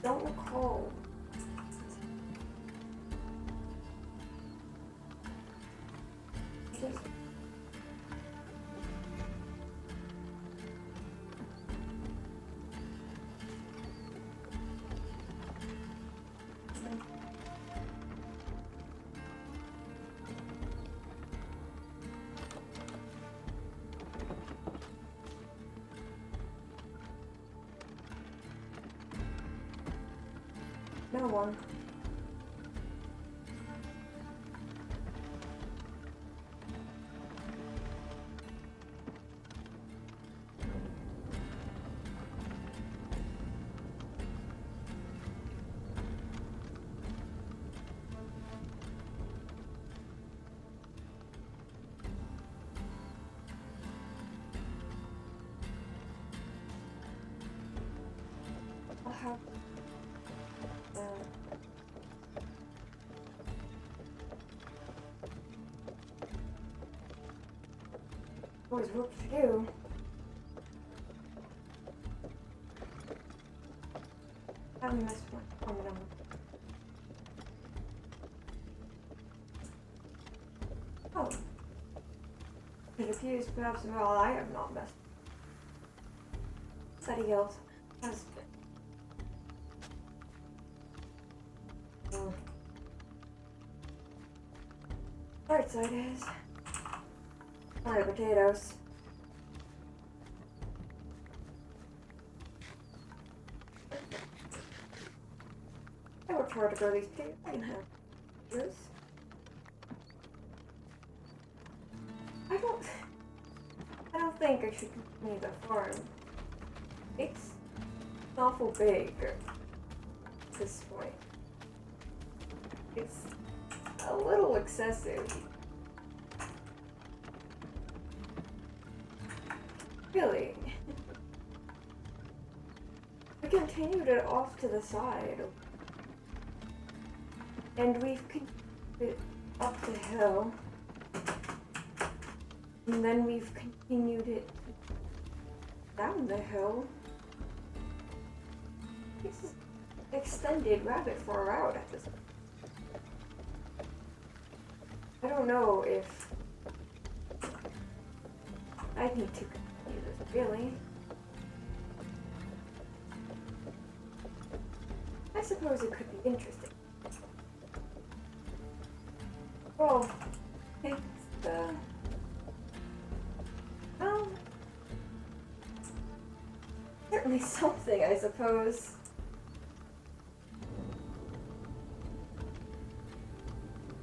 don't recall. Just no one. I'll have always work for you. I haven't missed one. Oh, no. Oh. It appears perhaps well I have not missed. Somebody else has been. Right side is potatoes. I worked hard to grow these potatoes. I can have this. I don't think I should continue the farm. It's awful big at this point. It's a little excessive. Really? We continued it off to the side. And we've continued it up the hill. And then we've continued it down the hill. This is extended rabbit far out at this point. I don't know if I need to continue this, really. I suppose it could be interesting. Well, it's certainly something, I suppose.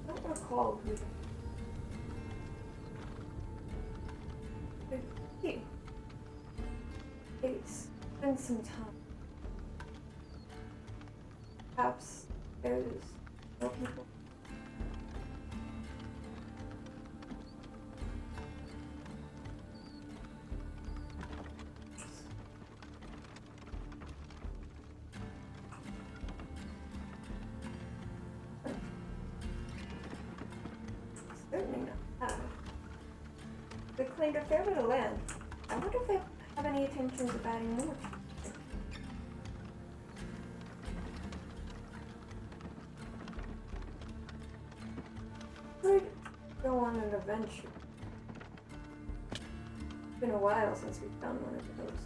I don't recall who. It's been some time. Perhaps there's no people. Certainly not. We claimed a fair bit of land. I wonder if they have any intentions of adding more. Could go on an adventure. It's been a while since we've done one of those.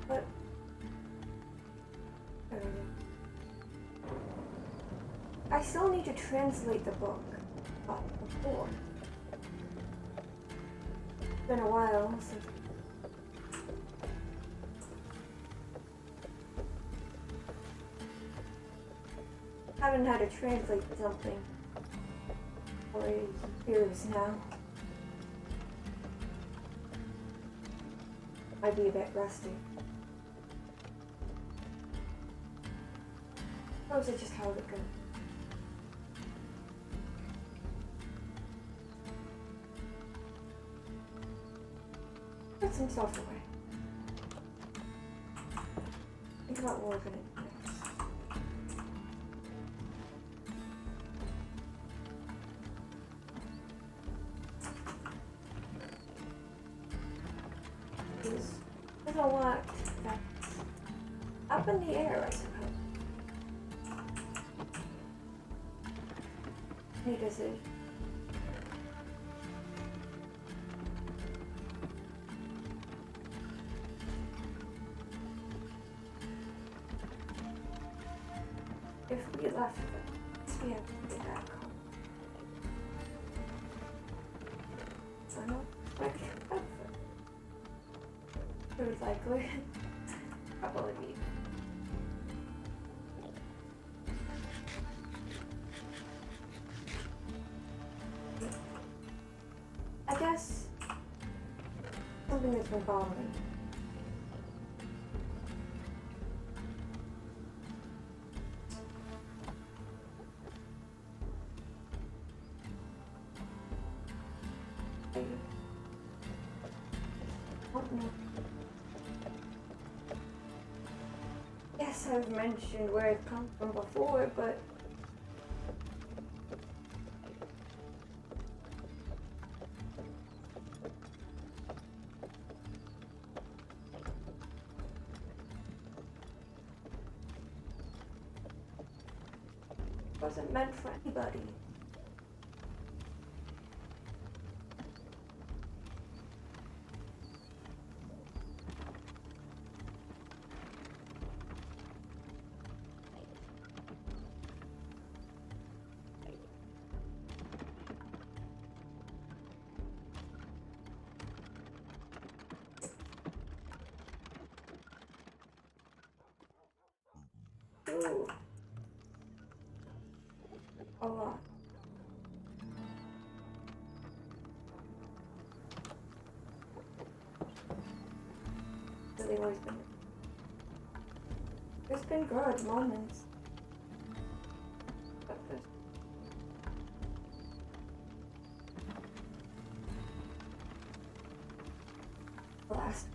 But I don't know. I still need to translate the book before. It's been a while since. I haven't had to translate something for years now. Might be a bit rusty. Suppose it's just how it goes. Put some stuff away. Think about what we're gonna do next. There's a lot that's Up in the air, I suppose. Any decision. If we left it, we have to get back home. I don't expect outfit. It was likely. Probably be. I guess something that's been bothering me. Yes, I've mentioned where it comes from before, but it wasn't meant for anybody. Ooh. A lot. Really always been. There's been good moments. But this. Last.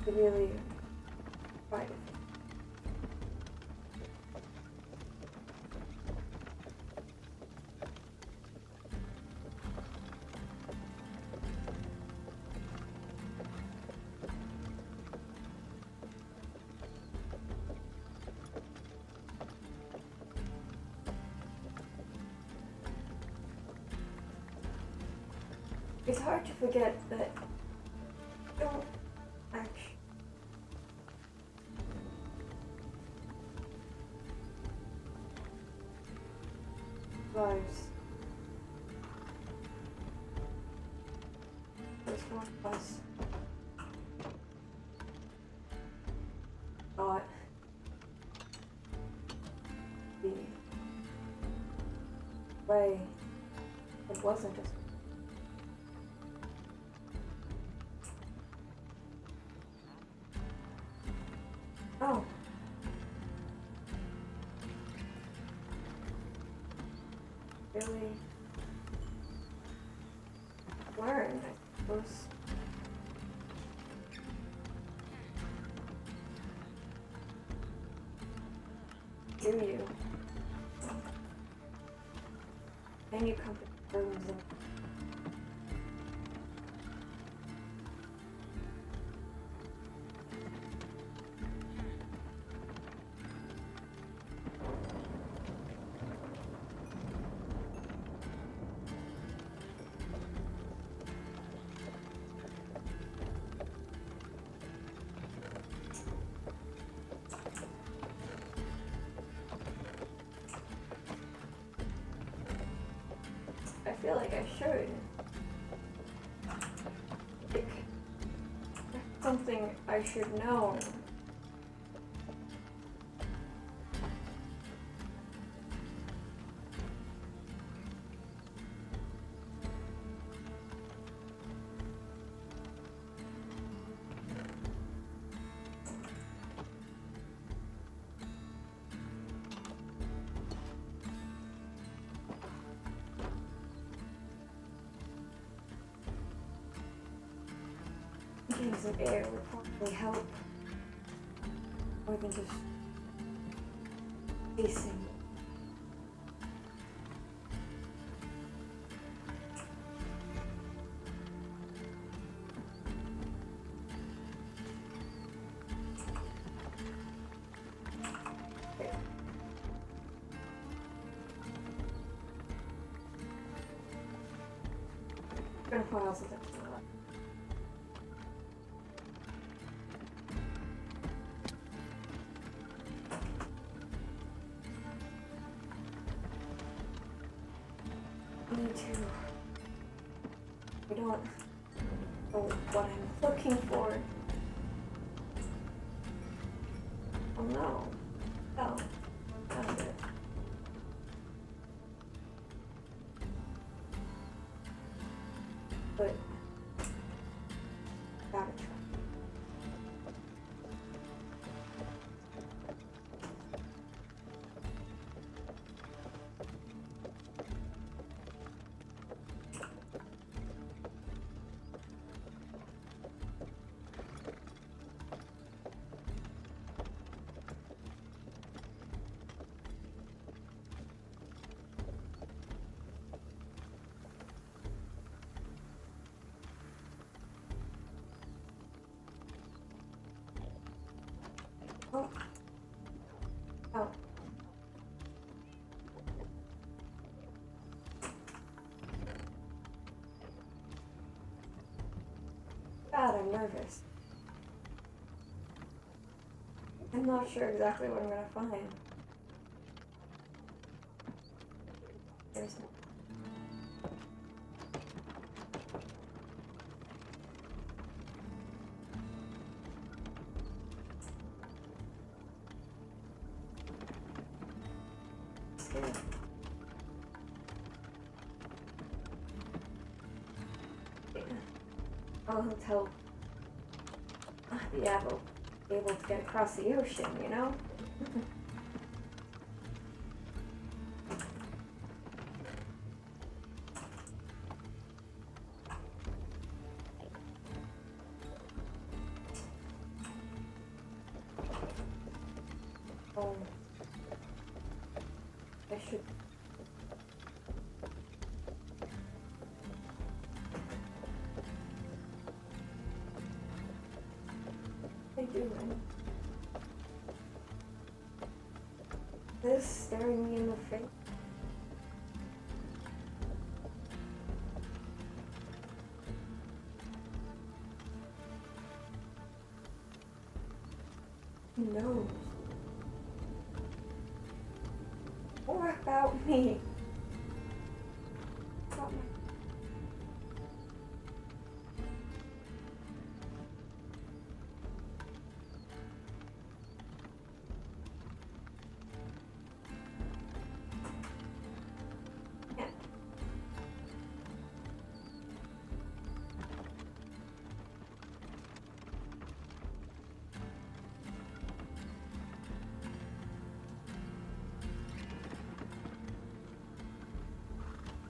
Really fight it. It's hard to forget that you don't actually lives. There's one of us thought the way it wasn't as oh. Really learn, I suppose. Do you? And you come to rooms and I feel like I should. Like, that's something I should know. Getting some air would probably help. more than just facing. Gonna file something. Me too. I don't know what I'm looking for. Oh no. Oh, found it. But gotta try. Oh. Oh. God, I'm nervous. I'm not sure exactly what I'm gonna find. There's no. I'll help be able to get across the ocean, you know? I should. What are they doing? This staring me in the face. Who knows? More about me. About my. Yeah.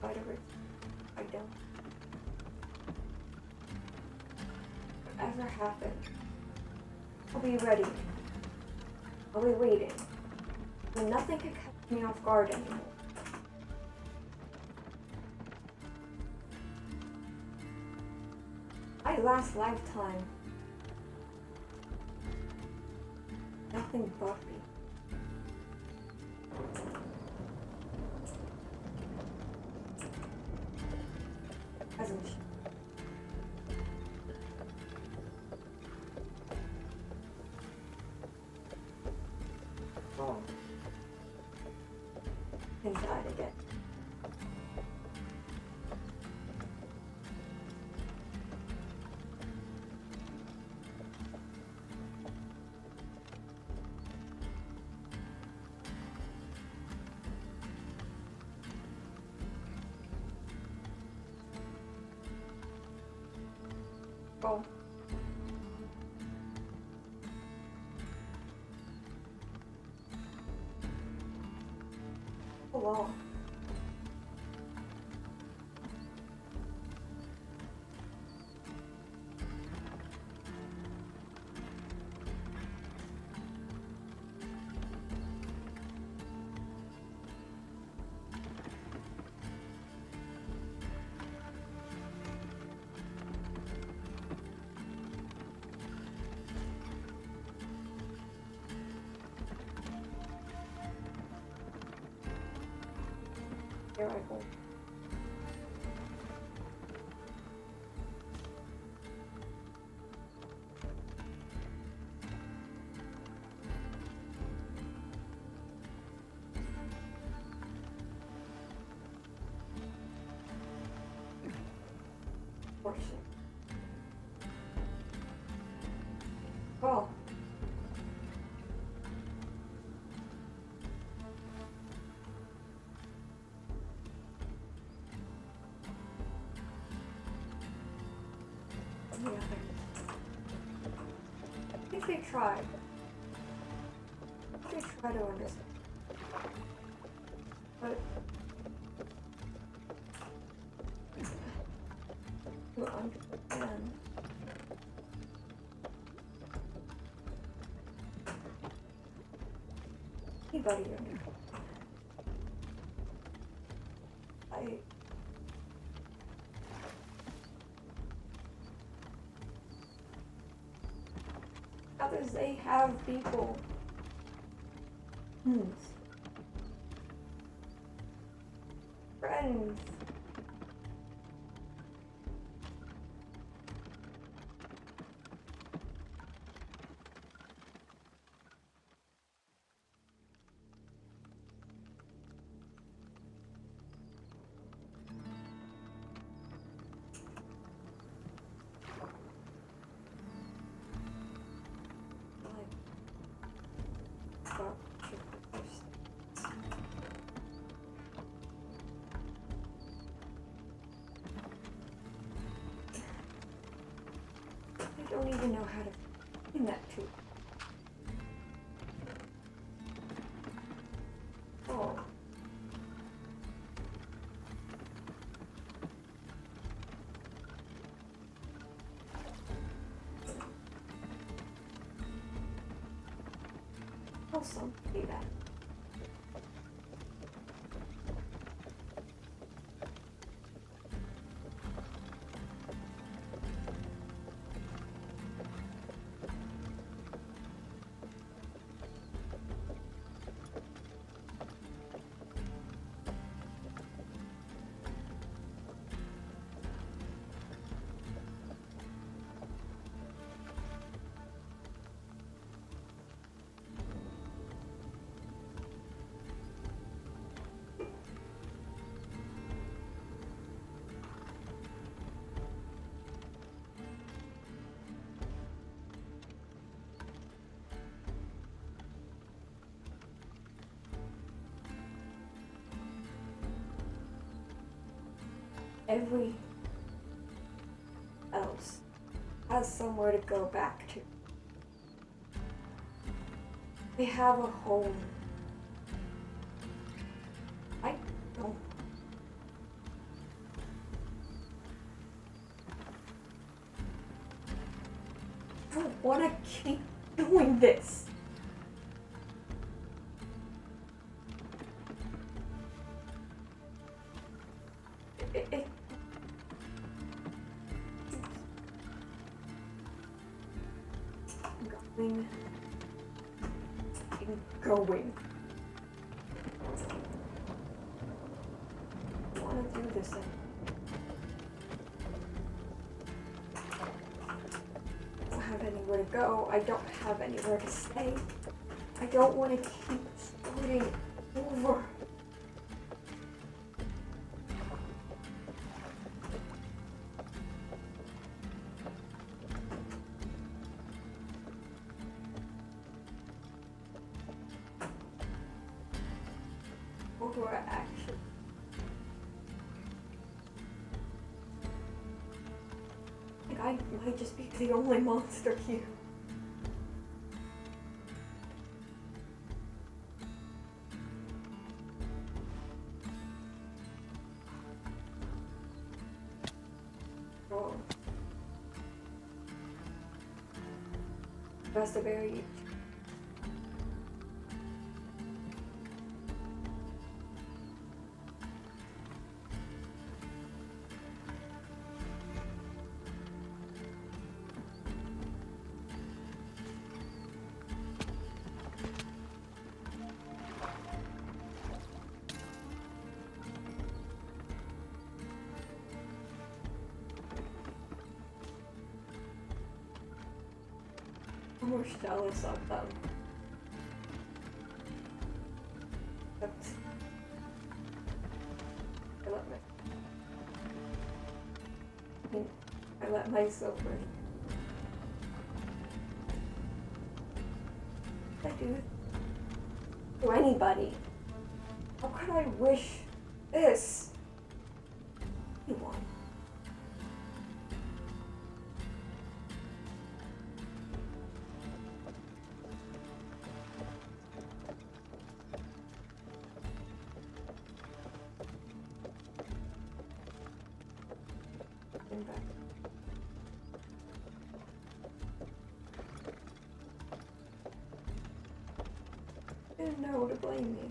Whatever. I don't. Whatever happened, I'll be ready. I'll be waiting. When nothing can catch me off guard anymore. My last lifetime. Nothing but me. Hasn't she? Oh. And died again. Oh. Hello. air rifle. Portion. Cool. Yeah. I think they tried. They try to understand. But to understand. Anybody understand? Others, they have people. Friends. I don't even know how to in that too. Oh. Also, do that. Every else has somewhere to go back to. They have a home. I don't. I don't want to keep doing this. Going. I want to do this thing. I don't have anywhere to go. I don't have anywhere to stay. I don't want to keep starting over. Action. Like I might just be the only monster here. Oh. Raspberry. I'm more jealous of them. But I let myself win. I do to anybody. How could I wish this? Anyone. Didn't know to blame me.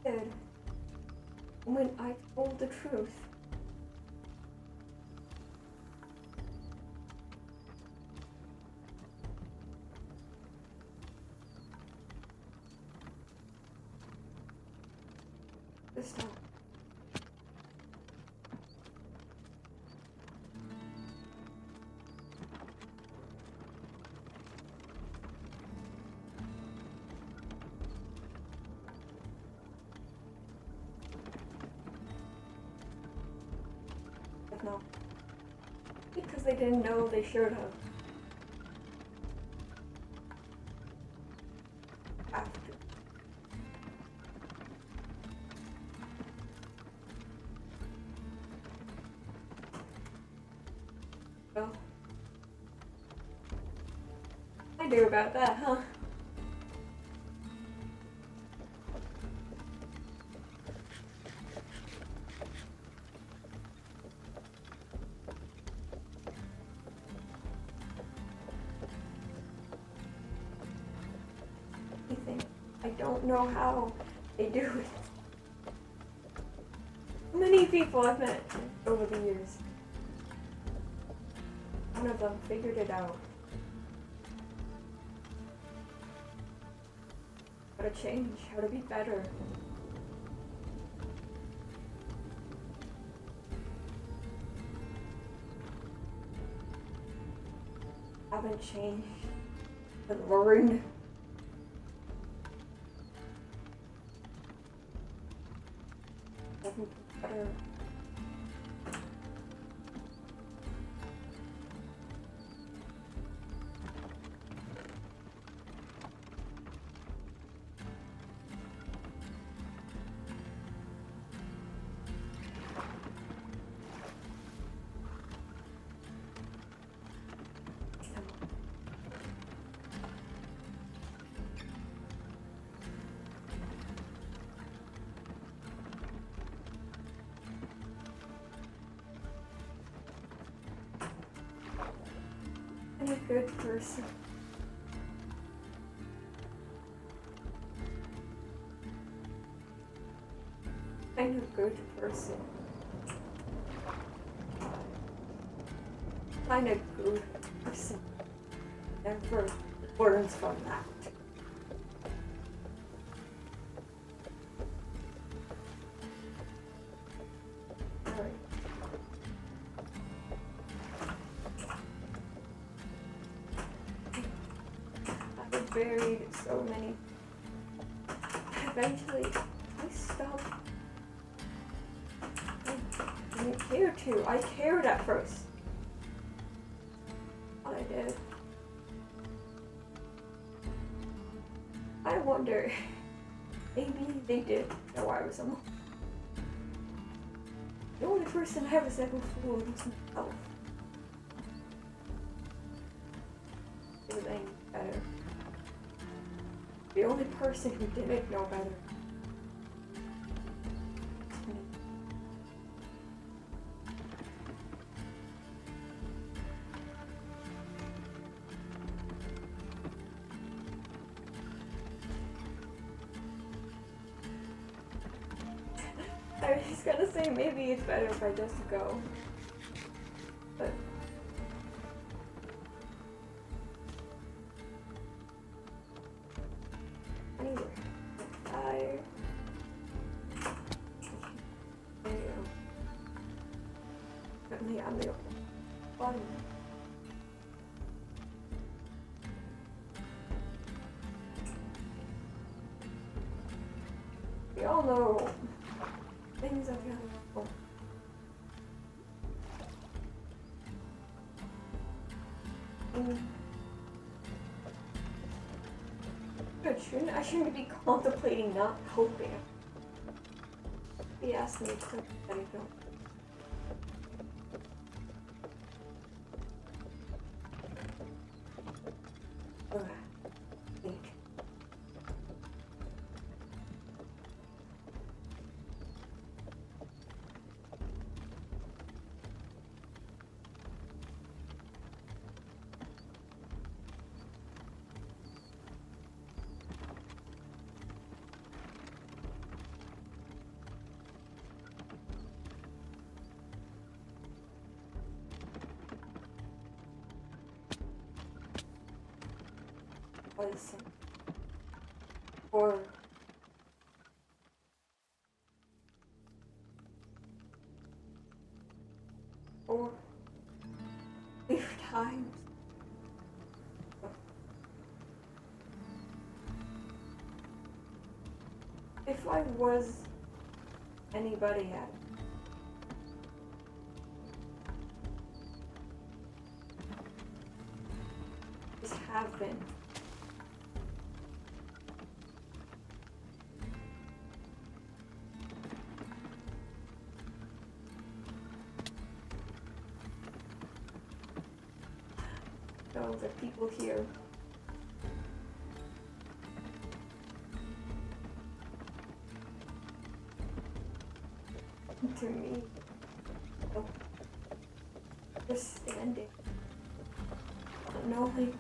Did when I told the truth. This time. But no. Because they didn't know they should have. After. Well, I do about that, huh? You think I don't know how they do it. Many people I've met over the years. None of them figured it out. How to change, how to be better. Haven't changed, but learned. Haven't been better. I'm a good person. I'm a good person. I'm a good person. Never learns from that. Alright. I've buried so many. Eventually, I stopped. I didn't care to. I cared at first. What I did. I wonder, maybe they did know I was alone. The only person I ever said before was myself. It was any better. The only person who didn't know better. Was me. I was just gonna say maybe it's better if I just go. But Anywhere. Fire. There you go. Certainly I'm the bottom. We all know things are valuable. I shouldn't be contemplating not helping. He asked me to let it go. Listen. Or if times if I was anybody at this have been the people here. To me, just standing, knowing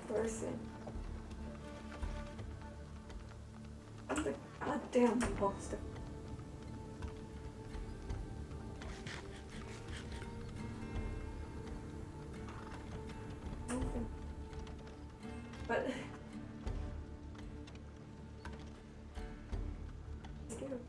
person. I'm the goddamn monster. Nothing. But I do.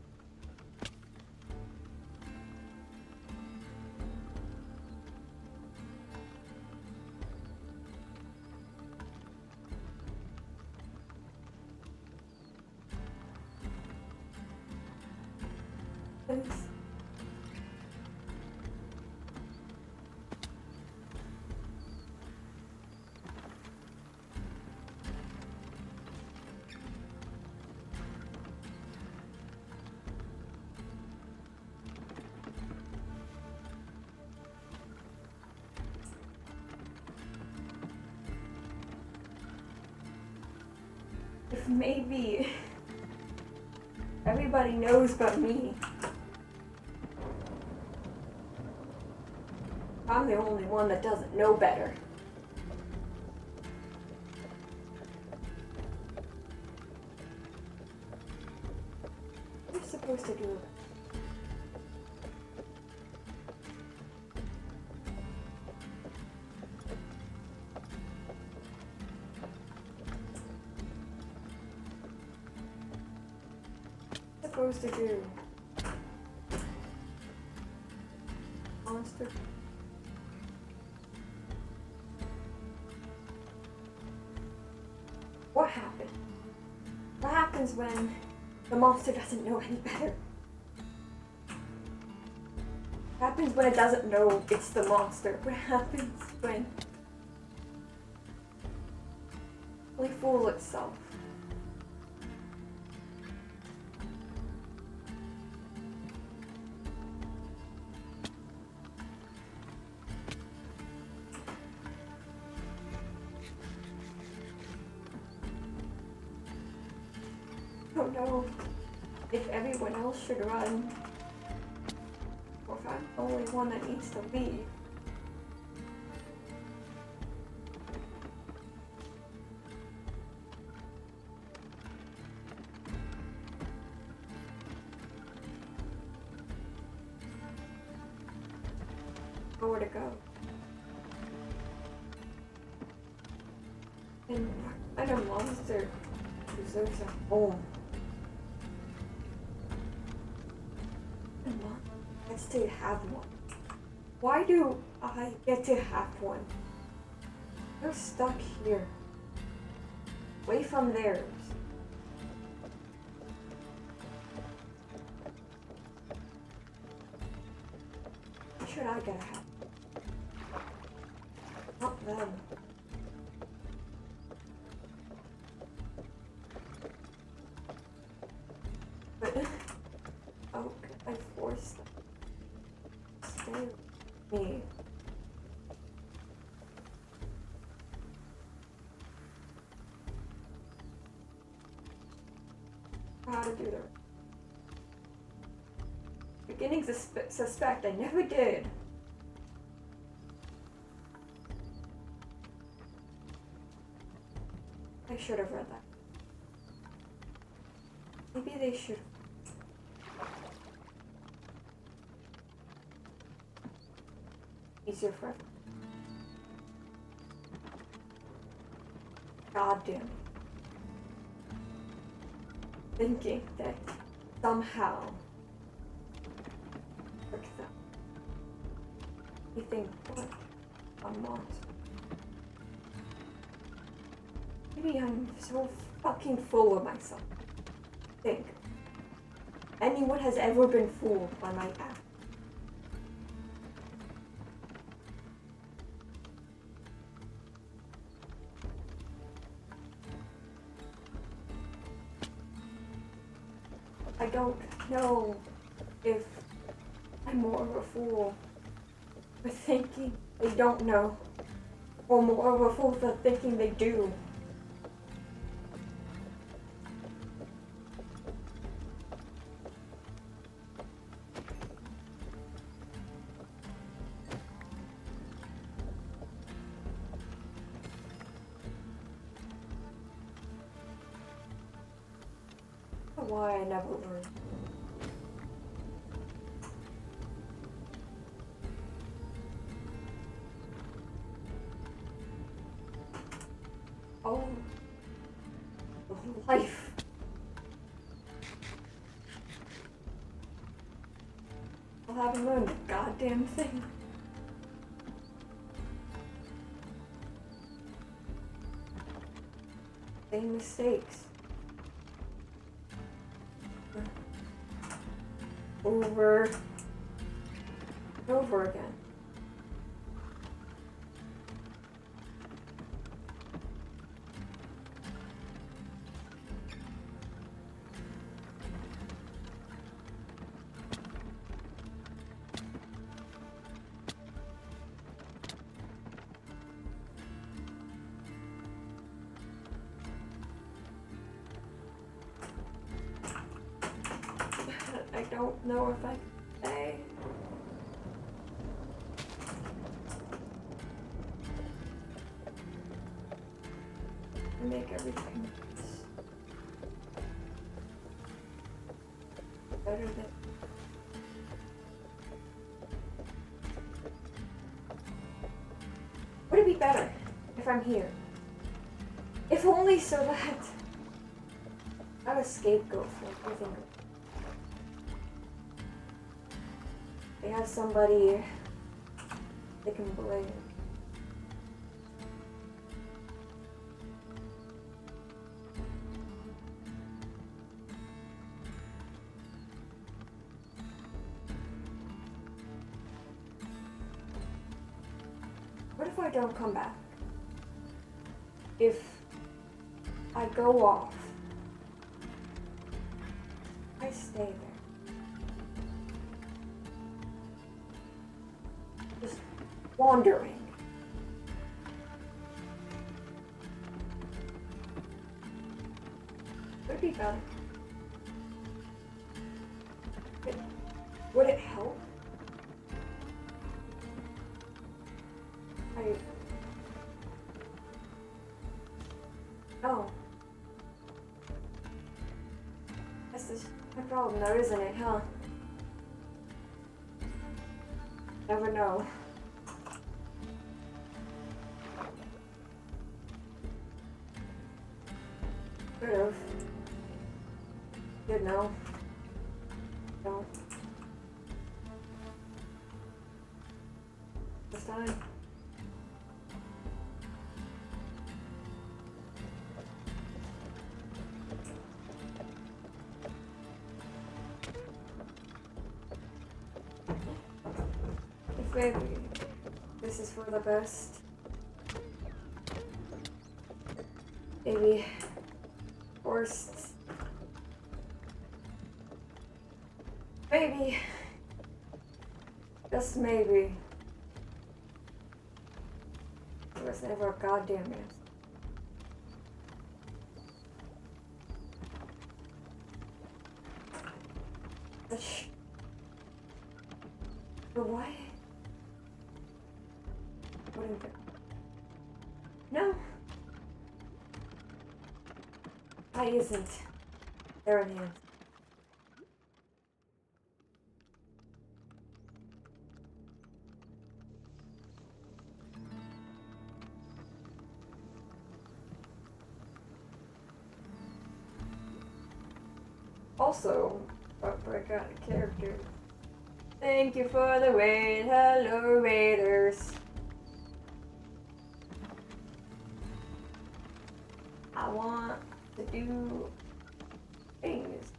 If maybe everybody knows but me, I'm the only one that doesn't know better. What are you supposed to do? Supposed to do? Monster. What happened? What happens when the monster doesn't know any better? What happens when it doesn't know it's the monster? What happens when it only fools itself? I don't know if everyone else should run, or if I'm the only one that needs to leave. nowhere to go. And what kind of monster deserves a home? And mom gets to have one. Why do I get to have one? You're stuck here. Away from theirs. Why should I get a hat? Not them. But how could I force them to stay with me? How to do that? Beginning to suspect I never did. I should have read that. Maybe they should. Easier for everyone. God damn it. Thinking that somehow works out. You think, what? I'm not. Maybe I'm so fucking full of myself. Think. Anyone has ever been fooled by my act? I don't know if I'm more of a fool for thinking they don't know, or more of a fool for thinking they do. Why I never learned. Oh, life. I haven't learned a goddamn thing. Same mistakes. Over and over again. I don't know if I can say. Make everything better than. Would it be better if I'm here? If only so that I'm a scapegoat for everything. They have somebody they can blame. What if I don't come back? If I go off, I stay there. Just wandering. Would it be better? Would it help? Oh. This is my problem though, isn't it, huh? Never know. Could've. Did know. Don't. This time. If maybe this is for the best. Maybe worst. Maybe. Just maybe. There was never a goddamn answer. But why? Wouldn't there? No. Why isn't there an answer? Also, break out a character. Thank you for the raid. Hello, raiders. I want to do things.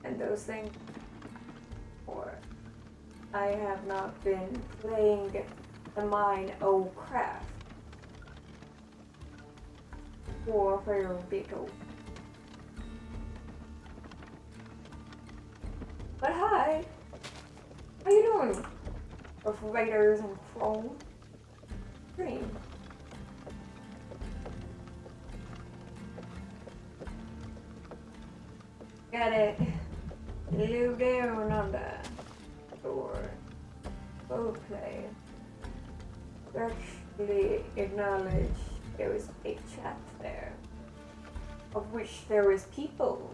And those things. Or I have not been playing the Mine O Craft. Or for Big O. But hi! How you doing? With Raiders and Chrome? Green. Got it. Look down on that door. Okay. Actually acknowledge there was a chat there. Of which there is people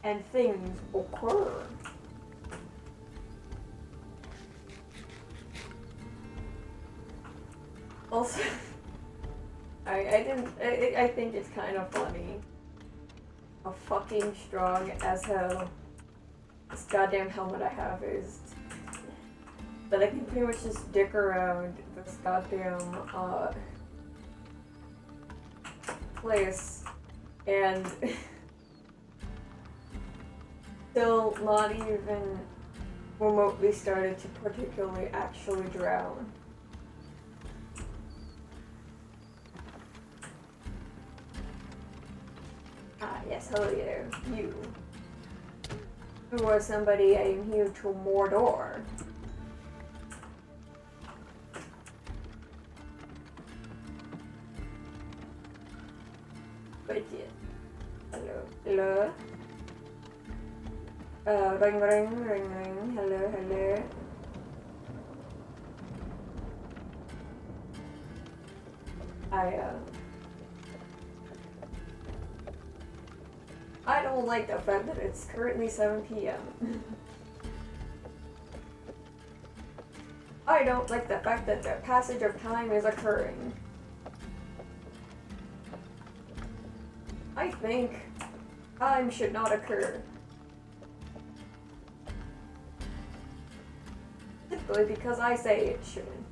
and things occur. Also, I think it's kind of funny how fucking strong as hell this goddamn helmet I have is. That I can pretty much just dick around this goddamn, place and still not even remotely started to particularly actually drown. Ah, yes, hello there, you. Who are somebody I am here to Mordor. But yeah. Hello, hello. Ring, ring, ring, ring. Hello, hello. I don't like the fact that it's currently 7 p.m. I don't like the fact that the passage of time is occurring. I think time should not occur. Simply because I say it shouldn't.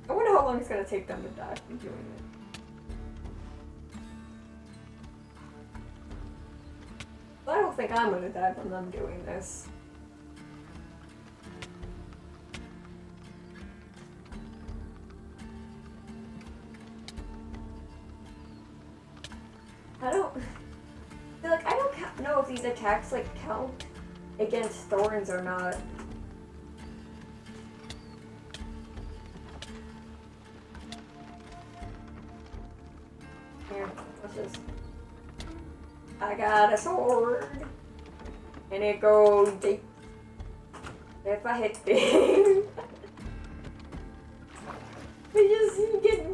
I wonder how long it's gonna take them to die from doing it. But I don't think I'm gonna die from them doing this. I don't know if these attacks like count against thorns or not. Here, let's just. I got a sword, and it goes deep. If I hit things, we just get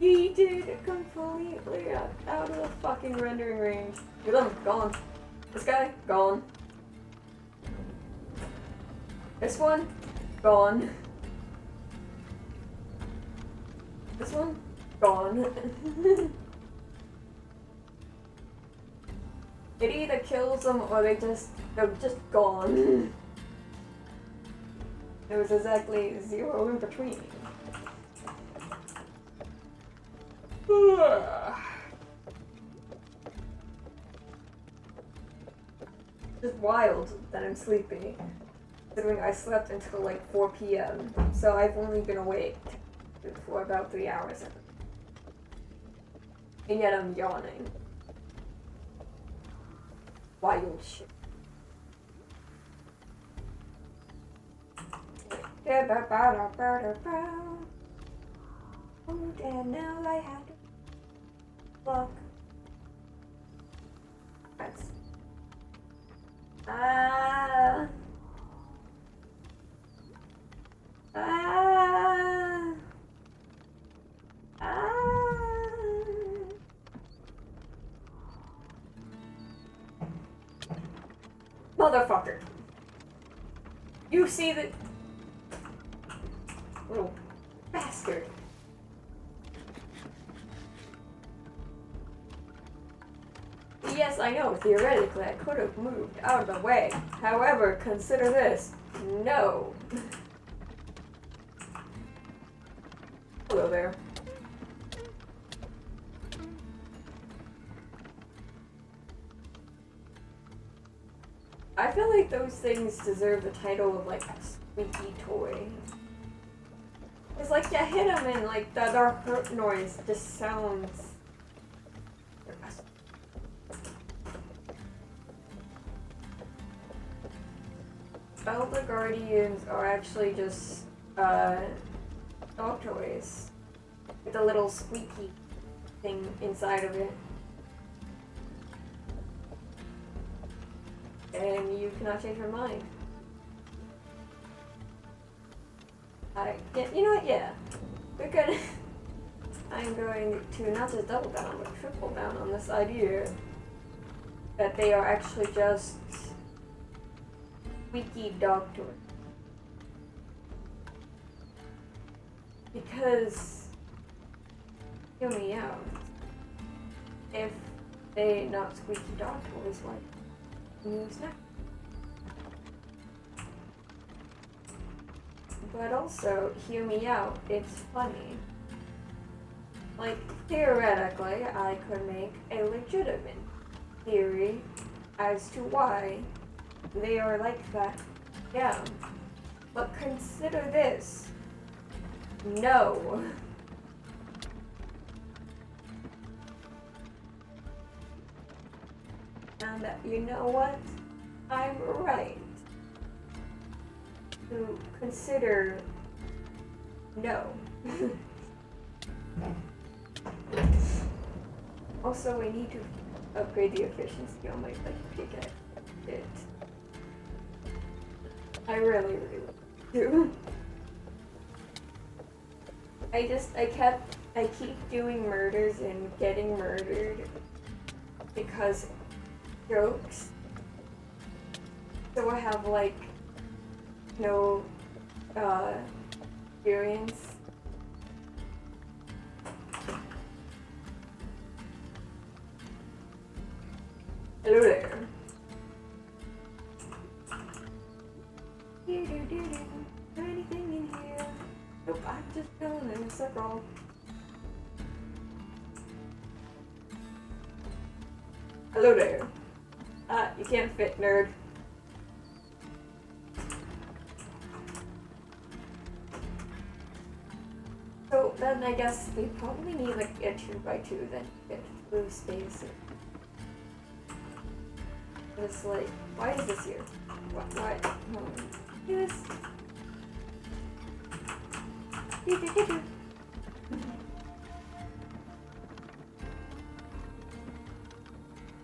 yeeted completely out of the fucking rendering range. Look at them, gone. This guy, gone. This one, gone. This one, gone. It either kills them or they're just gone. There was exactly 0 in between. Just wild that I'm sleepy, considering I slept until like 4 p.m. So I've only been awake for about 3 hours. And yet I'm yawning. Wild shit. Oh damn, now I have to look. That's Motherfucker. You see the little bastard. Yes, I know, theoretically I could have moved out of the way. However, consider this. No. Hello there. I feel like those things deserve the title of like a squeaky toy. It's like you hit them and like the hurt noise just sounds. Elder Guardians are actually just dog toys with a little squeaky thing inside of it. And you cannot change your mind. You know what, yeah. We're gonna I'm going to not just double down, but triple down on this idea that they are actually just squeaky dog toys. Because, hear me out, if they not squeaky dog toys, like new snack. But also, hear me out, it's funny. Like, theoretically, I could make a legitimate theory as to why they are like that. Yeah. But consider this. No. And you know what? I'm right to consider no. Also, we need to upgrade the efficiency on my pickaxe. I really do. I keep doing murders and getting murdered because jokes. So I have like no experience. Hello there. Anything in here? Nope, I'm just going in a circle. Hello there. You can't fit, nerd. So then I guess we probably need like a 2x2 then to get blue space. It's like, why is this here? Why? Do this.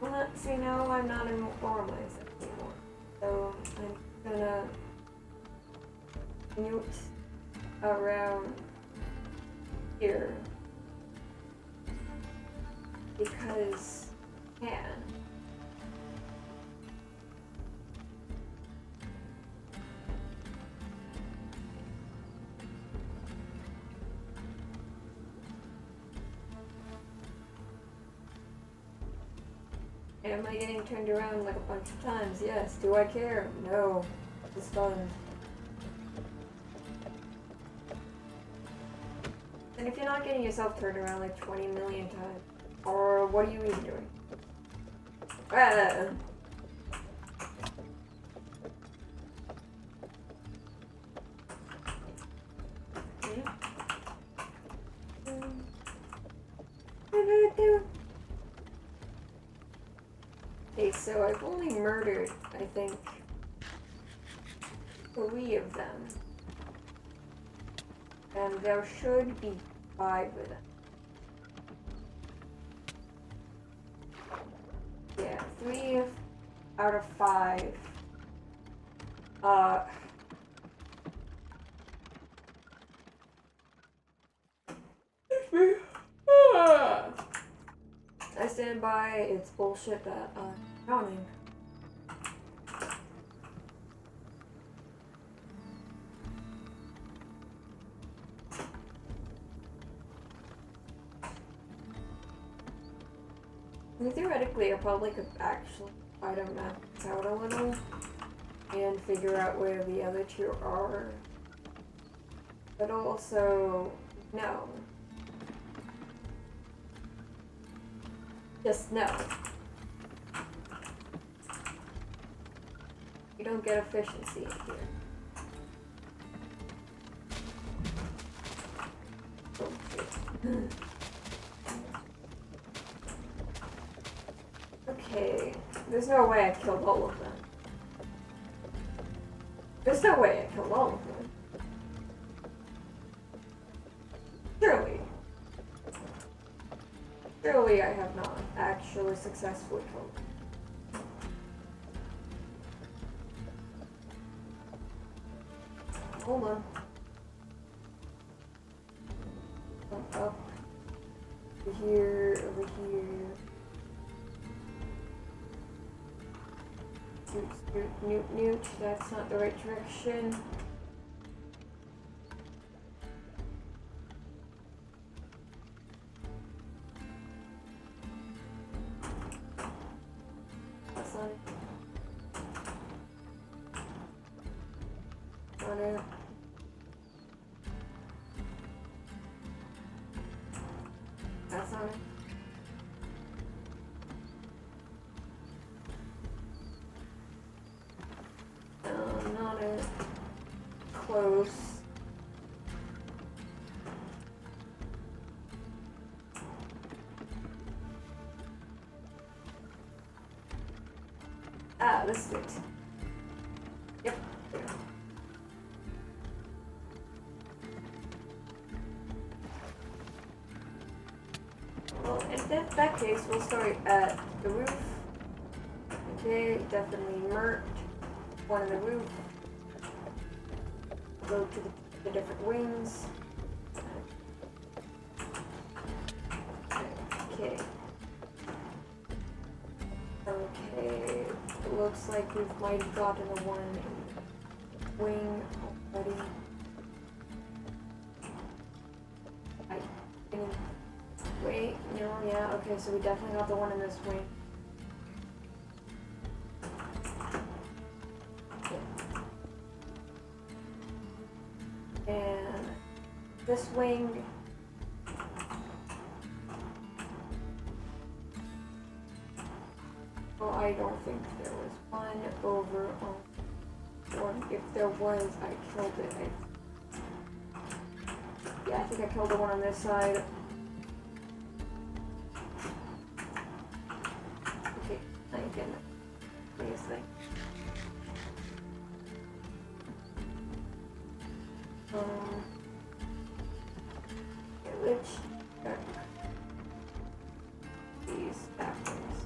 Well, see, now I'm not in Ormais anymore. So I'm gonna mute around here because I can. Am I getting turned around like a bunch of times? Yes. Do I care? No. It's fun. And if you're not getting yourself turned around like 20 million times, or what are you even doing? Okay, so I've only murdered, I think, 3 of them. And there should be 5 of them. Yeah, 3 out of 5. I stand by, it's bullshit that I'm counting. Theoretically, I probably could actually try to map this out a little and figure out where the other 2 are. But also, no. Just no. You don't get efficiency in here. Oh, shit. Okay, there's no way I killed all of them. There's no way I killed all of them. Surely. Surely I have not actually successfully killed them. Hold on. Up. Over here, over here. Newt, that's not the right direction. That's not it. On it. That's on it. Not it. Close. Ah, this is it. Yep. There. Well, in that case, we'll start at the roof. Okay, definitely murked. One on the roof. Go to the different wings. Okay. Okay. It looks like we might have gotten the one wing already. Wait, no, yeah, okay, so we definitely got the one in this wing. And this wing, well, I don't think there was one over on one. If there was, I killed it. Yeah, I think I killed the one on this side. Okay, I can do this thing. Which these bathrooms.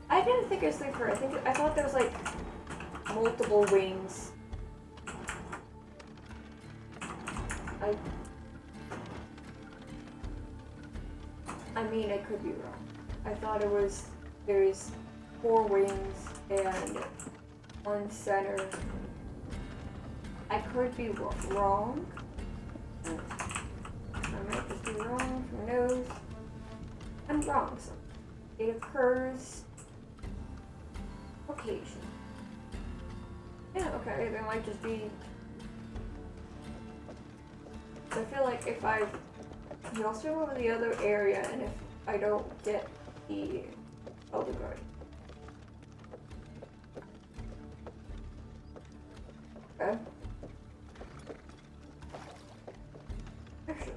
I didn't think it was sleeper. I thought there was like multiple wings. I mean, I could be wrong. I thought it was there's 4 wings and 1 center. I could be wrong. I might just be wrong. Who knows? I'm wrong. So it occurs Occasion. Yeah, okay, there might just be... I feel like if I... You also go over the other area, and if I don't get the Elder Guard. Okay. Actually,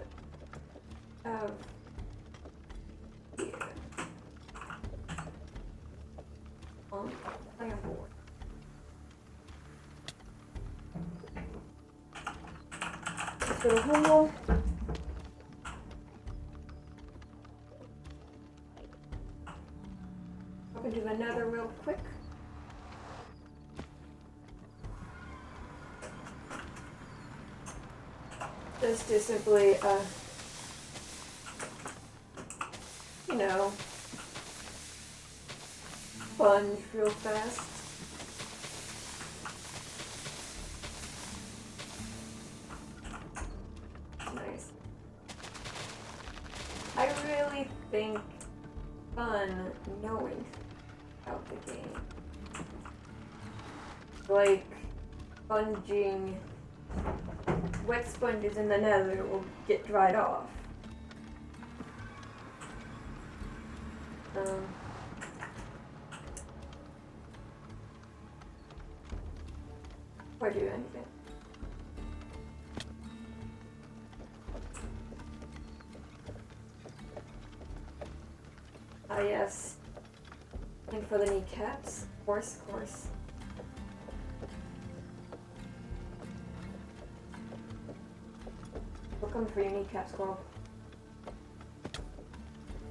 here. I have board. Let's go to Humble. I'm gonna do another real quick. Just to simply, you know, sponge real fast. Nice. I really think fun knowing about the game. Like sponging wet sponges in the nether will get dried off. Or do anything. Ah yes. And for the kneecaps, of course. Welcome for your kneecaps, girl.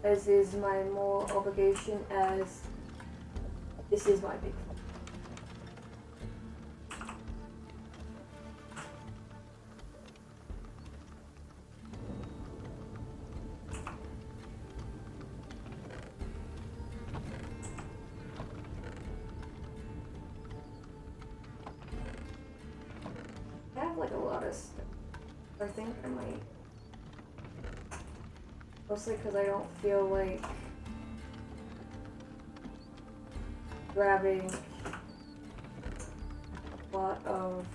As is my moral obligation, as this is my big one. I have like a lot of stuff. I think I might. Mostly because I don't feel like grabbing a lot of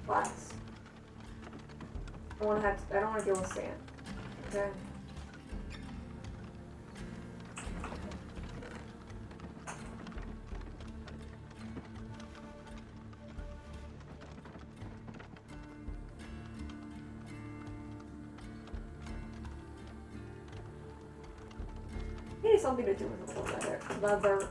flats. I don't want to deal with sand. Okay. Maybe something to do with the leather.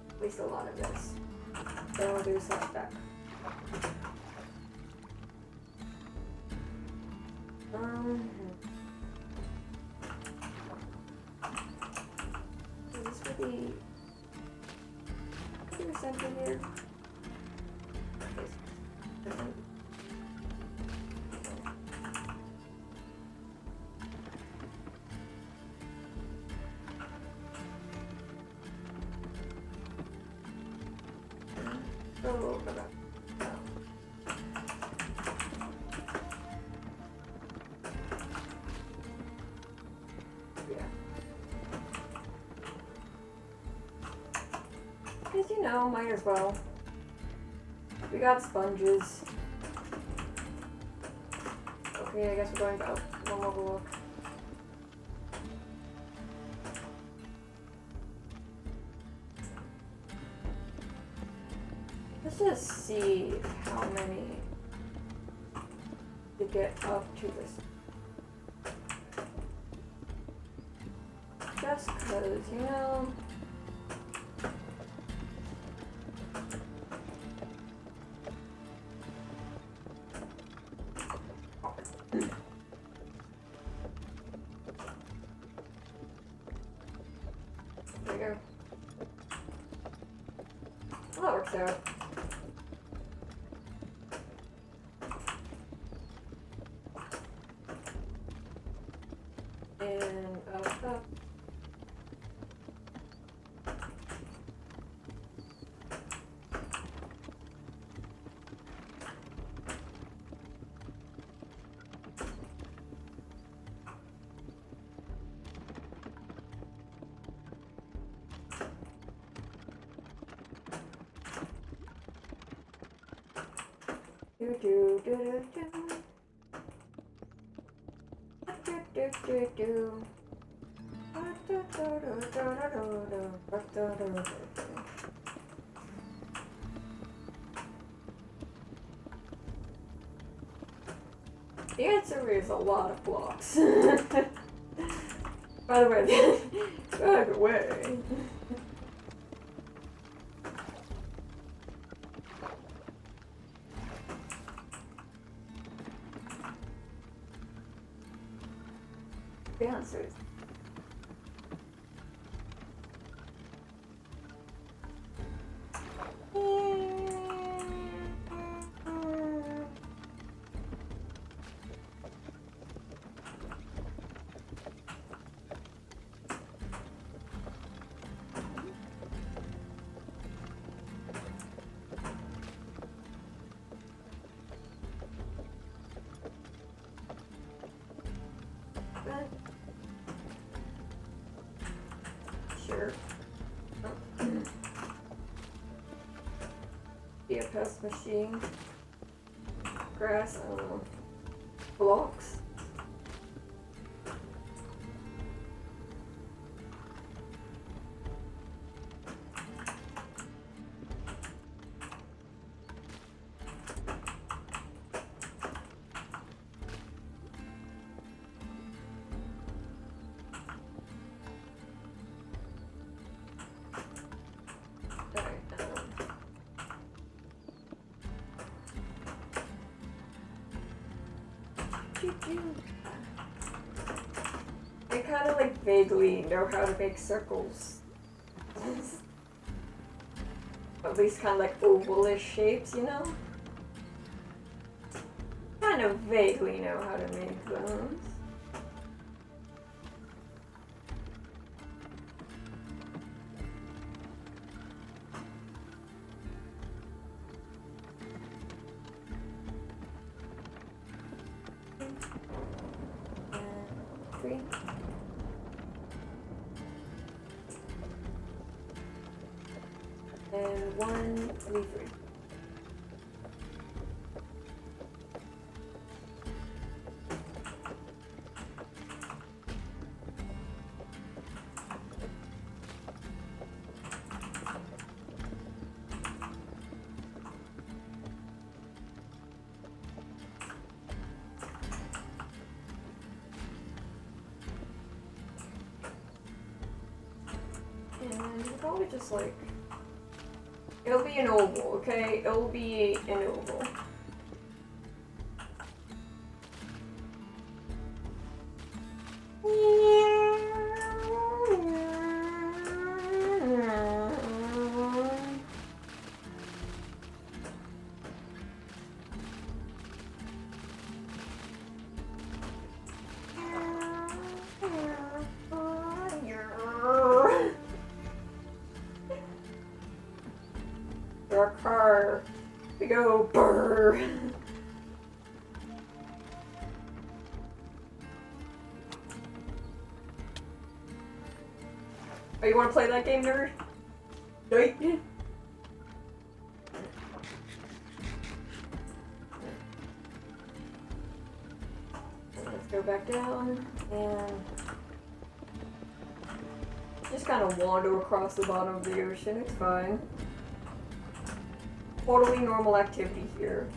At least a lot of this. Then we'll do stuff back. Is this for the center here? Because, you know, might as well. We got sponges. Okay, I guess we're going to one more look. Let's just see how many to get up to this. Just cause, you know. There you go. Well, that works out. And up. Do do do do do. Do do do do. The answer is a lot of blocks. By the way, by the way. The answer is sure. Be a pest machine. Grass, I don't know. Blocks. I kind of like vaguely know how to make circles. At least kind of like ovalish shapes, you know? Kind of vaguely know how to make those. And 1, 3, 3. And probably just like, it'll be an oval, okay? It'll be an oval. Our car, we go brrr. Oh, you want to play that game, nerd? Right? Let's go back down and just kind of wander across the bottom of the ocean. It's fine. Totally normal activity here.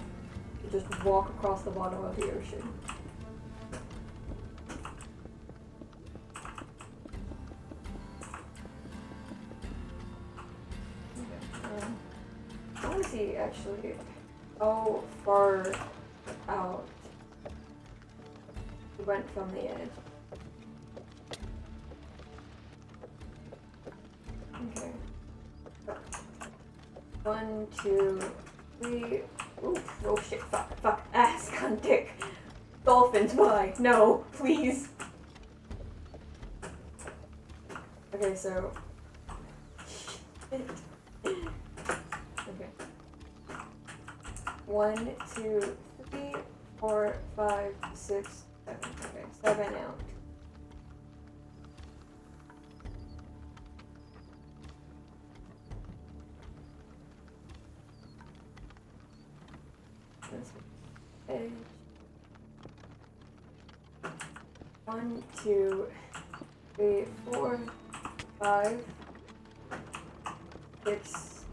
You just walk across the bottom of the ocean. see actually how far out we went from the edge. Okay. 1, 2, 3. Ooh, oh shit, fuck, ass, cunt, dick. Dolphins, why? No, please. Okay, so. Shit. Okay. 1, 2, 3, 4, 5, 6, 7. Okay, 7 out. Edge. 1, 2, 3, 4, 5, 6.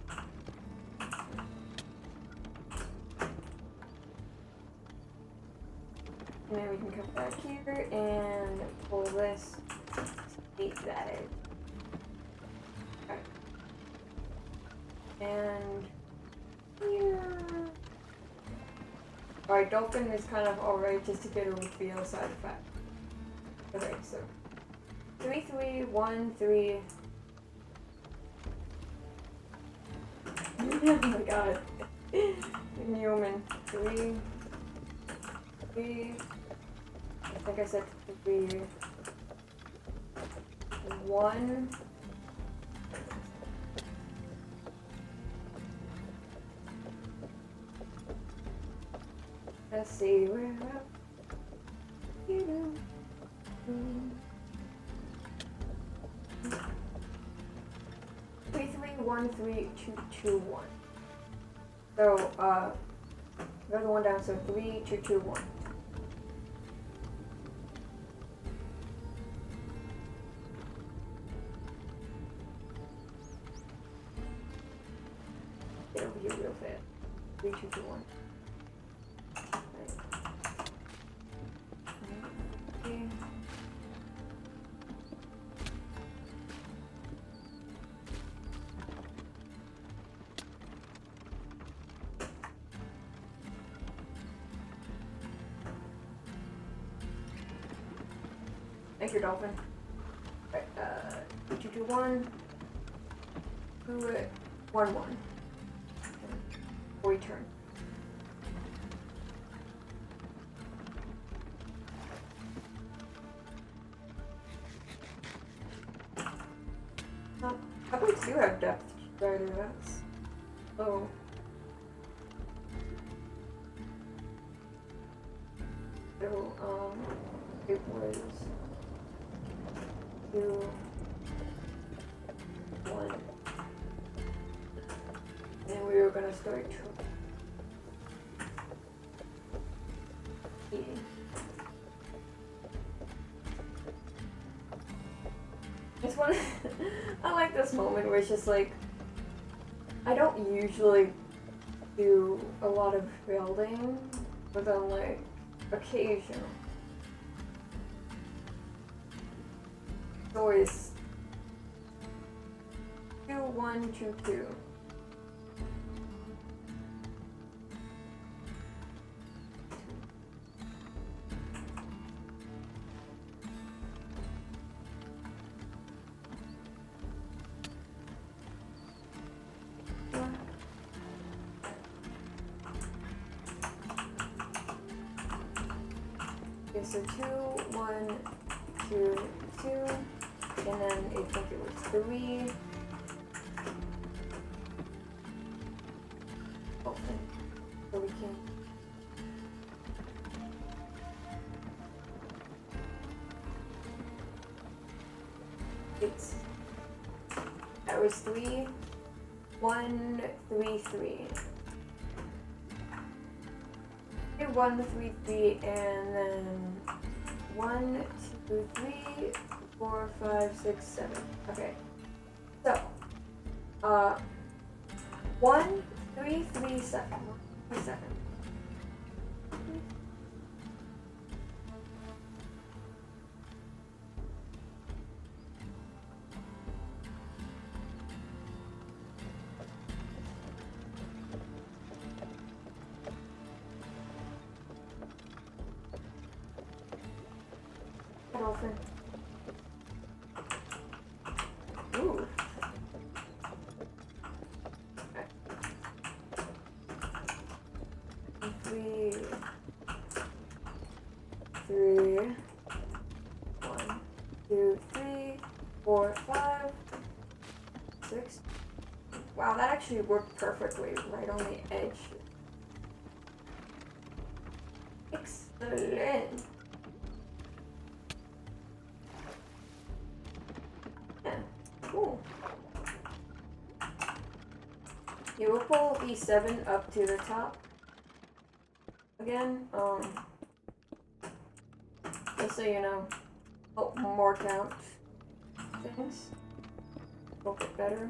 And then we can come back here and pull this to meet that edge. Okay. And here. Alright, dolphin is kind of alright just to get over to the other side of that. Okay, so 3, 3, 1, 3. Oh my god. Newman. 3. 3. I think I said 3. 1. Let's see where you know. 3, 3, 1, 3, 2, 2, 1. So go the one down. So 3, 2, 2, 1. Get over here real fast. 3, 2, 2, 1. Thank you, dolphin. Right, 2, 2, 1. 2, 1, 1. Return. I believe you have depth starter, that's low. So, it was 2, 1. And we were gonna start eating. It's one. I like this moment where it's just like, I don't usually do a lot of building, but then like occasional. It's always 2, 1, 2, 2. Okay, so 2, 1, 2, 2, and then I think it was 3. Open. So we can. It's. That was 3, 1, 3, 3. 1, 3, 3, and then 1, 2, 3, 4, 5, 6, 7. Okay. So, 1, 3, 3, 7. 3, 7. open. Ooh. Okay. 3, 1, 2, 3, 4, 5, 6. Wow, that actually worked perfectly right on the edge. Excellent. Yeah, cool. You will pull E7 up to the top. Again, just so you know, mark out things a little bit better,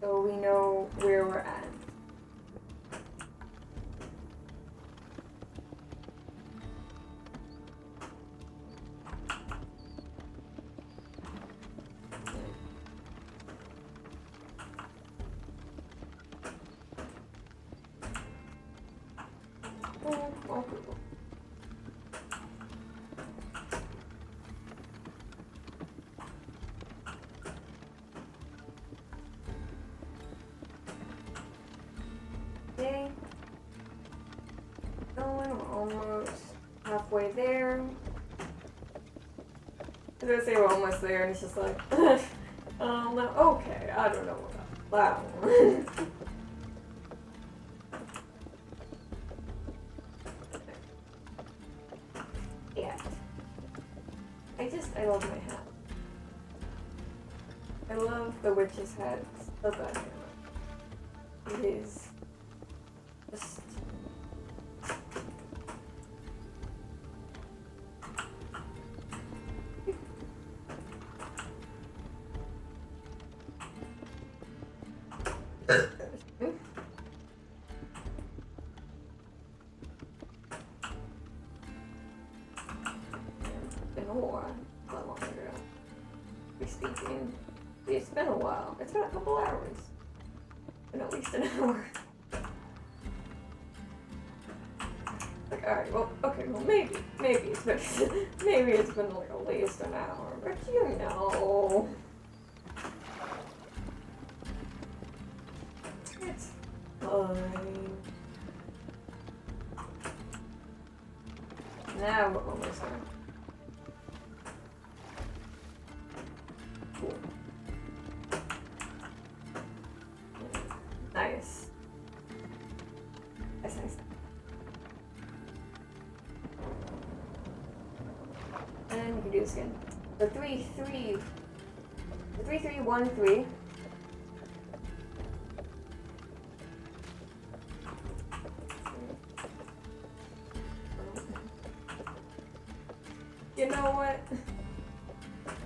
so we know where we're at. Okay. Going, we're almost halfway there. I was gonna say we're almost there, and it's just like, okay, I don't know about that one. Yeah. I love my hat. I love the witch's hat. Love that hat. It is just... been a while. Not long ago. We're speaking. It's been a while. It's been a couple hours. Been at least an hour. Like, alright, well, okay, well, maybe it's been, maybe it's been like at least an hour, but you know. It's fine. Now we're almost there. Cool. Nice. That's nice. And you can do this again. The 3, 3, 1, 3. You know what?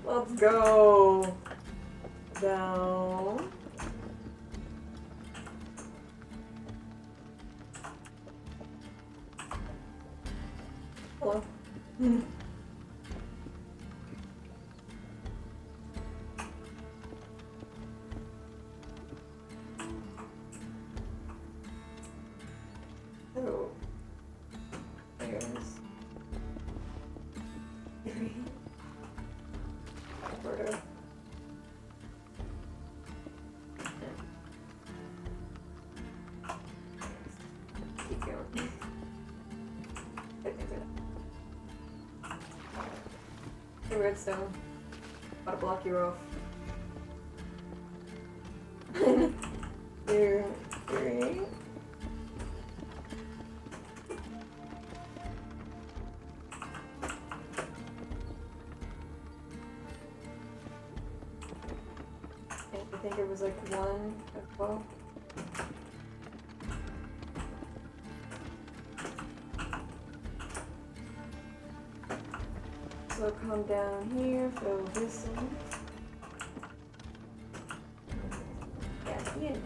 Let's go down. Hello. Oh. There's 3. Sort of. Keep going. Hey, redstone. Gotta block you off. 2, 3. I think it was like 1 at 12. So come down here, fill this in. Yeah, you know.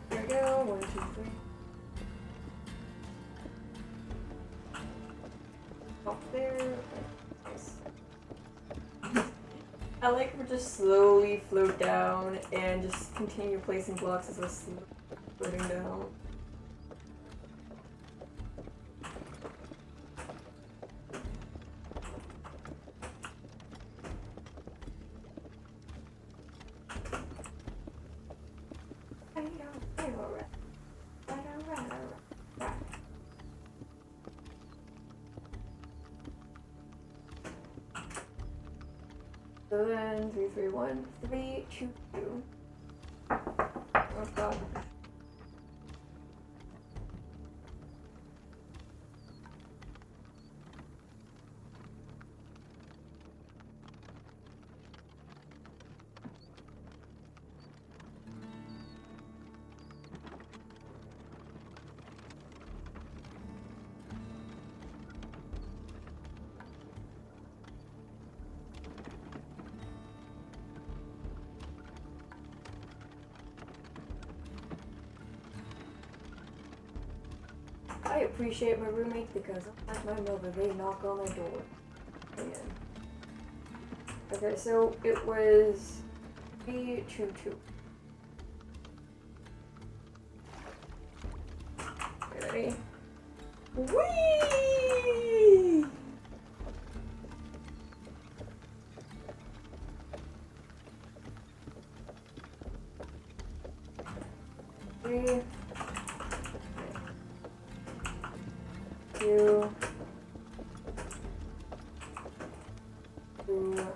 There we go, 1, 2, 3. Up there. Nice. I like to just slowly float down and just continue placing blocks as I floating down. So then 3, 3, 1, 3, 2, 2. Oh god. I appreciate my roommates because unlike my mother, they knock on my door. Again. Okay, so it was 3, 2, 2. Ready? Whee! Three. 2, 2.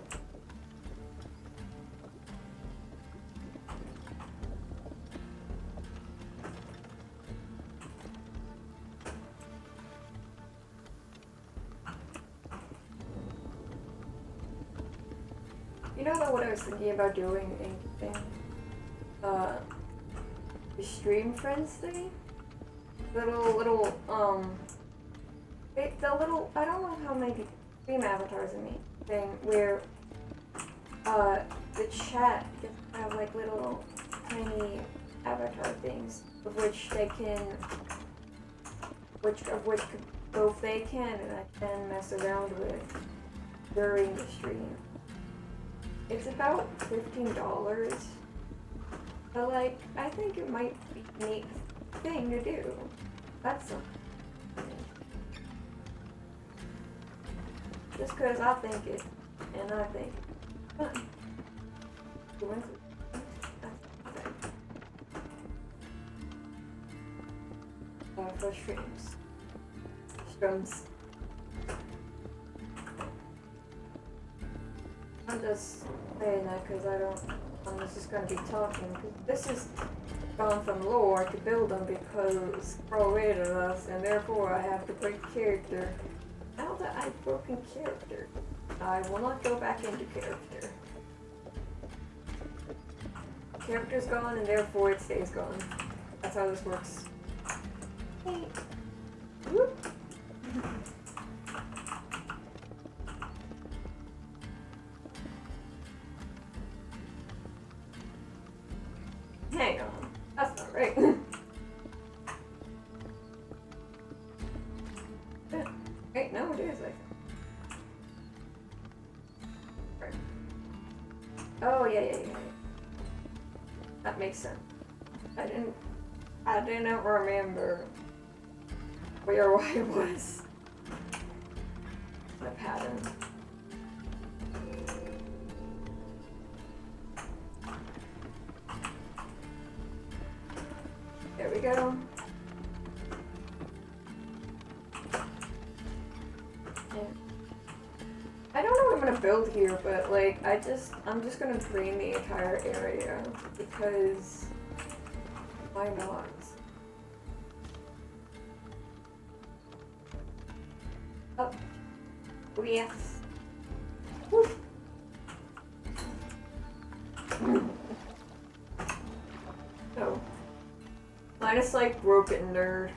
You know what I was thinking about doing in the stream friends thing? The little I don't know how many stream avatars I mean thing where the chat just have like little tiny avatar things of which they can both they can and I can mess around with during the stream. It's about $15. But like I think it might be a neat thing to do. That's something. Just because I think it, and I think it's fun. For streams. Strums. I'm just saying that because I'm just going to be talking. This is gone from lore to build them because Pro rated us, and therefore I have to break character. Now that I've broken character, I will not go back into character. Character's gone, and therefore it stays gone. That's how this works. Hey. Whoop. Hang on. That's not right. Wait, no, it is, I think. Right. Oh, yeah. That makes sense. I didn't remember where I was. The pattern. There we go. I don't know what I'm gonna build here, but like I'm just gonna drain the entire area because why not? Oh, oh yes. Woo. Oh, minus like broken nerd.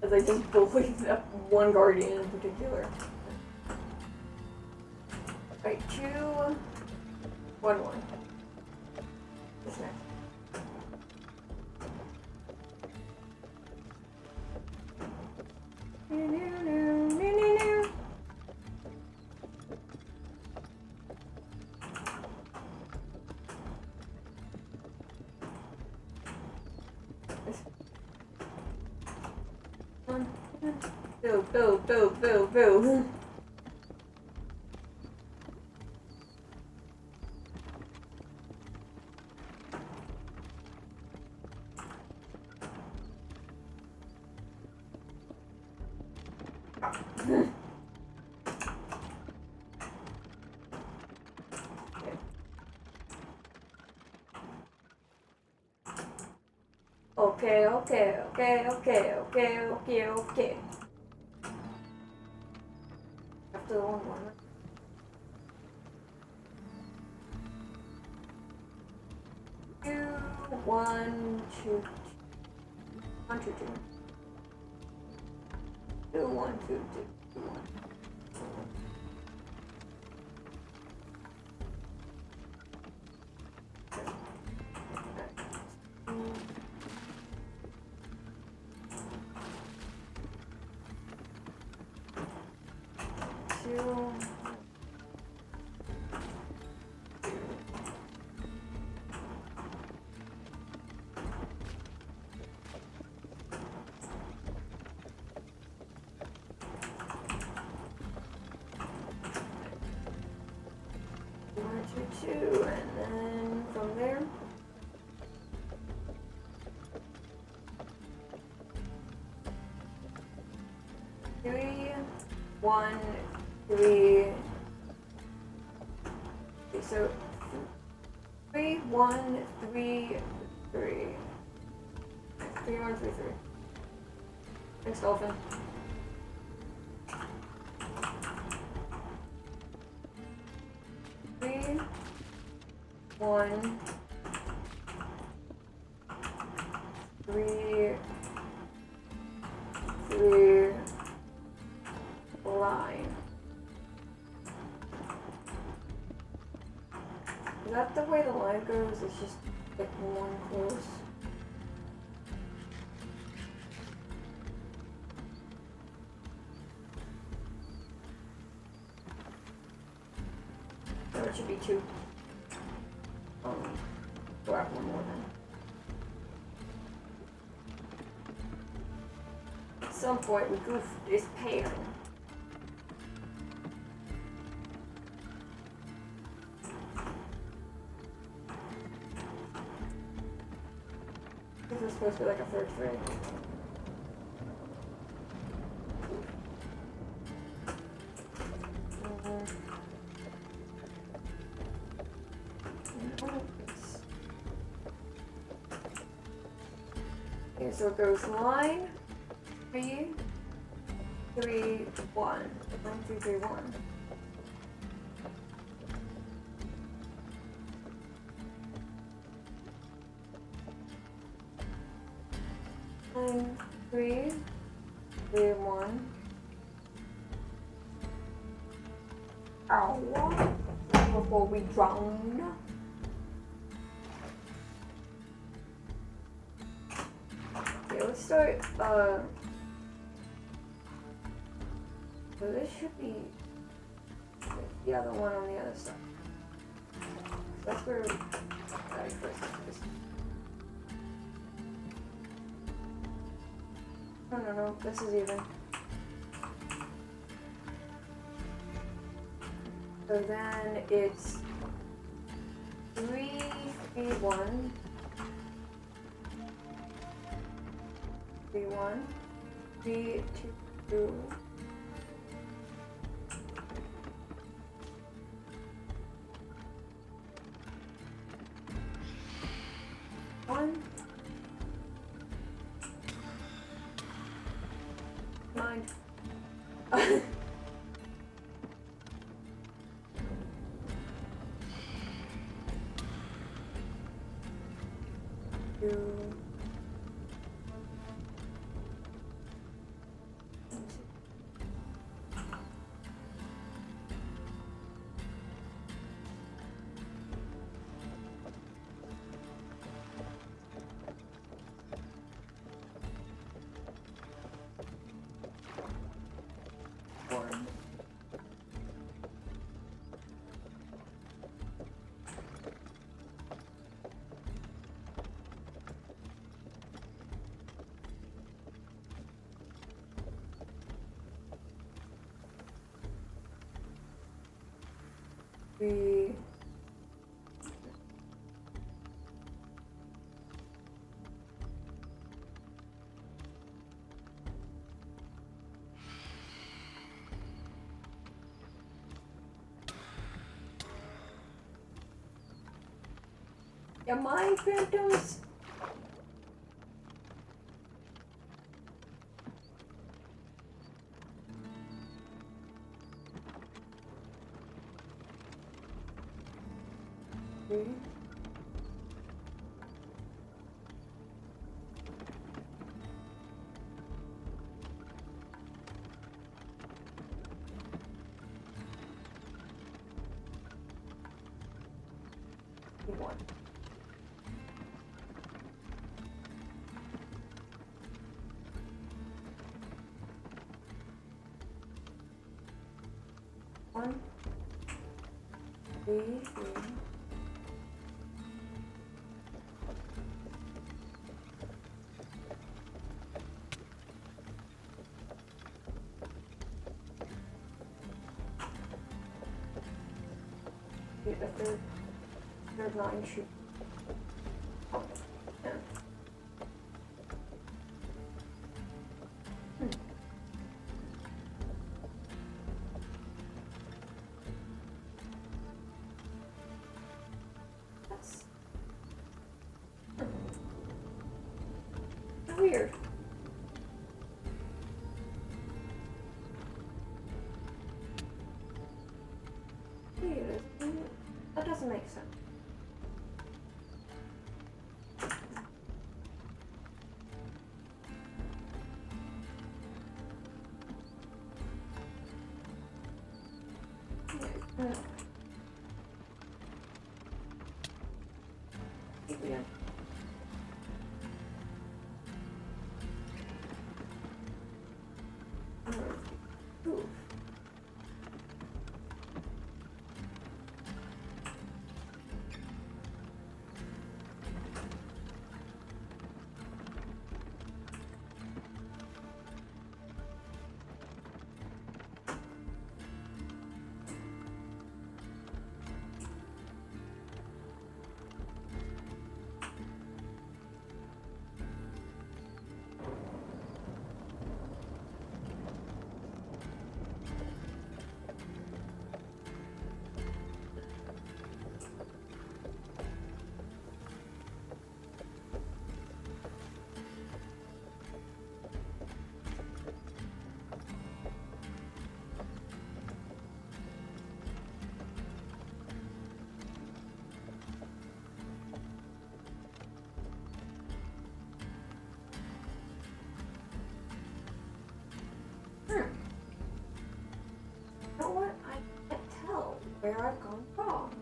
As I just bullied that one guardian in particular. Right, 2, 1, 1. This next. Build, build, build, build, build. Okay, okay, okay, okay, okay, okay, okay. After the long one. Two, one, two, one, two, two. Two, one, two, two, two, one. Two. One, two, two, and then from there. Three, one, three. Okay, so 3, 1, 3, 3. 3, 1, 3, 3. Thanks, Dolphin. 3, 1, 3, 3, line. Is that the way the line goes? It's just like one close. So it should be 2. Go out one more then. At some point we goof this pair. This is supposed to be like a third thread. Okay, so it goes line, 3, 3, 1. 1, 2, 3, 1. Line, 3, 3, 1. Ow. Before we drown. Okay, let's start, so this should be the other one on the other side. So that's where I first do this. No, this is even. So then it's 3, 3, 1. 3, 1. 3, 2, 2. 1. 9. Two. 3. Yeah, my phantoms. Three. One. One, 3, 3. The third line should. Oh, yeah. That's weird. That doesn't make sense. Yeah. Ooh. You know what? I can't tell where I've gone wrong.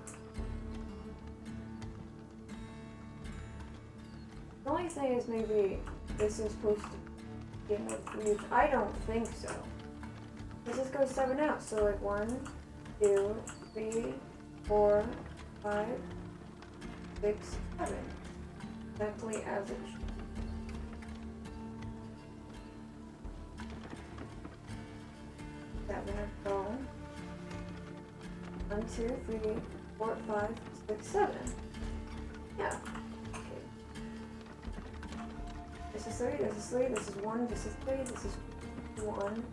The only thing is maybe this is supposed to be another 3. I don't think so. Let's just go 7 out. So like 1, 2, 3, 4, 5, 6, 7. Exactly as it should. Go 1, 2, 3, 4, 5, 6, 7. Yeah. Okay. This is 3, this is 3, this is 1, this is 3, this is 1,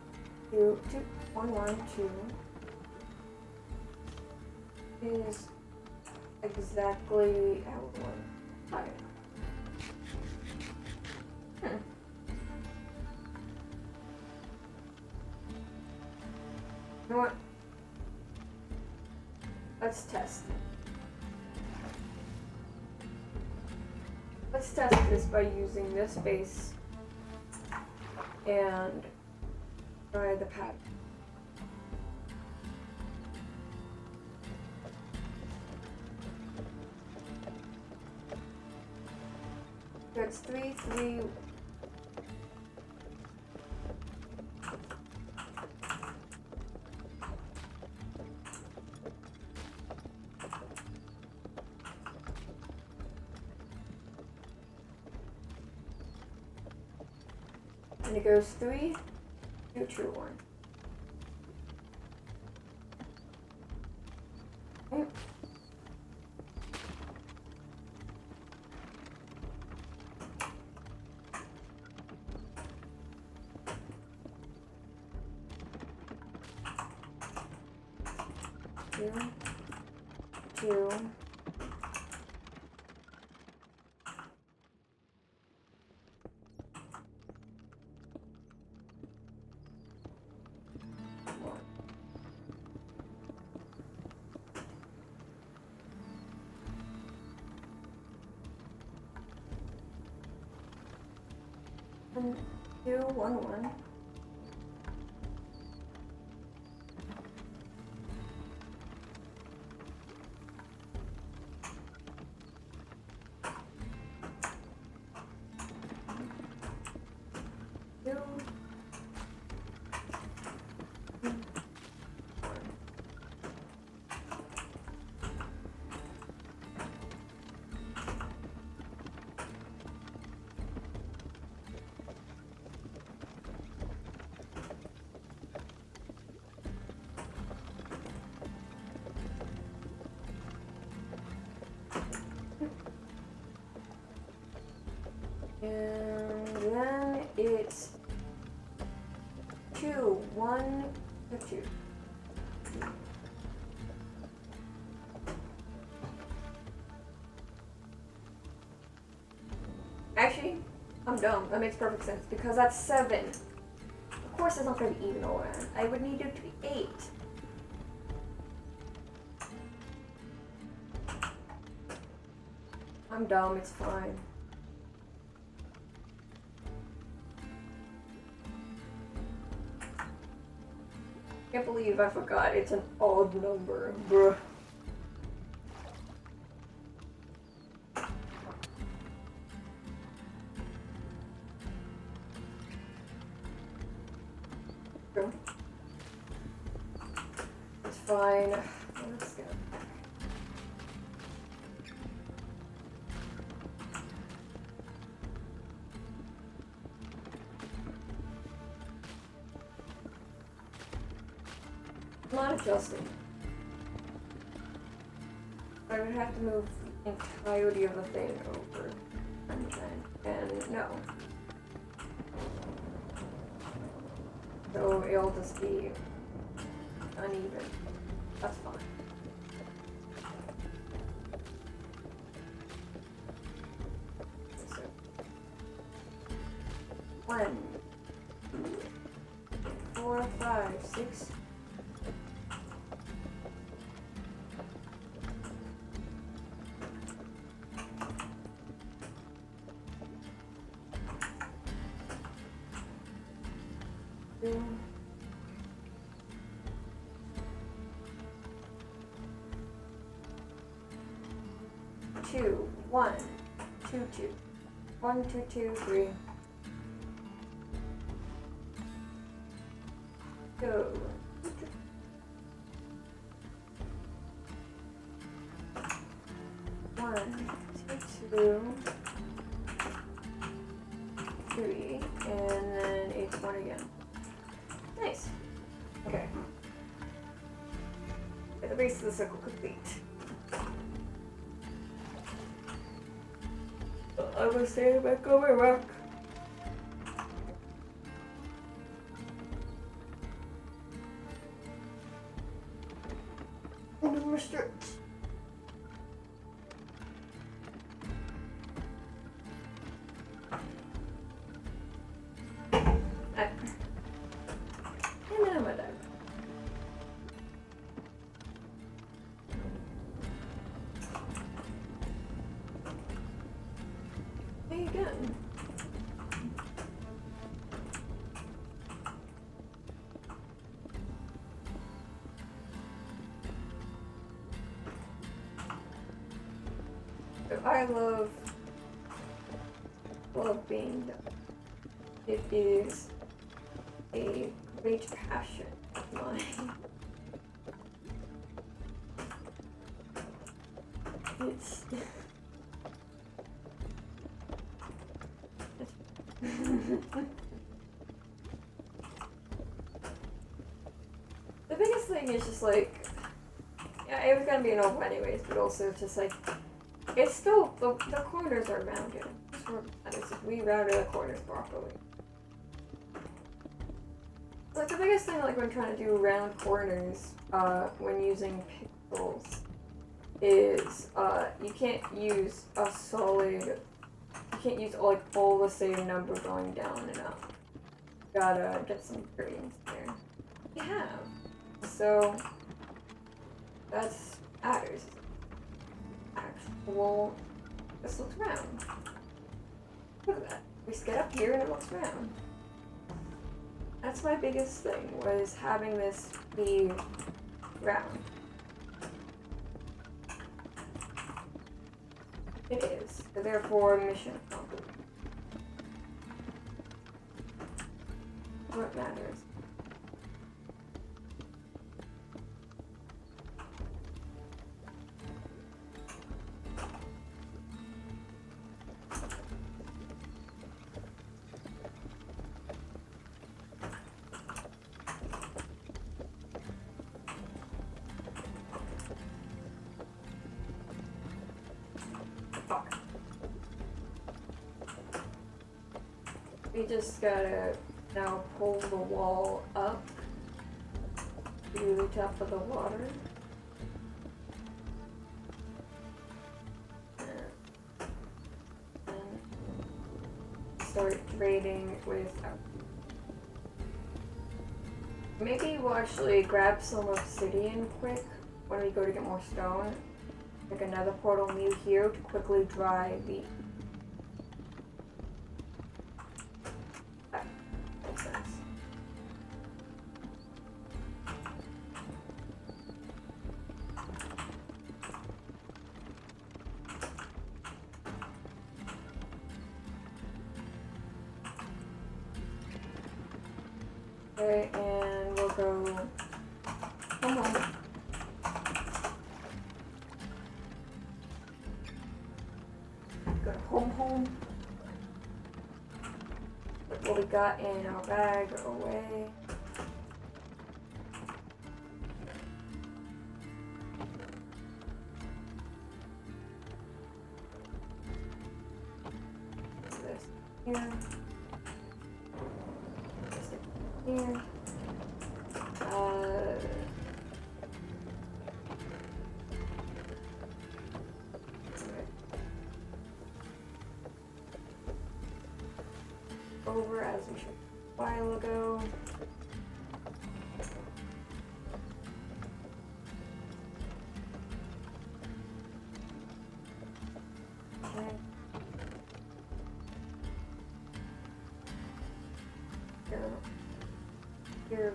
2, 2, 1, 1, 2. Is exactly how it was. Alright. You know what? Let's test. Let's test this by using this base and try the pattern. That's 3, 3. And it goes 3, 2, 2, 1. Okay. Two. One, two, one. Two. And then it's 2, 1, 2. Actually, I'm dumb. That makes perfect sense because that's 7. Of course, it's not going to be even all around. I would need it to be 8. I'm dumb. It's fine. Can't believe I forgot it's an odd number. Bruh. It's fine. Let's go. I'm not adjusting. I would have to move the entirety of the thing over. And no. So it'll just be uneven. That's fine. So 1, 2, 4, 5, 6. Two, 1, 2, 2. 1, 2, 2, 3. Go. 1, 2, 2, 3, and then it's 1 again. Nice. Okay. At the base of the circle complete. I will stay back on my rock. And then restrict. And then I'm gonna dive. Hey again. I love being done. It is a great passion of mine. It's the biggest thing is just like Yeah, it was gonna be an oval anyways, but also it's just like, it's still, the corners are rounded. That's what matters, if we rounded the corners properly. Like, the biggest thing, like, when trying to do round corners, when using pixels, is, you can't use a solid, you can't use, like, all the same number going down and up. You gotta get some gradients there. Yeah. So, that's matters. Well, this looks round. Look at that. We just get up here and it looks round. That's my biggest thing, was having this be round. It is. So therefore, mission accomplished. What matters? We just gotta now pull the wall up to the top of the water. And start grading with. Maybe we'll actually grab some obsidian quick when we go to get more stone. Make another portal new here to quickly dry the. Okay, and we'll go home. Go home. Put what we got in our bag away. This here. Here. Over as we should a while ago. Okay. Here.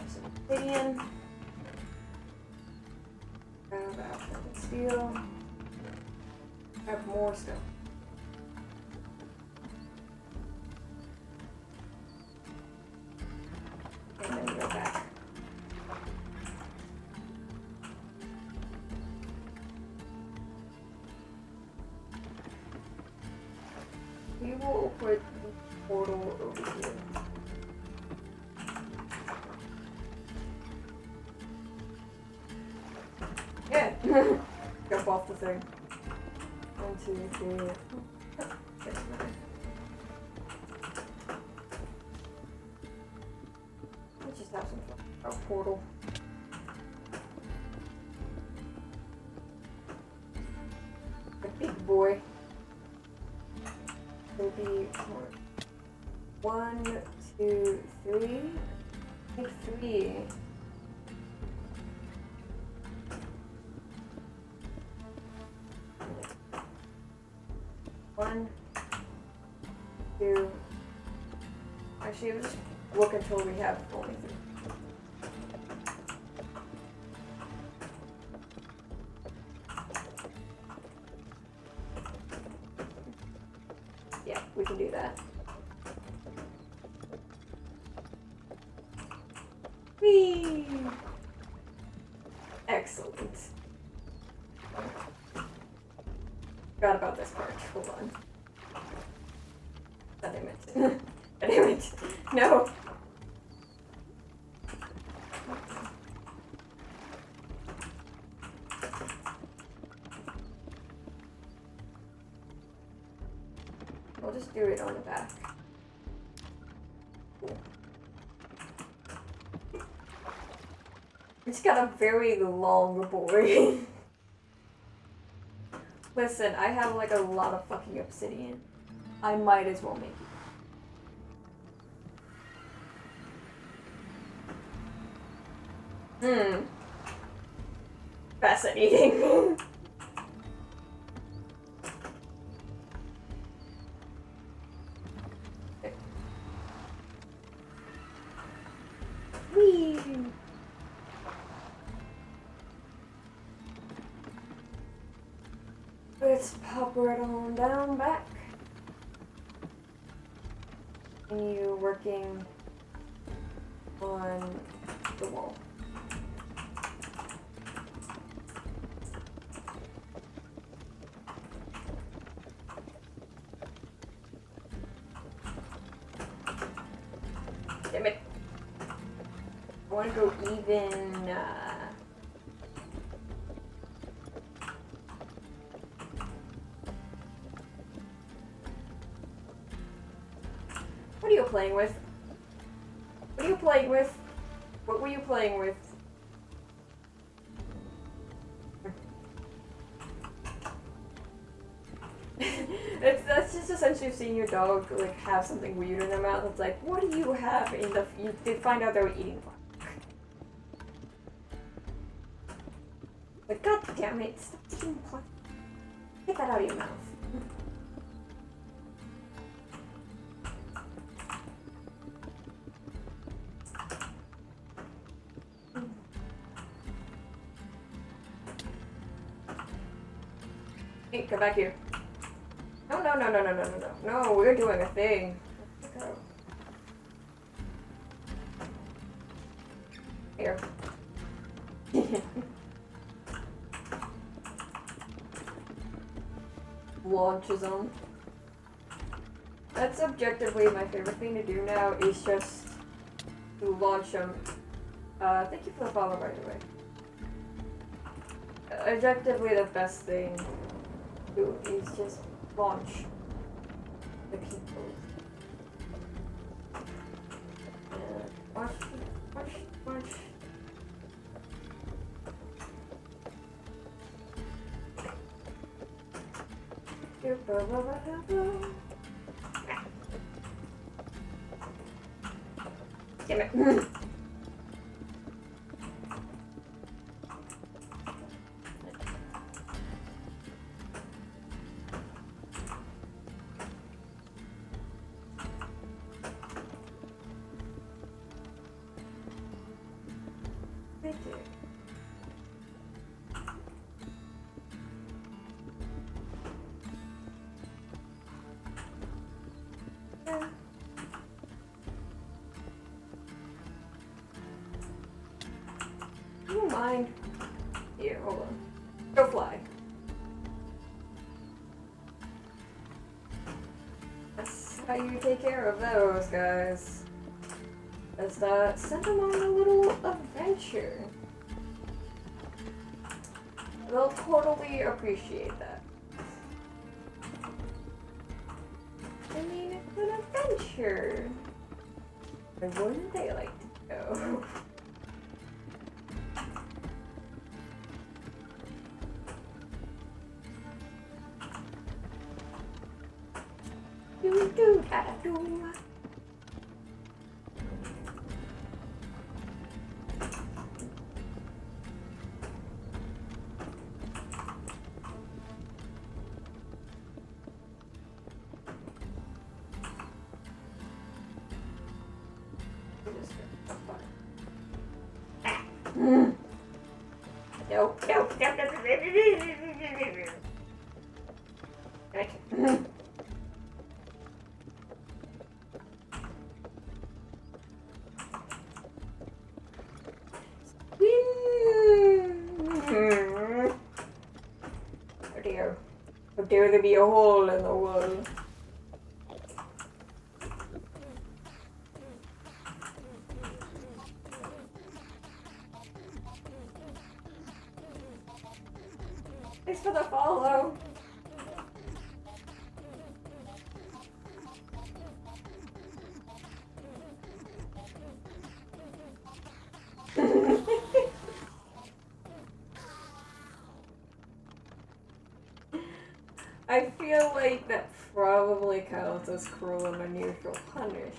Some obsidian. Steel. Have more stuff. And then go back. We will put the portal over here. Yeah. Jump off the thing. 1, 2, 3. That's fine. Let's just have some fun. Our portal. The big boy. Will be 1, 2, 3. I think 3. One, 2. Actually, we'll just look until we have only 3. Yeah, we can do that. Whee! Excellent. Forgot about this part. Hold on. That I meant. Damn it. No. I'll just do it on the back. It's got a very long board. Listen, I have like a lot of fucking obsidian. I might as well make it. Fascinating. Whee! Let's pop right on down back. Continue working on the wall. Damn it. I want to go even, What are you playing with? What are you playing with? What were you playing with? That's just essentially seeing your dog like have something weird in their mouth. It's like, what do you have in the? You did find out they were eating fun. But god damn it! Stop eating fun. Get that out of your mouth. Hey, come back here. No, no, no, no, no, no, no, no. No, we're doing a thing. Let's go. Here. Launches them. That's objectively my favorite thing to do now, is just to launch them. Thank you for the follow, by the way. Objectively, the best thing to do is just launch the people. Launch, launch, launch. Damn it. Don't mind. Here, hold on. Go fly. That's how you take care of those guys. Just send them on a little adventure. They'll totally appreciate that. I mean, it's an adventure. Where wouldn't they like to go? Do do da da do. Nope, nope, nope, nope. Oh dear. How dare there be a hole in the wall? Thanks for the follow. I feel like that probably counts as cruel and unusual punishment.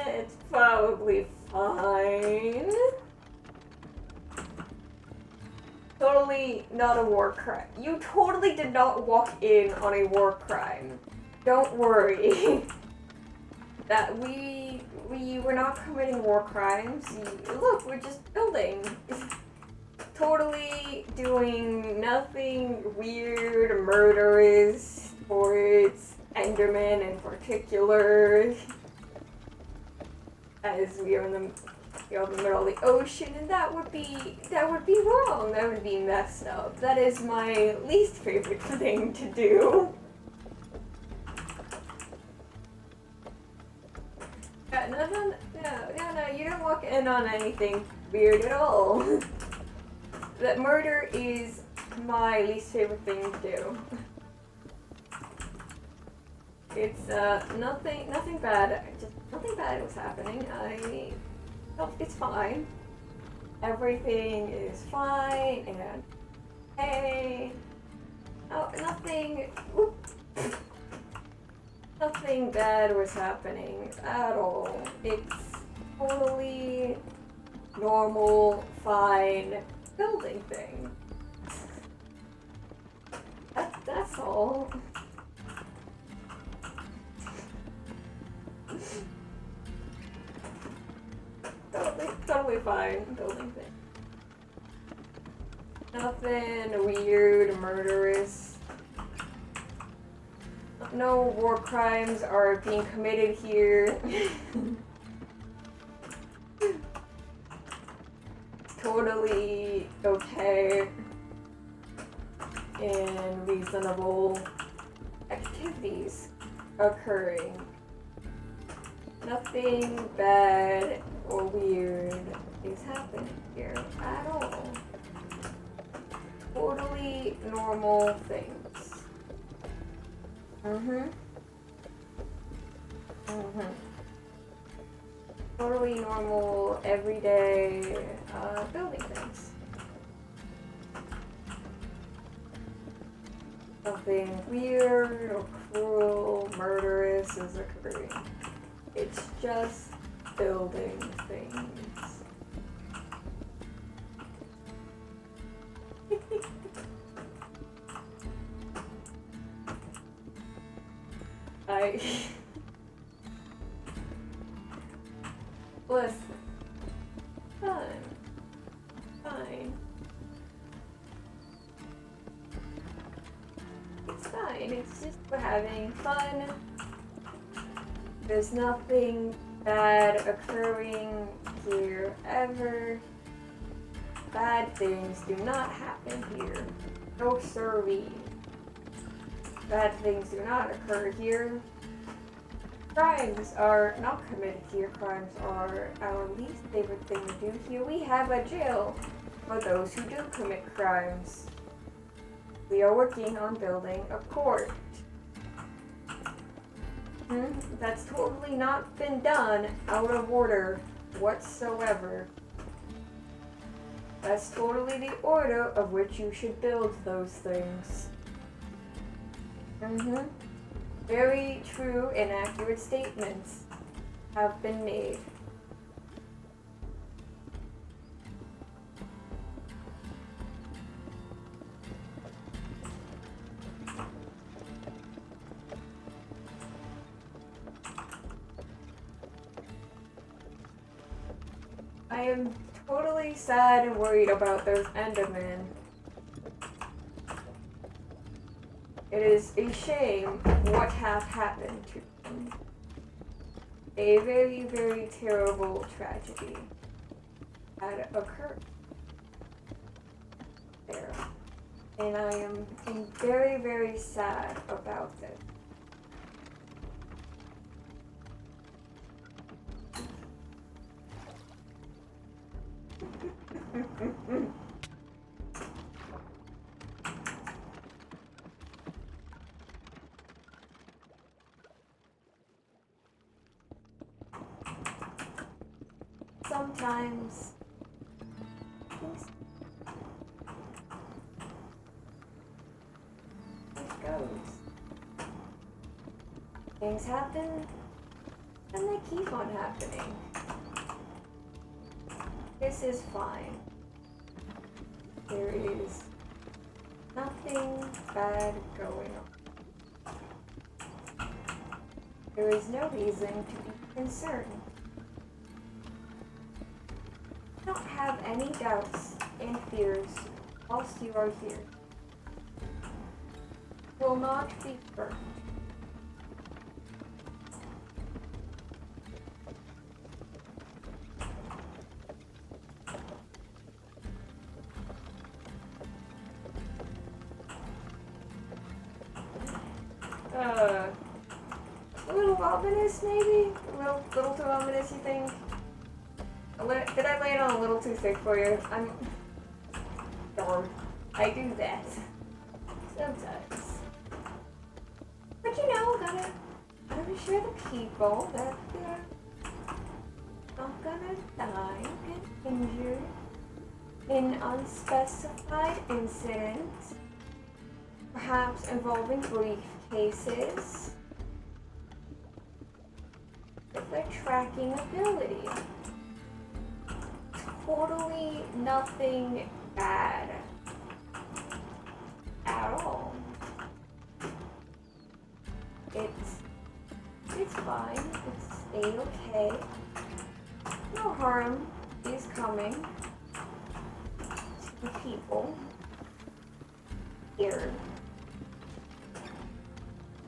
It's probably fine. Totally not a war crime. You totally did not walk in on a war crime. Don't worry. That we were not committing war crimes. Look, we're just building. Totally doing nothing weird, murderous, towards Enderman in particular. As we are in the middle of the ocean, and that would be wrong. That would be messed up. That is my least favorite thing to do. No, you don't walk in on anything weird at all. That murder is my least favorite thing to do. It's nothing bad. Just nothing bad was happening. It's fine. Everything is fine and hey. Oh, nothing. Nothing bad was happening at all. It's totally normal, fine building thing. That's all. Totally fine building thing. Nothing weird, murderous. No war crimes are being committed here. Totally okay and reasonable activities occurring. Nothing bad or weird is happening here at all. Totally normal things. Totally normal, everyday building things. Nothing weird or cruel, murderous is occurring. It's just building things. Listen. Fine. It's fine. It's just we're having fun. There's nothing bad occurring here ever. Bad things do not happen here. No siree. Bad things do not occur here. Crimes are not committed here. Crimes are our least favorite thing to do here. We have a jail for those who do commit crimes. We are working on building a court. That's totally not been done out of order whatsoever. That's totally the order of which you should build those things. Very true and accurate statements have been made. I am totally sad and worried about those Endermen. It is a shame what has happened to them. A very, very terrible tragedy had occurred there. And I am very, very sad about this. sometimes things life goes. Things happen and they keep on happening. This is fine. There is nothing bad going on. There is no reason to be concerned. Don't have any doubts and fears whilst you are here. Will not be burnt. A little ominous, maybe? A little too ominous, you think? Did I lay it on a little too thick for you? I'm darn. I do that sometimes. But you know, gotta assure the people that they're not gonna die, get injured in unspecified incidents, perhaps involving briefcases with their tracking ability. Totally nothing bad at all. It's fine. It's A-okay. No harm is coming to the people here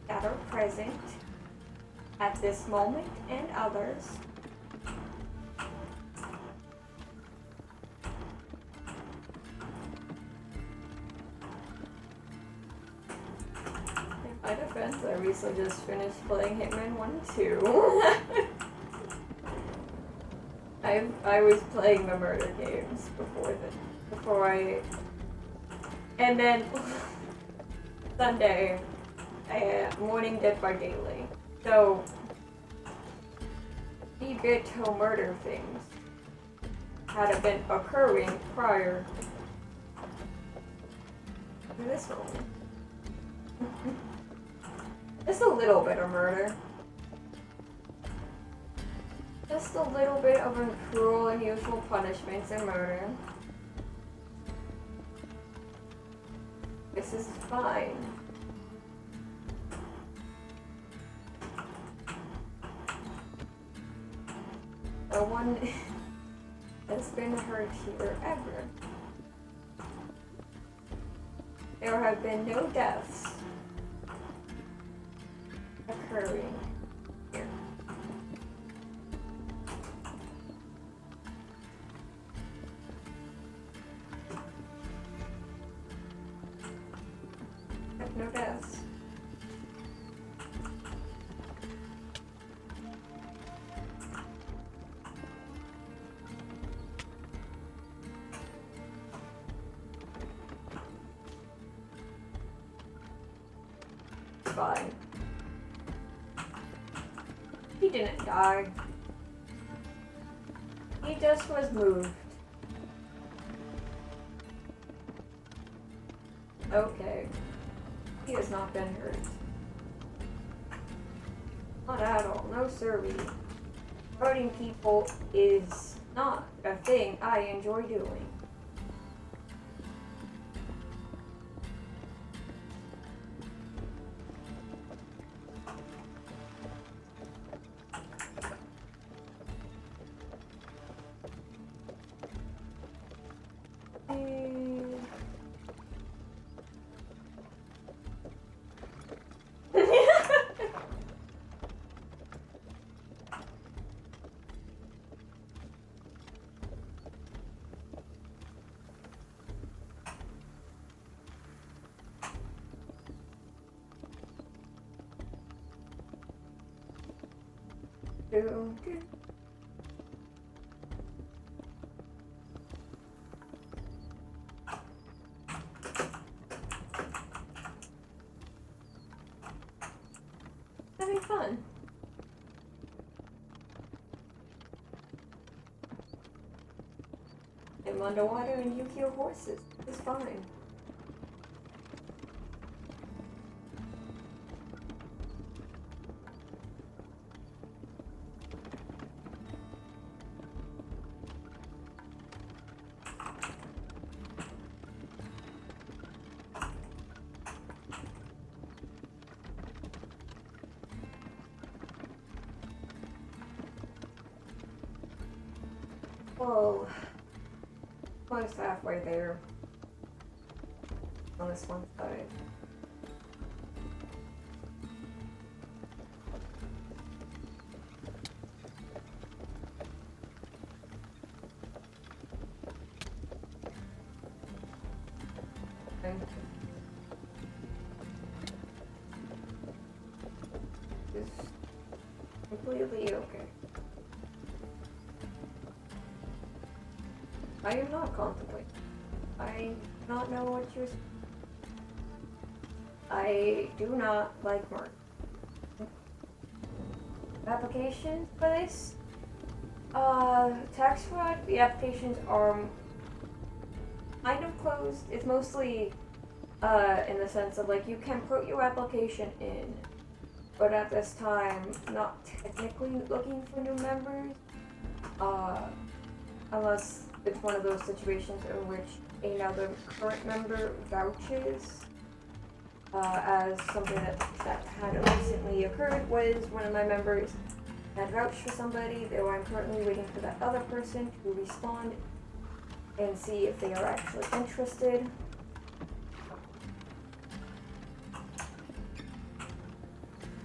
that are present at this moment and others. In my defense, I recently just finished playing Hitman 1 and 2. I was playing the murder games and then Sunday, morning Dead by Daylight. So, the bit murder things had been occurring prior to this moment. Just a little bit of murder. Just a little bit of cruel and unusual punishments and murder. This is fine. No one has been hurt here ever. There have been no deaths occurring here. No deaths. Fine. He didn't die. He just was moved. Okay. He has not been hurt. Not at all. No siree. Hurting people is not a thing I enjoy doing. Okay. Having fun. I'm underwater and you hear horses. It's fine. Well, almost halfway there on this one side. Okay. Just completely okay. I am not contemplating. I do not know what you're. I do not like Mark. Applications for this? Tax fraud, the applications are kind of closed. It's mostly, in the sense of, like, you can put your application in, but at this time, not technically looking for new members, unless it's one of those situations in which another current member vouches, as something that had recently occurred was one of my members had vouched for somebody, though I'm currently waiting for that other person to respond and see if they are actually interested.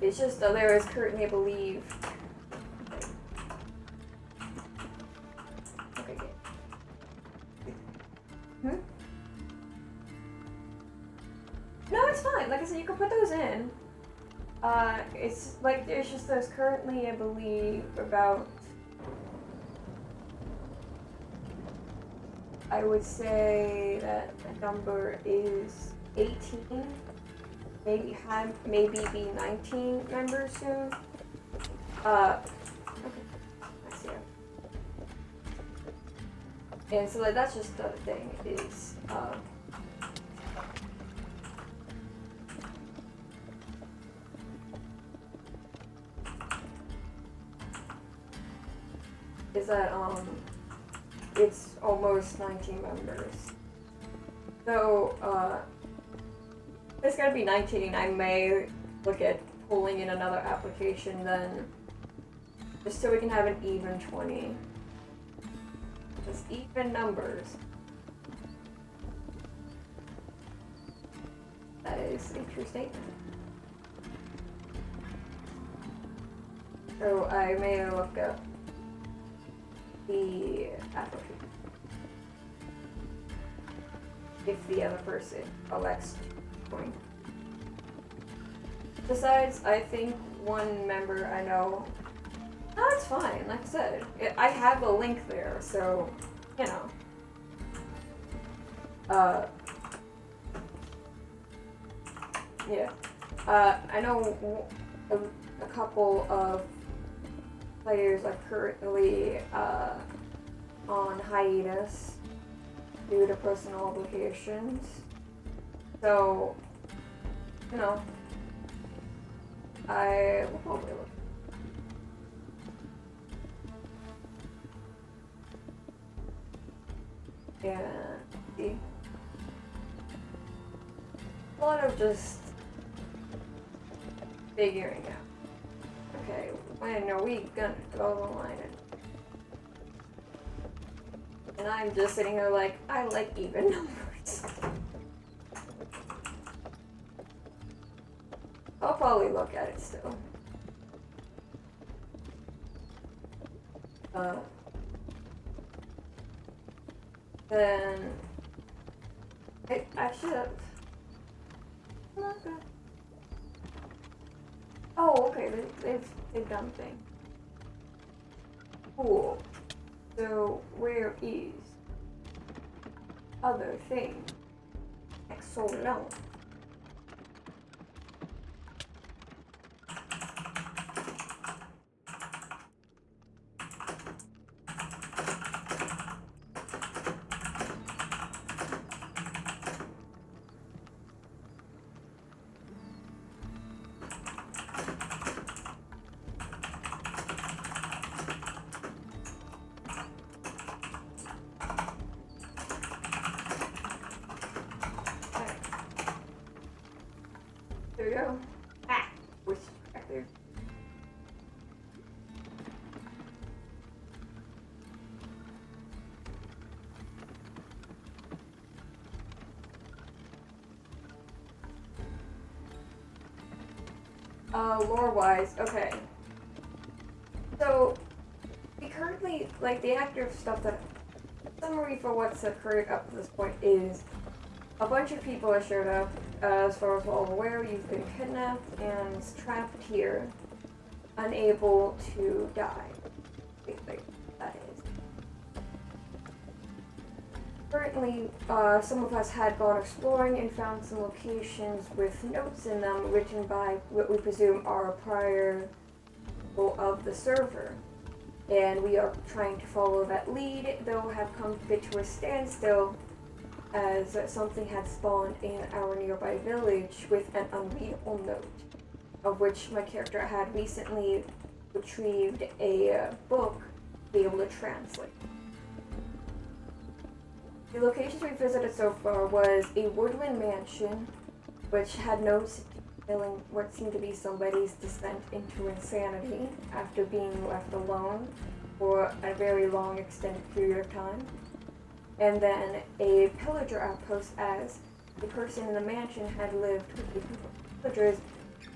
It's just that there is currently, I believe, okay, good. No, it's fine. Like I said, you can put those in. It's like there's currently, I believe, about, I would say that the number is 18, maybe be 19 members soon. Okay, I see it. And so like that's just the thing is, is that it's almost 19 members. So it's gonna be 19. I may look at pulling in another application then, just so we can have an even 20. Just even numbers. That is a true statement. So I may look up the application if the other person elects to join. Besides, I think one member I know. No, it's fine. Like I said, I have a link there, so you know. Yeah. I know a couple of players are currently on hiatus due to personal obligations. So, you know, I will probably look. Yeah, see. A lot of just figuring out. Okay, when are we gonna draw the line? And I'm just sitting here like, I like even numbers. I'll probably look at it still. Then I should have. Oh, okay. They've done thing. Cool. So where is other thing? Excellent. There we go. Ah! Voice back there. Lore-wise, okay. So, we currently, like, the active stuff that, summary for what's occurred up to this point is a bunch of people have showed up. As far as we're all aware, you've been kidnapped and trapped here, unable to die. Basically, that is. Currently, some of us had gone exploring and found some locations with notes in them written by what we presume are prior people of the server. And we are trying to follow that lead, though have come a bit to a standstill as something had spawned in our nearby village with an unreadable note, of which my character had recently retrieved a book to be able to translate. The locations we visited so far was a woodland mansion, which had notes detailing what seemed to be somebody's descent into insanity after being left alone for a very long extended period of time. And then a pillager outpost, as the person in the mansion had lived with the pillagers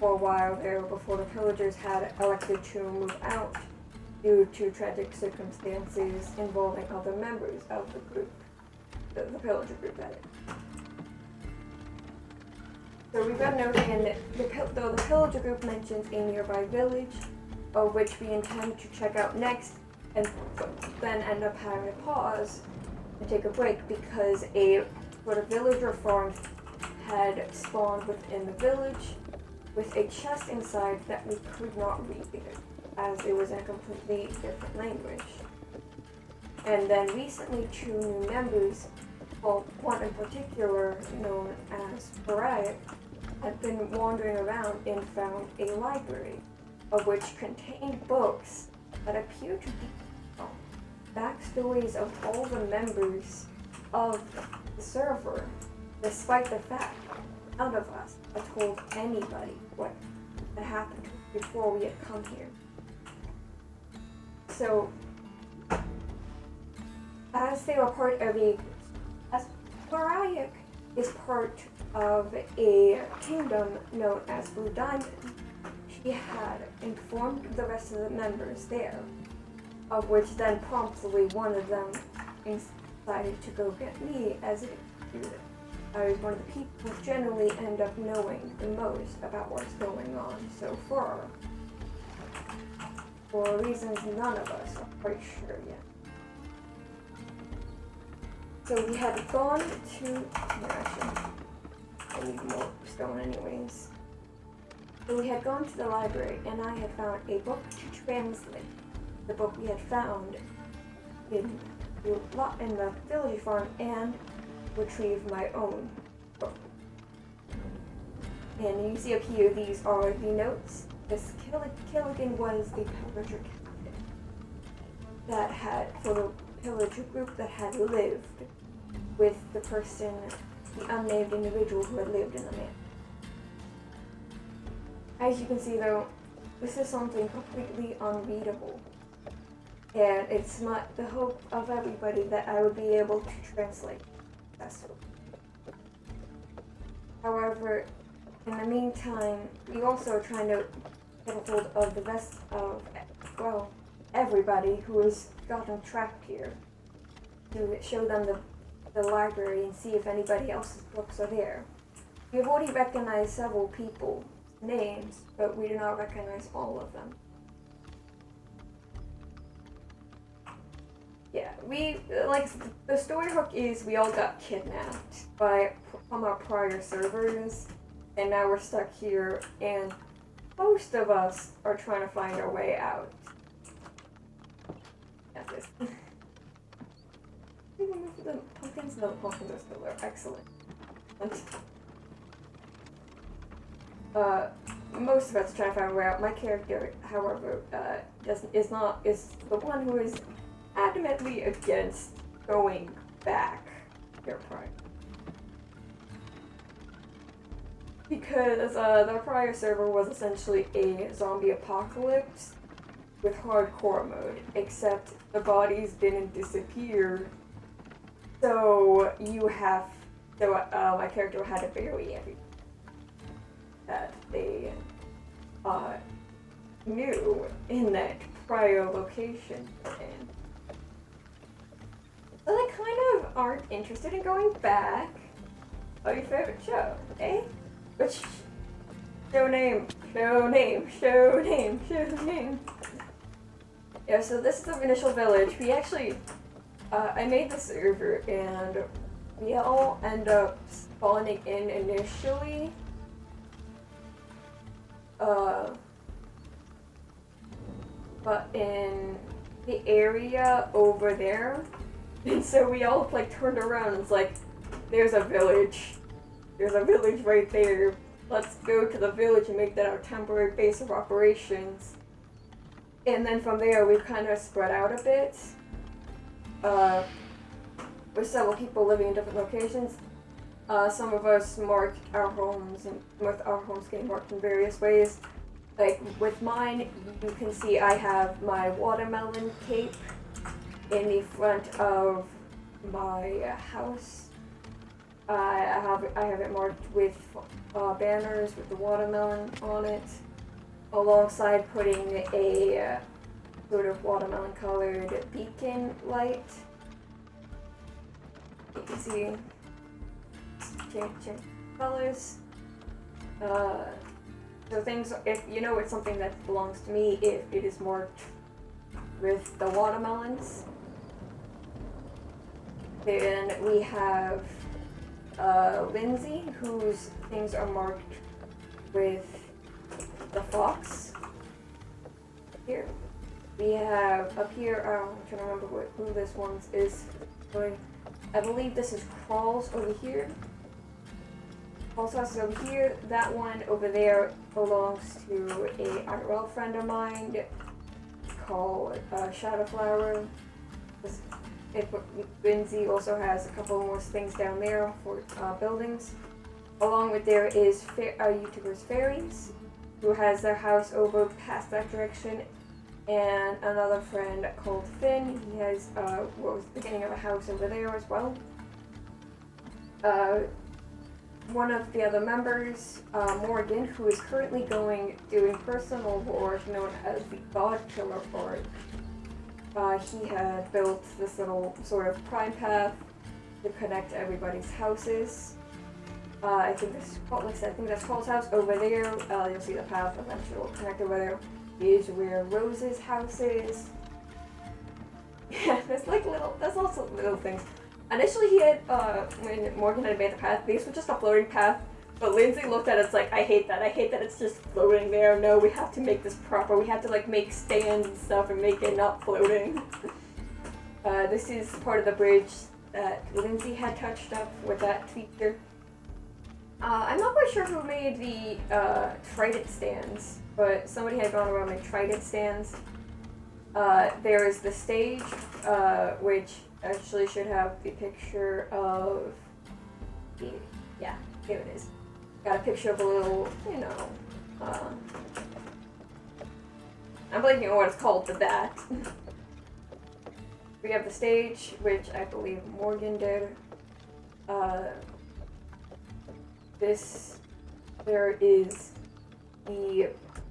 for a while there before the pillagers had elected to move out due to tragic circumstances involving other members of the group, the pillager group that is. So we've got a note in though the pillager group mentions a nearby village, of which we intend to check out next, and then end up having to pause and take a break because a sort of villager farm had spawned within the village with a chest inside that we could not read as it was in a completely different language. And then recently 2 new members, well, one in particular known as Pariah, had been wandering around and found a library of which contained books that appeared to be backstories of all the members of the server, despite the fact none of us had told anybody what had happened before we had come here. So, as they were part of as Pariah is part of a kingdom known as Blue Diamond, she had informed the rest of the members there, of which then promptly one of them decided to go get me, as it appeared. I was one of the people who generally end up knowing the most about what's going on so far, for reasons none of us are quite sure yet. So we had gone to, actually, I need more stone anyways. So we had gone to the library and I had found a book to translate. The book we had found in the village farm and retrieved my own book. And you see up here, these are the notes. This Killigan was the pillager captain that had, for the pillager group that had lived with the person, the unnamed individual who had lived in the mansion. As you can see though, this is something completely unreadable. And it's not the hope of everybody that I would be able to translate successfully. However, in the meantime, we also are trying to get a hold of the rest of, well, everybody who has gotten trapped here to show them the library and see if anybody else's books are there. We have already recognized several people's names, but we do not recognize all of them. Yeah, the story hook is we all got kidnapped from our prior servers, and now we're stuck here, and most of us are trying to find our way out. At this. The pumpkins? No, the pumpkins are still there. Excellent. Most of us are trying to find our way out. My character, however, is the one who is adamantly against going back their pride. because the prior server was essentially a zombie apocalypse with hardcore mode, except the bodies didn't disappear. So my character had to bury everything that they knew in that prior location they're in. So they kind of aren't interested in going back. Oh, your favorite show, eh? Which show name? Yeah, so this is the initial village. We actually, I made the server and we all end up spawning in initially. But in the area over there, and so we all like turned around and it's like, there's a village right there. Let's go to the village and make that our temporary base of operations. And then from there, we've kind of spread out a bit, with several people living in different locations. Some of us marked our homes, and with our homes getting marked in various ways. Like with mine, you can see I have my watermelon cape in the front of my house. I have it marked with banners with the watermelon on it, alongside putting a sort of watermelon colored beacon light. You can see change colors. So things, if you know it's something that belongs to me, if it is marked with the watermelons. Then we have Lindsay, whose things are marked with the fox. Here. We have up here, I'm trying to remember who this one is. I believe this is Crawls over here. Also, over here, that one over there belongs to a IRL friend of mine called Shadowflower. Lindsay also has a couple more things down there for buildings. Along with there is YouTuber's Fairies, who has their house over past that direction, and another friend called Finn. He has what was the beginning of a house over there as well. One of the other members, Morgan, who is currently doing personal wars known as the God Killer Board. He had built this little sort of prime path to connect everybody's houses. I think that's Paul's house over there. You'll see the path eventually will connect over there. Is where Rose's house is. Yeah, there's also little things. Initially he had, when Morgan had made the path, this was just a floating path, but Lindsay looked at it, it's like, I hate that it's just floating there. No, we have to make this proper. We have to like make stands and stuff and make it not floating. This is part of the bridge that Lindsay had touched up with that feature. I'm not quite sure who made the trident stands, but somebody had gone around and made trident stands. There is the stage, which actually should have the picture of yeah, here it is. Got a picture of a little, I'm blanking on what it's called, but that. We have the stage, which I believe Morgan did. There is the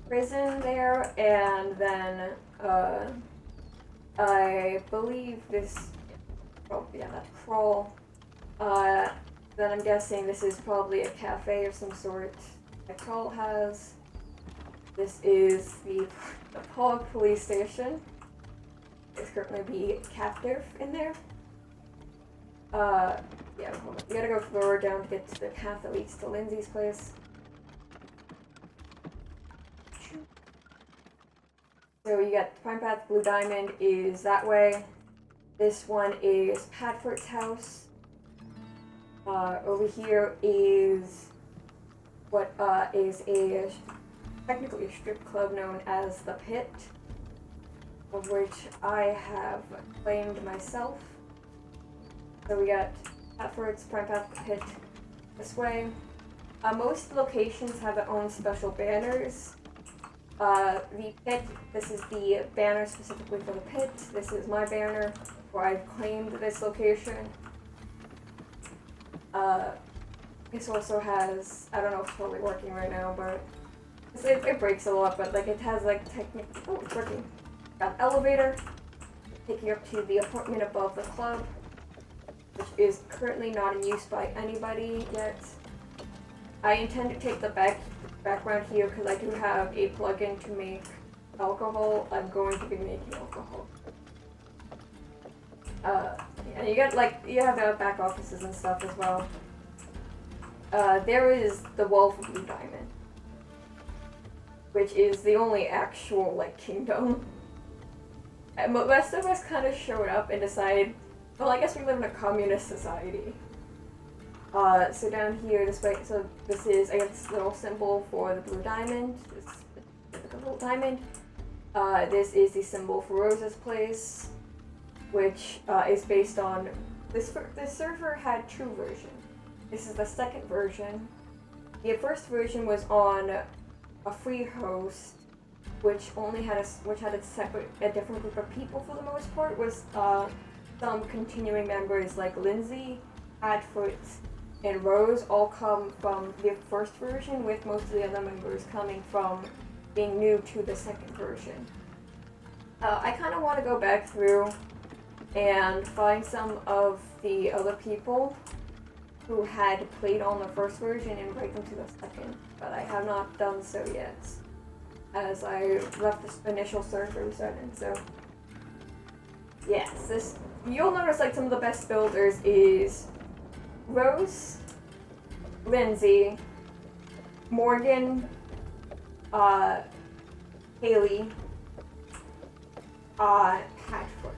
prison there, and then, I believe this, that's Crawl. Then I'm guessing this is probably a cafe of some sort that Crawl has. This is the Pog police station. There's currently be captive in there. Yeah, hold on. You gotta go forward down to get to the path that leads to Lindsay's place. So you got the Pine Path, Blue Diamond is that way. This one is Padford's house. Over here is what is technically a strip club known as the Pit, of which I have claimed myself. So we got Padford's, Prime Path, the Pit this way. Most locations have their own special banners. The pit, this is the banner specifically for the pit. This is my banner, where I've claimed this location. This also has, I don't know if it's totally working right now, but it breaks a lot, but like it has like oh, it's working. Got an elevator, taking you up to the apartment above the club, which is currently not in use by anybody yet. I intend to take the background here because I do have a plugin to make alcohol. I'm going to be making alcohol. And you get like, you have the back offices and stuff as well. There is the Wolf of Blue Diamond, which is the only actual like kingdom. And most of us kind of showed up and decided, well, I guess we live in a communist society. So down here, this is, I guess, little symbol for the blue diamond. This is a little diamond. This is the symbol for Rose's place, which is based on this server had two versions. This is the second version. The first version was on a free host, which only had a different group of people for the most part. Was some continuing members like Lindsay, Adfoot, and Rose all come from the first version, with most of the other members coming from being new to the second version. I kind of want to go back through and find some of the other people who had played on the first version and invite them to the second, but I have not done so yet, as I left this initial server open. So yes, you'll notice like some of the best builders is Rose, Lindsay, Morgan, Haley, Hatfoot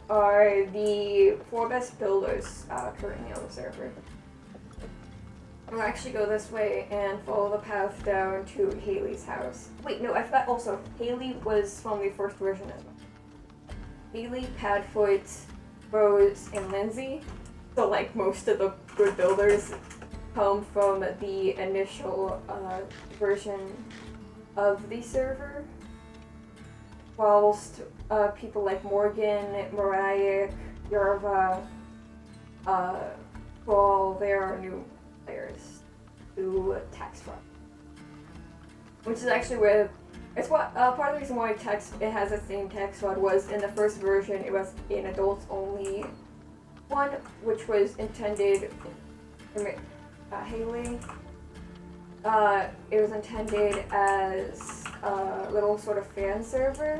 are the 4 best builders currently on the server. I'll actually go this way and follow the path down to Haley's house. Wait, no, I forgot also, Haley was from the first version as well. Haley, Padfoot, Rose, and Lindsay. So like most of the good builders come from the initial version of the server. Whilst people like Morgan, Mariah, Yerva, well, there are new players to tax fraud, which is actually where it's what part of the reason why it has the same tax fraud was in the first version. It was an adults only one, which was intended for Haley. It was intended as a little sort of fan server,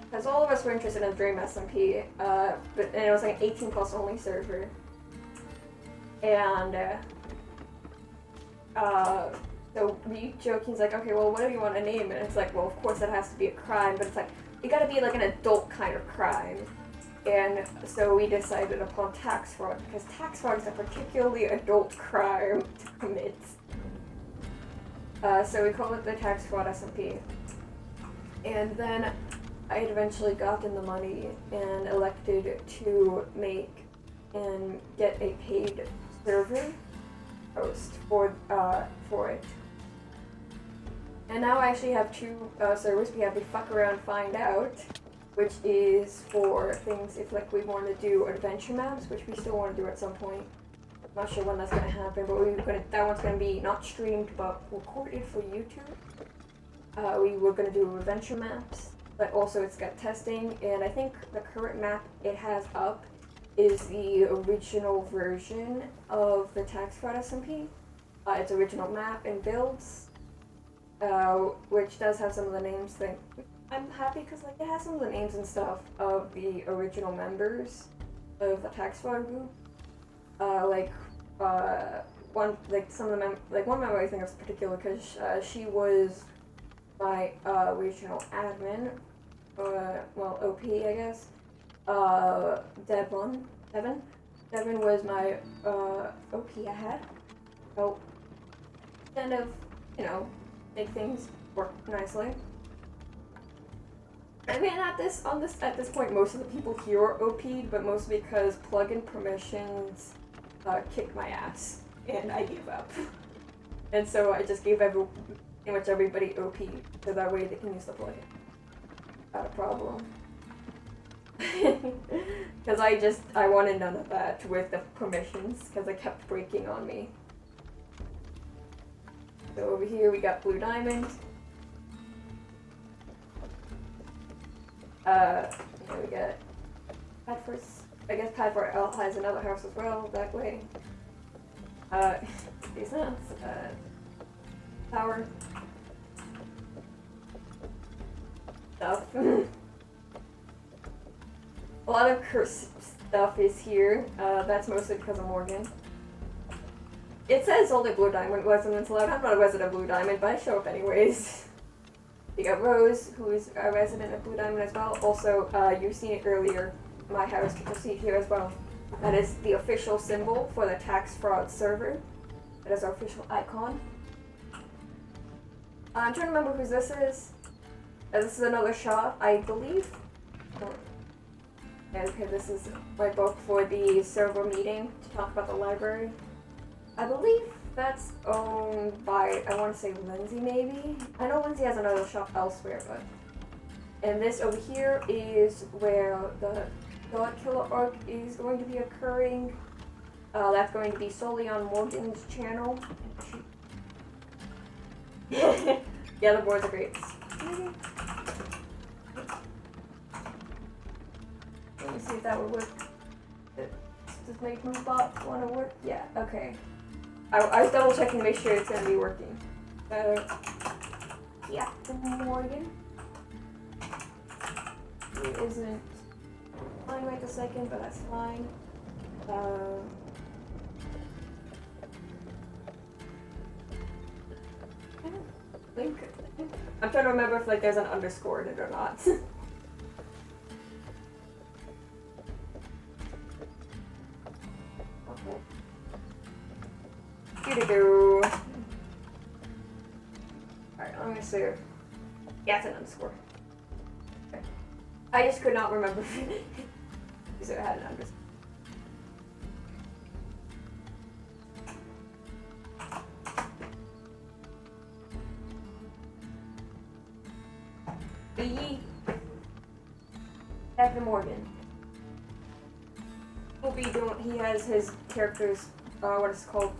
because all of us were interested in Dream SMP, and it was like an 18+ only server. And so we joke, he's like, okay, well, what do you want to name it? And it's like, well, of course that has to be a crime, but it's like, it gotta be like an adult kind of crime. And so we decided upon tax fraud, because tax fraud is a particularly adult crime to commit. So we call it the Tax Fraud SMP. And then I had eventually gotten the money and elected to make and get a paid server host for it. And now I actually have 2 servers. We have the Fuck Around Find Out, which is for things if like we want to do adventure maps, which we still want to do at some point. I'm not sure when that's gonna happen, but that one's gonna be not streamed but recorded for YouTube. We were gonna do adventure maps, but also it's got testing, and I think the current map it has up is the original version of the Tax Fraud SMP. Its original map and builds, which does have some of the names that I'm happy because like it has some of the names and stuff of the original members of the Tax Fraud group. One member I think is particular because she was my regional admin, OP I guess. Devin was my OP I had. So kind of, make things work nicely. I mean, at this point, most of the people here are OP'd, but mostly because plugin permissions kick my ass, and I gave up. And so I just gave pretty much everybody OP, so that way they can use the plugin. Not a problem. Because I wanted none of that with the permissions, because it kept breaking on me. So over here we got Blue Diamond. Here we got Padford. I guess Padford L has another house as well that way. Decent. Tower. Stuff. A lot of cursed stuff is here. That's mostly because of Morgan. It says only Blue Diamond residents allowed. I'm not a resident of Blue Diamond, but I show up anyways. You got Rose, who is a resident of Blue Diamond as well. Also, you've seen it earlier. My house, you'll see it here as well. That is the official symbol for the tax fraud server. That is our official icon. I'm trying to remember who this is. This is another shop, I believe. Okay, this is my book for the server meeting to talk about the library. I believe that's owned by, I want to say Lindsay maybe? I know Lindsay has another shop elsewhere, but... And this over here is where the God Killer arc is going to be occurring. That's going to be solely on Morgan's channel. Yeah, the boards are great. Let me see if that would work. Does make my bot want to work? Yeah, okay. I was double checking to make sure it's going to be working. Yeah, Morgan. He isn't fine right this second, but that's fine. I don't think. I'm trying to remember if like there's an underscore in it or not. Okay. Do-do-do. Alright, I'm gonna say yeah, it's an underscore. Okay. I just could not remember because it had an underscore. Captain Morgan. He has his character's, what is it called,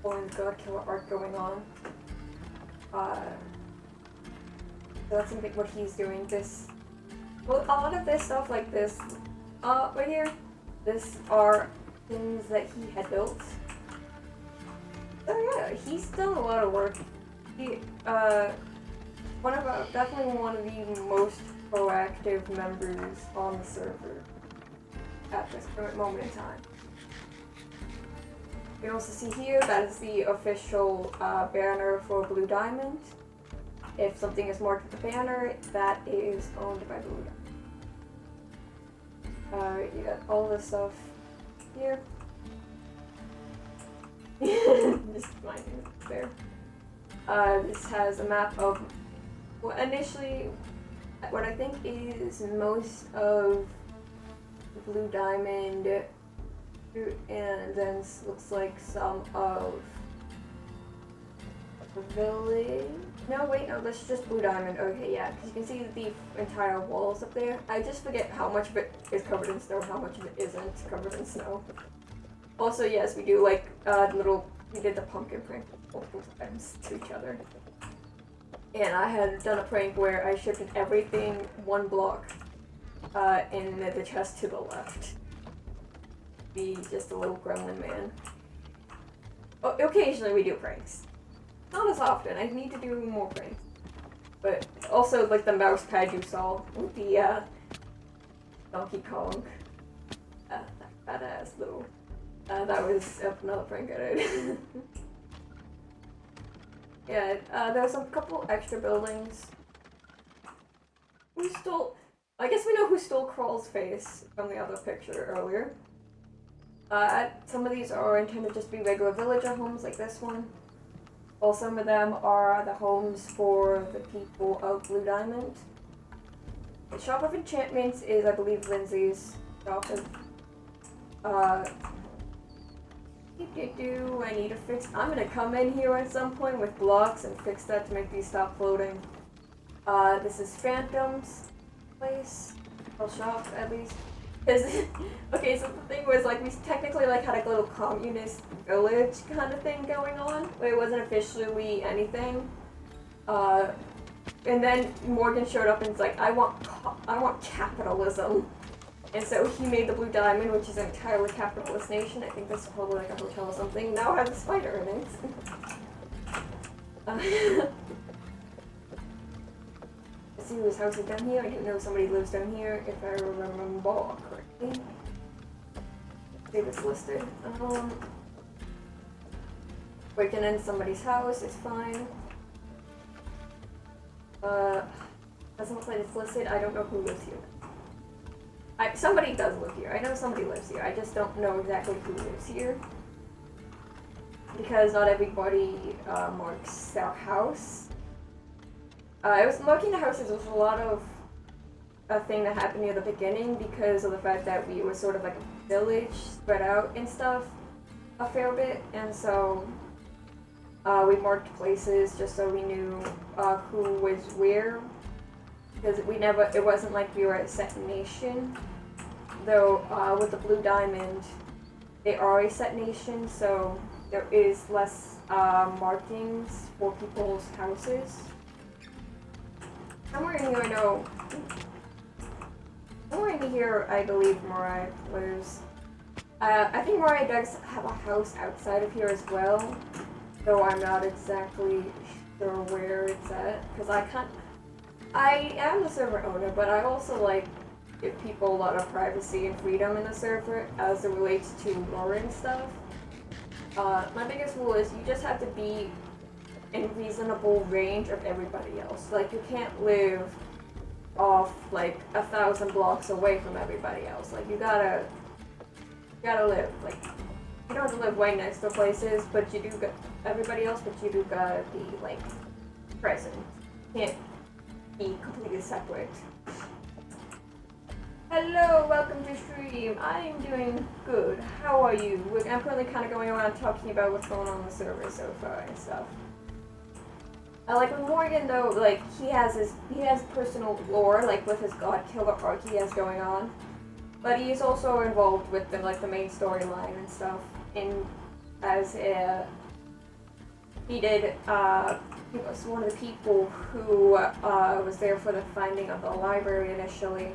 God Killer arc going on. So that's something what he's doing. Well, a lot of this stuff like this, right here, this are things that he had built. So yeah, he's done a lot of work. He, definitely one of the most proactive members on the server at this current moment in time. You can also see here, that is the official banner for Blue Diamond. If something is marked with the banner, that is owned by Blue Diamond. You got all this stuff here. Just my name there. This has a map of, well, initially, what I think is most of Blue Diamond, and then looks like some of the village. No, wait, no, that's just Blue Diamond. Okay, yeah, because you can see the entire walls up there. I just forget how much of it is covered in snow, how much of it isn't covered in snow. Also, yes, we do like we did the pumpkin prank multiple times to each other. And I had done a prank where I shifted everything one block in the chest to the left. Be just a little gremlin man. Oh, occasionally we do pranks. Not as often. I need to do more pranks. But also, like the mouse pad you saw with the Donkey Kong. That badass little. That was another prank I did. Yeah, there's a couple extra buildings. Who stole? I guess we know who stole Crawl's face from the other picture earlier. Some of these are intended just to be regular villager homes like this one. While some of them are the homes for the people of Blue Diamond. The Shop of Enchantments is, I believe, Lindsay's shop. I need to fix. I'm gonna come in here at some point with blocks and fix that to make these stop floating. This is Phantom's place. Well, shop at least. Cause okay, so the thing was like we technically like had a little communist village kind of thing going on, but it wasn't officially anything. And then Morgan showed up and it's like, I want capitalism. And so he made the Blue Diamond, which is an entirely capitalist nation. I think that's probably like a hotel or something. Now it has a spider in it. Let's see whose house is down here. I didn't know somebody lives down here, if I remember correctly. See if it's listed. Breaking in somebody's house is fine. Doesn't look like it's listed. I don't know who lives here. Somebody does live here. I know somebody lives here. I just don't know exactly who lives here. Because not everybody marks their house. I was marking the houses with a lot of a thing that happened near the beginning because of the fact that we were sort of like a village spread out and stuff a fair bit. And so we marked places just so we knew who was where. Because it wasn't like we were a set nation. Though with the Blue Diamond, they are a set nation, so there is less markings for people's houses. Somewhere in here I know. Somewhere in here I believe Mariah lives. I think Mariah does have a house outside of here as well. Though I'm not exactly sure where it's at. Because I am the server owner, but I also like give people a lot of privacy and freedom in the server as it relates to lore and stuff. My biggest rule is you just have to be in reasonable range of everybody else. Like you can't live off like 1,000 blocks away from everybody else. Like you gotta live like you don't have to live right next to places, but you do everybody else, but you do gotta be like present. You can't be completely separate. Hello, welcome to stream. I am doing good. How are you? I'm currently kind of going around talking about what's going on the server so far and stuff. Like with Morgan though, like he has personal lore, like with his God Killer arc he has going on, but he is also involved with the main storyline and stuff. In as he did. He was one of the people who was there for the finding of the library initially,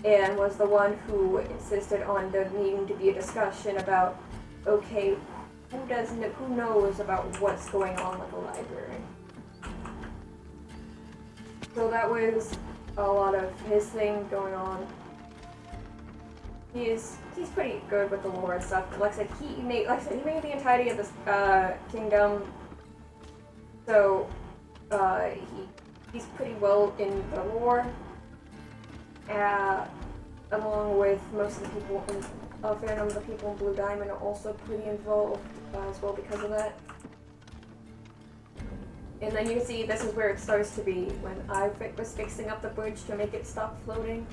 and was the one who insisted on there needing to be a discussion about, okay, who knows about what's going on with the library. So that was a lot of his thing going on. He's pretty good with the lore and stuff. Like I said, he made the entirety of this kingdom. So, he's pretty well in the lore, along with most of the people, a fair number of the people in Blue Diamond are also pretty involved as well because of that. And then you can see this is where it starts to be when I was fixing up the bridge to make it stop floating.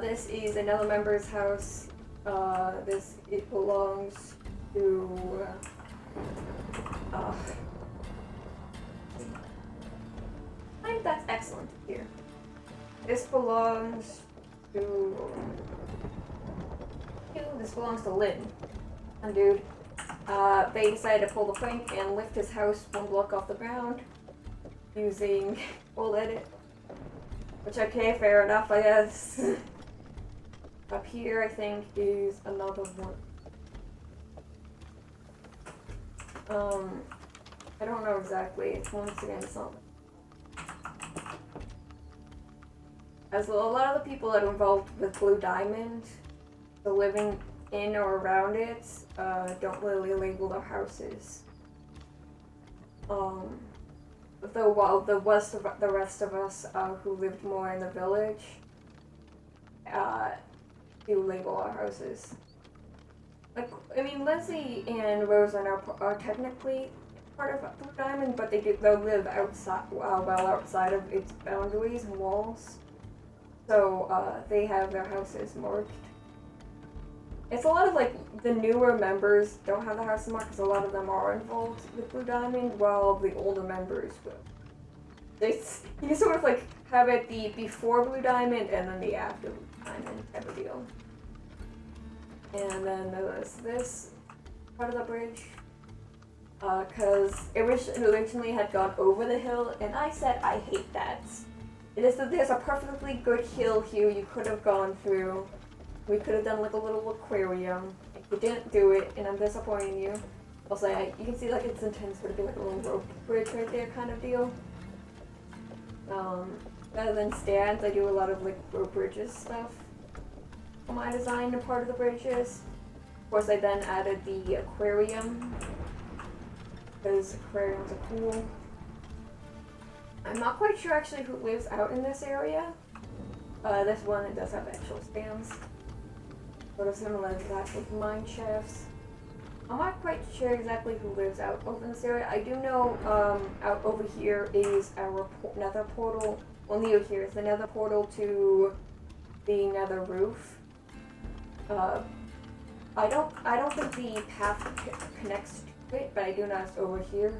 This is another member's house. It belongs to, I think that's excellent here. This belongs to Lynn. And dude, they decided to pull the prank and lift his house one block off the ground using full edit. Which, okay, fair enough, I guess. Up here, I think, is another one. I don't know exactly. It's once again something. As a lot of the people that are involved with Blue Diamond, the living in or around it, don't really label their houses. Though while the rest of us who lived more in the village do label our houses. Like, I mean, Leslie and Rose are technically part of Blue Diamond, but they'll live outside, well outside of its boundaries and walls. So they have their houses marked. it's a lot of like the newer members don't have the House of Mark because a lot of them are involved with Blue Diamond, while the older members will. It's you can sort of like have it the before Blue Diamond and then the after Blue Diamond type of deal. And then there's this part of the bridge, because it originally had gone over the hill, and I said I hate that. It is that there's a perfectly good hill here you could have gone through. We could have done like a little aquarium. You didn't do it, and I'm disappointing you. Also, you can see like it's intended to be like a little rope bridge right there kind of deal. Rather than stands, I do a lot of like rope bridges stuff for my design and part of the bridges. Of course, I then added the aquarium because aquariums are cool. I'm not quite sure actually who lives out in this area. This one, it does have actual stands. Sort of similar to that with mine shafts. I'm not quite sure exactly who lives out over in this area. I do know out over here is our nether portal. Well, near here is the nether portal to the nether roof. I don't think the path connects to it, but I do know it's over here.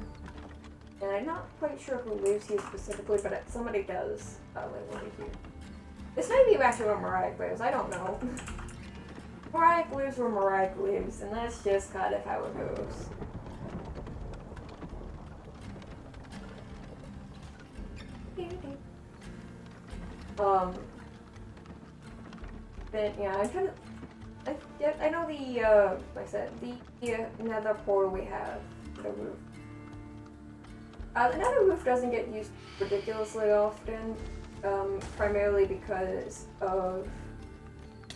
And I'm not quite sure who lives here specifically, but somebody does live over here. This may be actually where Mariah lives, I don't know. Mariah lives where Mariah lives, and that's just kind of how it goes. But yeah, I'm trying to. I know the like I said, the nether portal we have, the roof. The nether roof doesn't get used ridiculously often, primarily because of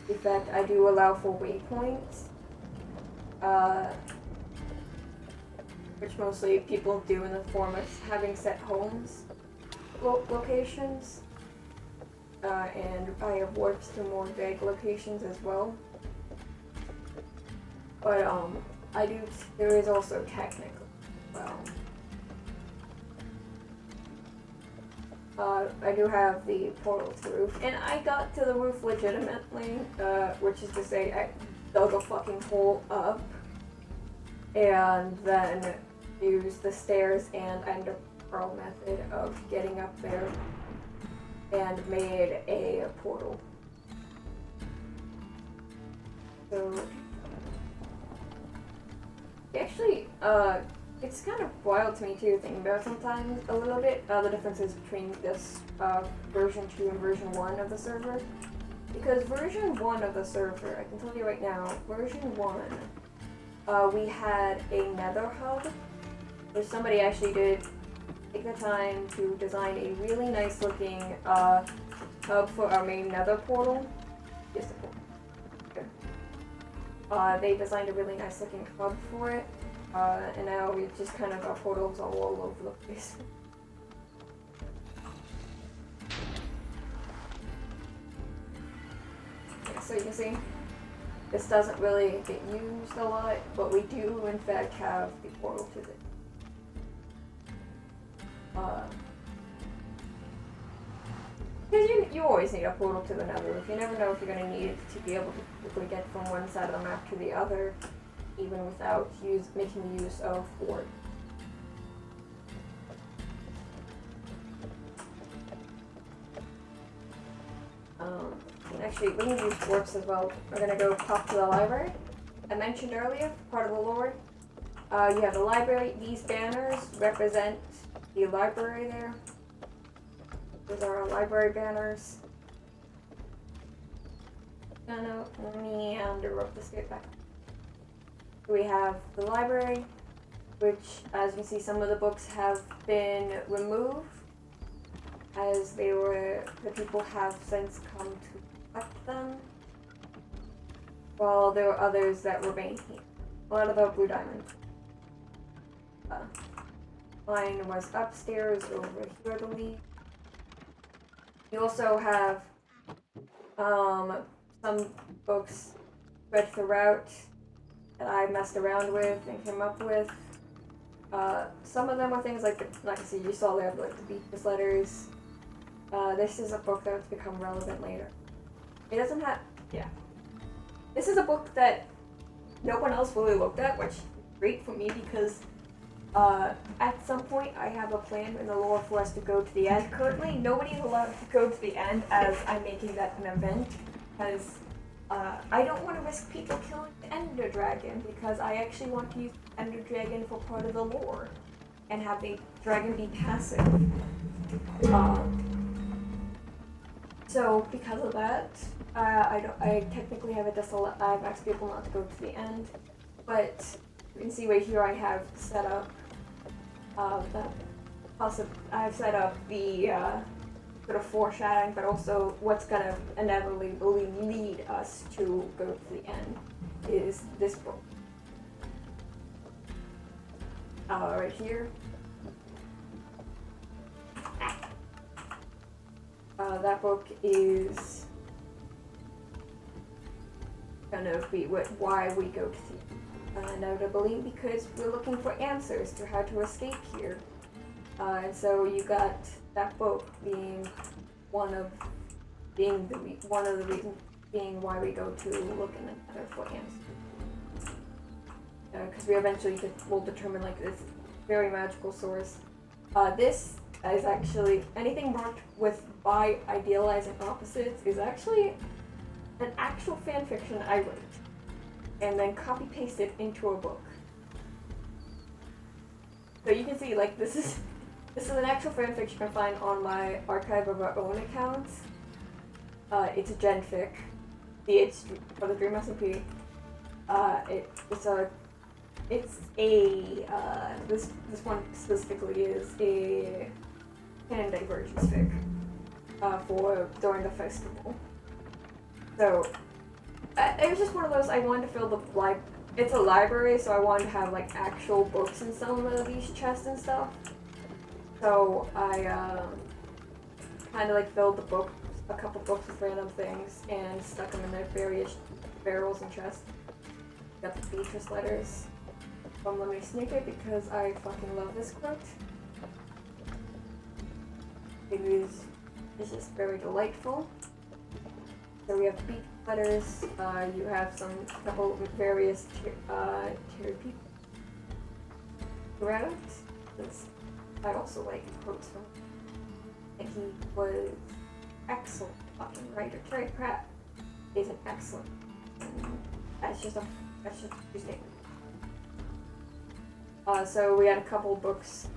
the fact I do allow for waypoints, which mostly people do in the form of having set homes locations, and I have warps to more vague locations as well. But there is also technically, well, I do have the portal to the roof, and I got to the roof legitimately, which is to say I dug a fucking hole up, and then used the stairs and ender pearl method of getting up there, and made a portal. So, actually, it's kind of wild to me too, thinking about sometimes a little bit the differences between this version 2 and version 1 of the server. Because version 1 of the server, I can tell you right now, version 1, we had a nether hub, where somebody actually did take the time to design a really nice looking hub for our main nether portal. Just a portal. They designed a really nice looking hub for it. And now we just kind of our portals all over the place. Yeah, so you can see, this doesn't really get used a lot, but we do in fact have the portal to it. Because you always need a portal to the nether roof. You never know if you're going to need it to be able to quickly get from one side of the map to the other, even without making use of warp. Actually, we can use warps as well. We're gonna go pop to the library. I mentioned earlier, part of the lore. You have the library. These banners represent the library there. Those are our library banners. No, let me rope this bit back. We have the library, which, as you can see, some of the books have been removed, as the people have since come to collect them, while there were others that remain here. A lot of the blue diamonds. Mine was upstairs over here, I believe. You also have some books spread throughout that I messed around with and came up with. Some of them were things like I see you saw there, like the Beatrice letters. This is a book that's become relevant later. It doesn't have, yeah. this is a book that no one else really looked at, which is great for me because at some point I have a plan in the lore for us to go to the end. Currently, nobody's allowed to go to the end as I'm making that an event because I don't want to risk people killing the Ender Dragon because I actually want to use Ender Dragon for part of the lore and have the dragon be passive. So because of that, I technically have I've asked people not to go to the end, but you can see right here I have set up I've set up the sort of foreshadowing, but also what's gonna inevitably lead us to go to the end is this book. Right here. That book is gonna be why we go to the inevitably because we're looking for answers to how to escape here. And so you got that book being one of the reasons being why we go to look in the Nether for answers. Because we eventually will determine like this very magical source. This is actually anything marked with by idealizing opposites is actually an actual fan fiction I wrote and then copy pasted into a book. So you can see like this is an actual fan fiction you can find on my Archive of Our Own account. It's a genfic. It's for the Dream SMP. This one specifically is a canon divergence fic for during the festival. So it was just one of those I wanted to fill the it's a library, so I wanted to have like actual books in some of these chests and stuff. So I kind of like filled a couple books with random things and stuck them in their various barrels and chests. Got the Beatrice letters from Lemony Snicket because I fucking love this quote. It's just very delightful. So we have Beatrice letters. You have couple various tiered people throughout. I also like quotes from him. And he was excellent fucking writer. Terry Pratt is an excellent. That's just his name. So we had a couple books.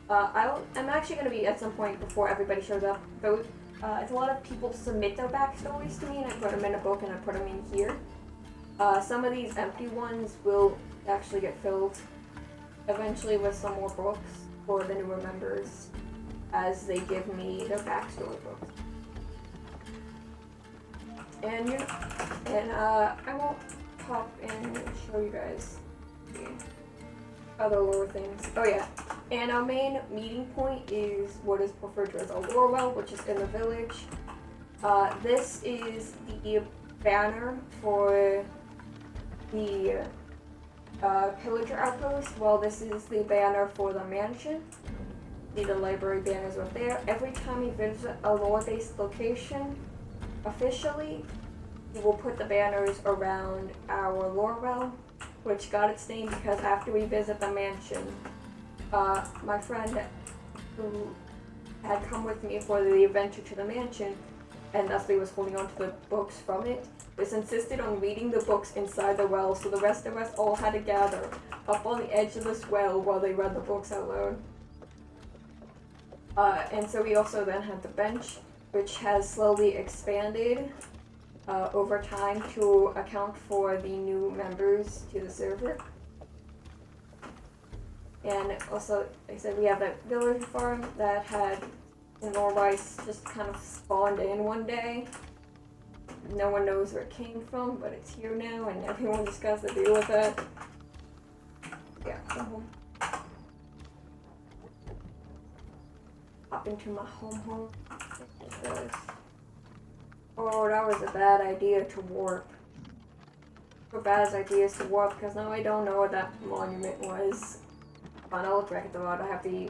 I'm actually going to be at some point before everybody shows up. It's a lot of people submit their backstories to me, and I put them in a book and I put them in here. Some of these empty ones will actually get filled eventually with some more books for the newer members as they give me their backstory books. And I won't pop in and show you guys the other lore things. Oh yeah, and our main meeting point is what is referred to as a lore well, which is in the village. This is the banner for the pillager outpost, while this is the banner for the mansion. See the library banners right there. Every time you visit a lore-based location, officially, you will put the banners around our lore well, which got its name because after we visit the mansion, my friend who had come with me for the adventure to the mansion, and thusly was holding on to the books from it, was insisted on reading the books inside the well, so the rest of us all had to gather up on the edge of this well while they read the books out loud. And so we also then had the bench, which has slowly expanded over time to account for the new members to the server. And also, like I said, we have that village farm that had Norwise just kind of spawned in one day. No one knows where it came from, but it's here now, and everyone just has to deal with it. Yeah, come home. Hop into my home. Oh, that was a bad idea to warp. For bad ideas to warp, because now I don't know what that monument was. Fine, I'll look back at the road. I have the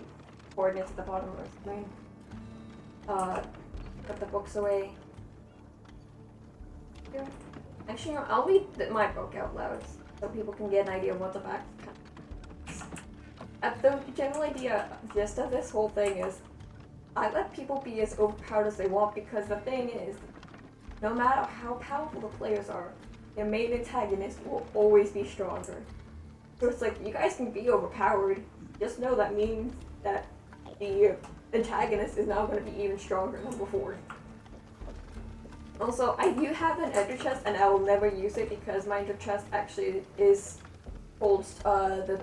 coordinates at the bottom of the screen. Put the books away. Here. Actually, no, I'll read my book out loud so people can get an idea of what the back. The general idea, gist of this whole thing is, I let people be as overpowered as they want because the thing is, no matter how powerful the players are, their main antagonist will always be stronger. So it's like, you guys can be overpowered, just know that means that the antagonist is now going to be even stronger than before. Also, I do have an ender chest and I will never use it because my ender chest actually holds the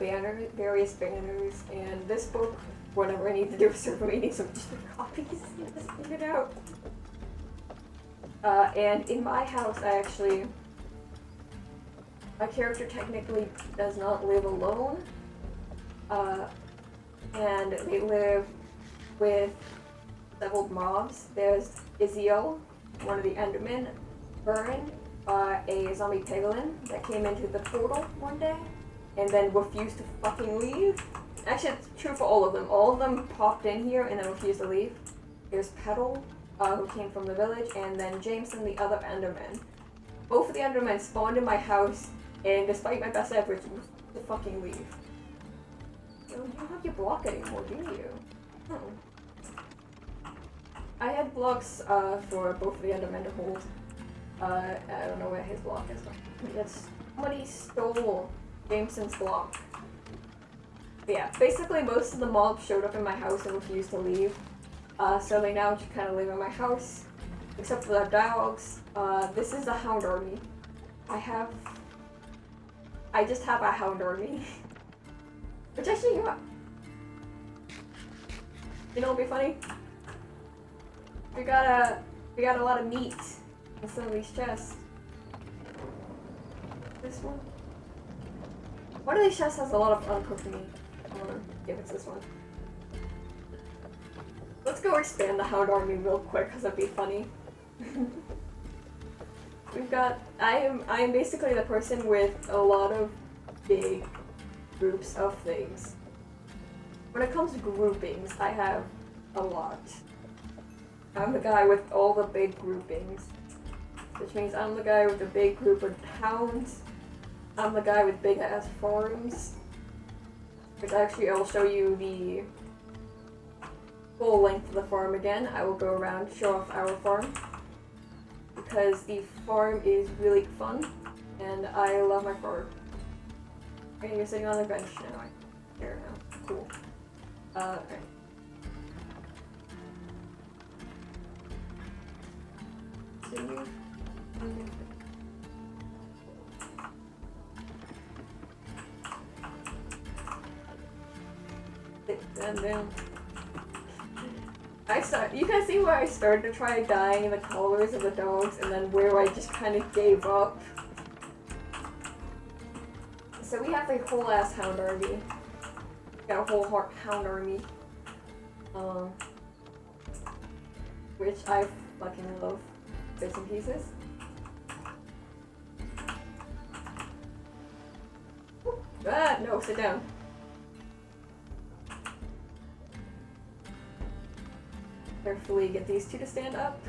various banners, and this book, whatever I need to do is start reading some copies and just figure it out. And in my house, my character technically does not live alone, and they live with several mobs. There's Izio, one of the Endermen, Burn, a zombie piglin that came into the portal one day and then refused to fucking leave. Actually, it's true for all of them. All of them popped in here and then refused to leave. There's Petal, who came from the village, and then Jameson, the other Enderman. Both of the Endermen spawned in my house, and despite my best efforts, refused to fucking leave. So you don't have your block anymore, do you? I had blocks for both of the Endermen to hold. I don't know where his block is. Yes, somebody stole Jameson's block. But yeah, basically most of the mobs showed up in my house and refused to leave. So they now just kind of live in my house, except for the dogs. This is the Hound Army. I just have a Hound Army. Which actually, you know what'd be funny? We got a lot of meat in some of these chests. This one? One of these chests has a lot of uncooked meat. If it's this one. Let's go expand the Hound Army real quick, because that'd be funny. I am basically the person with a lot of big groups of things. When it comes to groupings, I have a lot. I'm the guy with all the big groupings, which means I'm the guy with the big group of hounds. I'm the guy with big ass farms, which actually I'll show you the full length of the farm again. I will go around and show off our farm because the farm is really fun and I love my farm. Okay, you're sitting on the bench now. Here now. Cool. Okay. And then you can see where I started to try dyeing the colors of the dogs and then where I just kind of gave up. So we have a whole ass Hound Army. Got a whole Hound Army. Which I fucking love. Bits and pieces. No, sit down. Carefully get these two to stand up.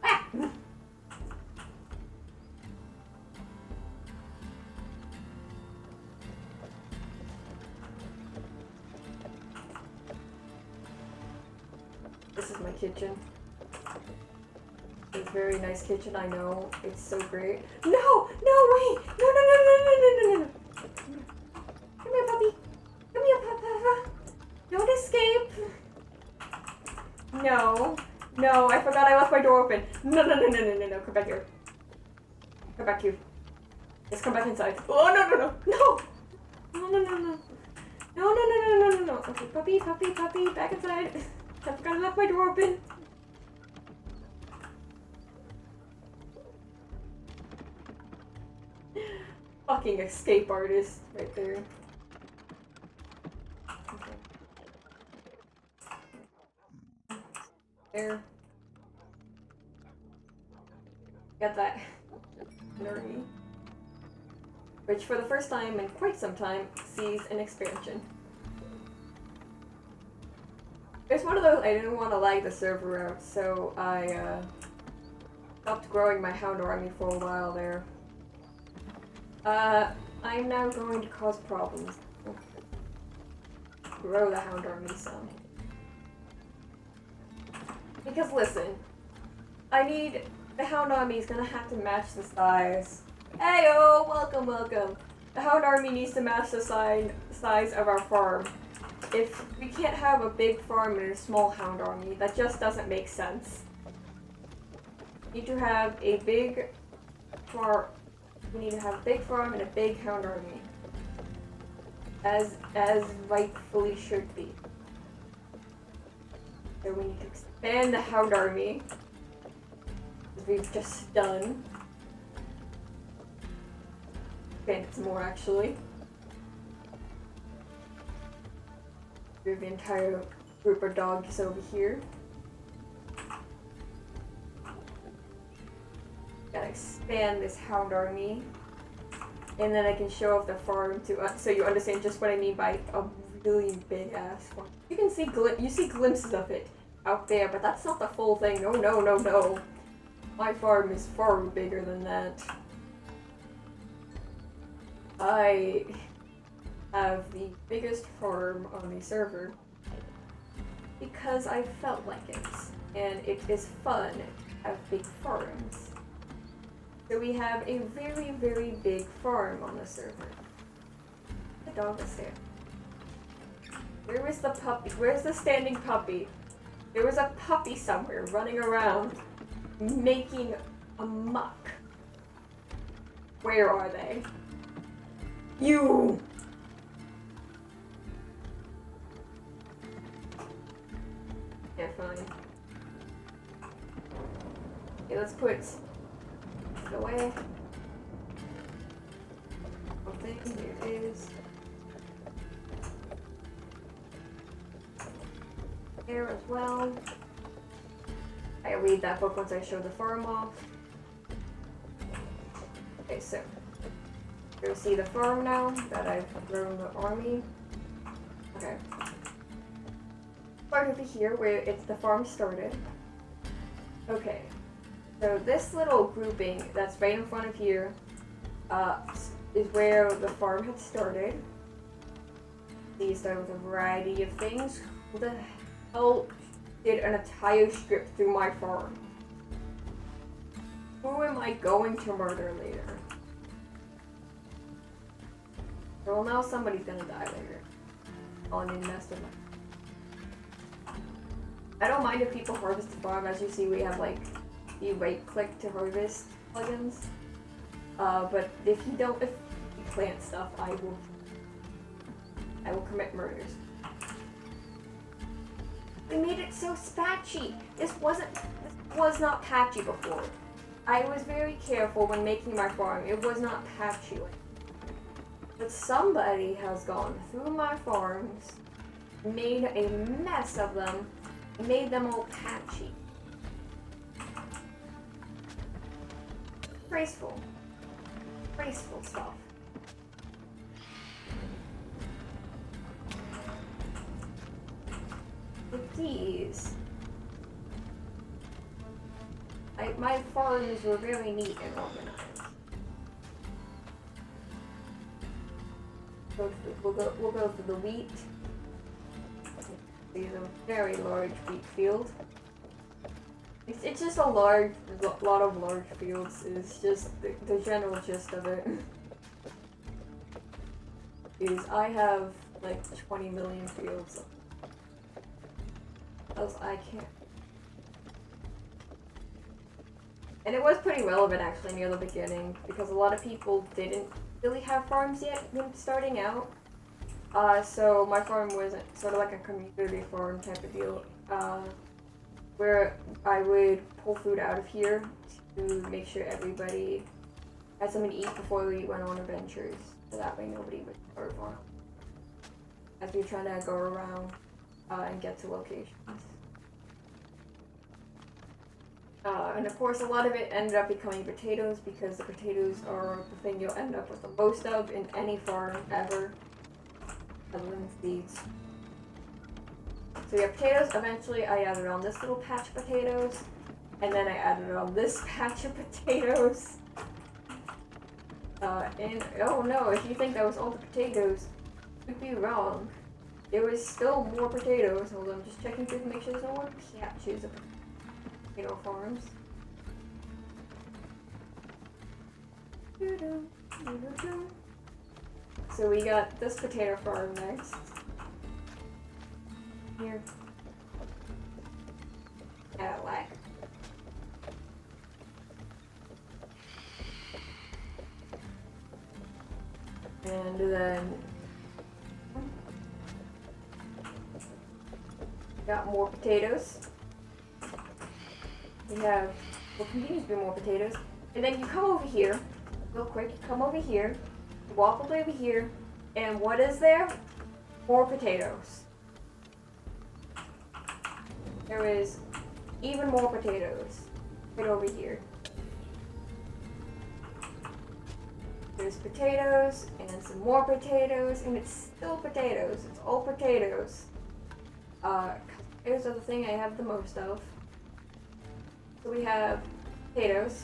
Ah! This is my kitchen. It's a very nice kitchen, I know. It's so great. No! No, wait! No, no, no, no, no, no, no, no! Come here, puppy! Come here, Papa! Don't escape! No. No, I forgot I left my door open. No, no, no, no, no, no, no. Come back here. Come back here. Just come back inside. Oh, no, no, no. No! No, no, no, no. No, no, no, no, no, no, no. Okay, puppy, puppy, puppy. Back inside. I forgot I left my door open. Fucking escape artist right there. Okay. There. Got that. Nerdy. Which for the first time in quite some time sees an expansion. It's one of those, I didn't want to lag the server out, so I stopped growing my hound army for a while there. I'm now going to cause problems. Grow the hound army some. Because listen, the hound army is gonna have to match the size. Heyo, welcome, welcome. The hound army needs to match the size of our farm. If we can't have a big farm and a small hound army, that just doesn't make sense. We need to have a big farm. We need to have a big farm and a big hound army, as rightfully should be. So we need to expand the hound army, as we've just done. Expand it some more, actually. We have the entire group of dogs over here. Gotta expand this hound army, and then I can show off the farm to so you understand just what I mean by a really big ass farm. You can see you see glimpses of it out there, but that's not the full thing. No, no, no, no. My farm is far bigger than that. I have the biggest farm on the server because I felt like it, and it is fun to have big farms. So we have a very, very big farm on the server. The dog is there. Where is the puppy? Where's the standing puppy? There was a puppy somewhere running around making a muck. Where are they? You! Yeah, fine. Okay, let's put it away. Something, here it is. Here as well. I read that book once I show the farm off. Okay, so you'll see the farm now that I've grown the army. Okay. Start over here where it's the farm started. Okay. So this little grouping that's right in front of here is where the farm had started. These start with a variety of things. Who the hell did an entire strip through my farm? Who am I going to murder later? Well, now somebody's gonna die later. On in mastermind. I don't mind if people harvest the farm. As you see, we have like the right click to harvest plugins. But if you plant stuff, I will commit murders. They made it so patchy. This was not patchy before. I was very careful when making my farm. It was not patchy. But somebody has gone through my farms, made a mess of them, and made them all patchy. Graceful. Graceful stuff. With these, my farms were very neat and organized. We'll go for the wheat. These are very large wheat field. It's just a lot of large fields. It's just the general gist of it. Is I have like 20 million fields. Else I can't. And it was pretty relevant actually near the beginning because a lot of people didn't really have farms yet when starting out. So my farm was sort of like a community farm type of deal, where I would pull food out of here to make sure everybody had something to eat before we went on adventures, so that way nobody would starve on as we were trying to go around and get to locations. And of course, a lot of it ended up becoming potatoes because the potatoes are the thing you'll end up with the most of in any farm ever, other than seeds. So we have potatoes. Eventually, I added on this little patch of potatoes. And then I added on this patch of potatoes. And, oh no, if you think that was all the potatoes, you'd be wrong. There was still more potatoes. Hold on, just checking through to make sure there's no more patches of potato farms. So we got this potato farm next. Here. Lag. And then got more potatoes. We have, will continue to be more potatoes. And then you come over here, real quick, you come over here, you walk all the way over here, and what is there? More potatoes. There is even more potatoes right over here. There's potatoes, and some more potatoes, and it's still potatoes. It's all potatoes. Potatoes are the thing I have the most of. So we have potatoes.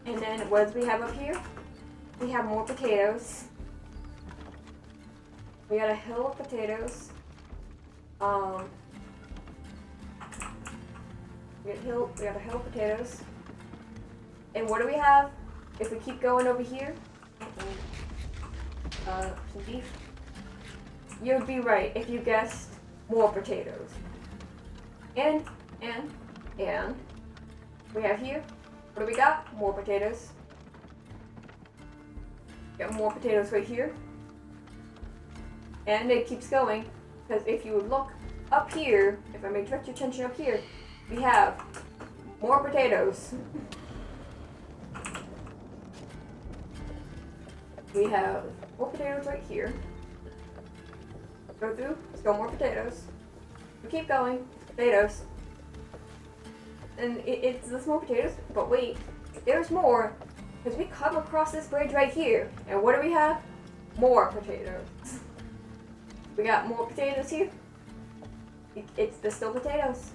And then what do we have up here? We have more potatoes. We got a hill of potatoes. We got a hill of potatoes. And what do we have? If we keep going over here, some beef, you'd be right if you guessed more potatoes. And we have here, what do we got? More potatoes. Got more potatoes right here. And it keeps going, because if you look up here, if I may direct your attention up here, we have more potatoes. We have more potatoes right here. Go through, still more potatoes. We keep going, potatoes. And it's there's more potatoes, but wait, there's more. Because we come across this bridge right here. And what do we have? More potatoes. We got more potatoes here. There's still potatoes.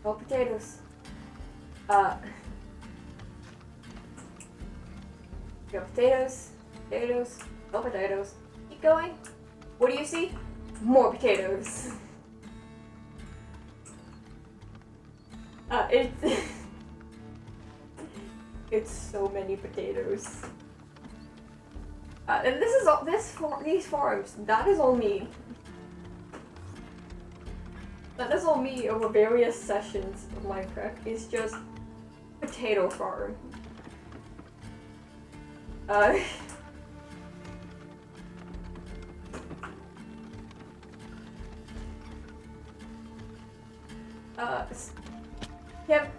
More potatoes. We got potatoes. Potatoes, more potatoes. Keep going. What do you see? More potatoes. It's so many potatoes. And this is all these farms. That is all me. That is all me over various sessions of Minecraft. It's just potato farm.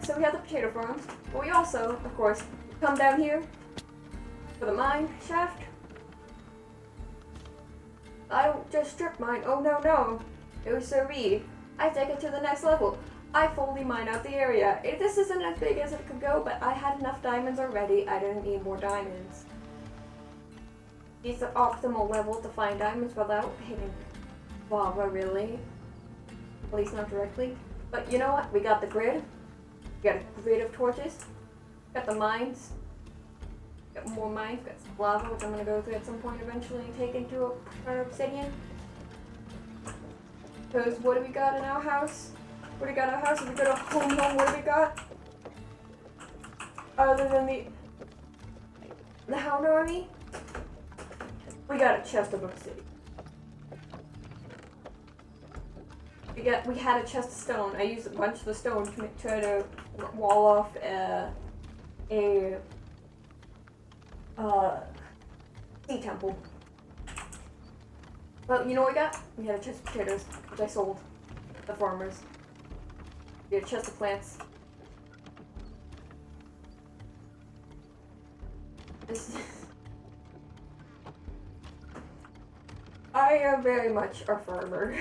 So we have the potato farms, but we also, of course, come down here for the mine shaft. I don't just strip mine, oh no, it was siree. I take it to the next level. I fully mine out the area. This isn't as big as it could go, but I had enough diamonds already, I didn't need more diamonds. It's the optimal level to find diamonds without hitting lava, really. At least not directly. But you know what? We got the grid. We got a grid of torches. Got the mines. Got more mines. Got some lava, which I'm gonna go through at some point eventually and take into a part of obsidian. Because what do we got in our house? What do we got in our house? If we go to home, what do we got? Other than the Hound Army, we got a chest of obsidian. We had a chest of stone. I used a bunch of the stone to try to wall off a sea temple. But you know what we got? We had a chest of potatoes, which I sold to the farmers. We had a chest of plants. I am very much a farmer.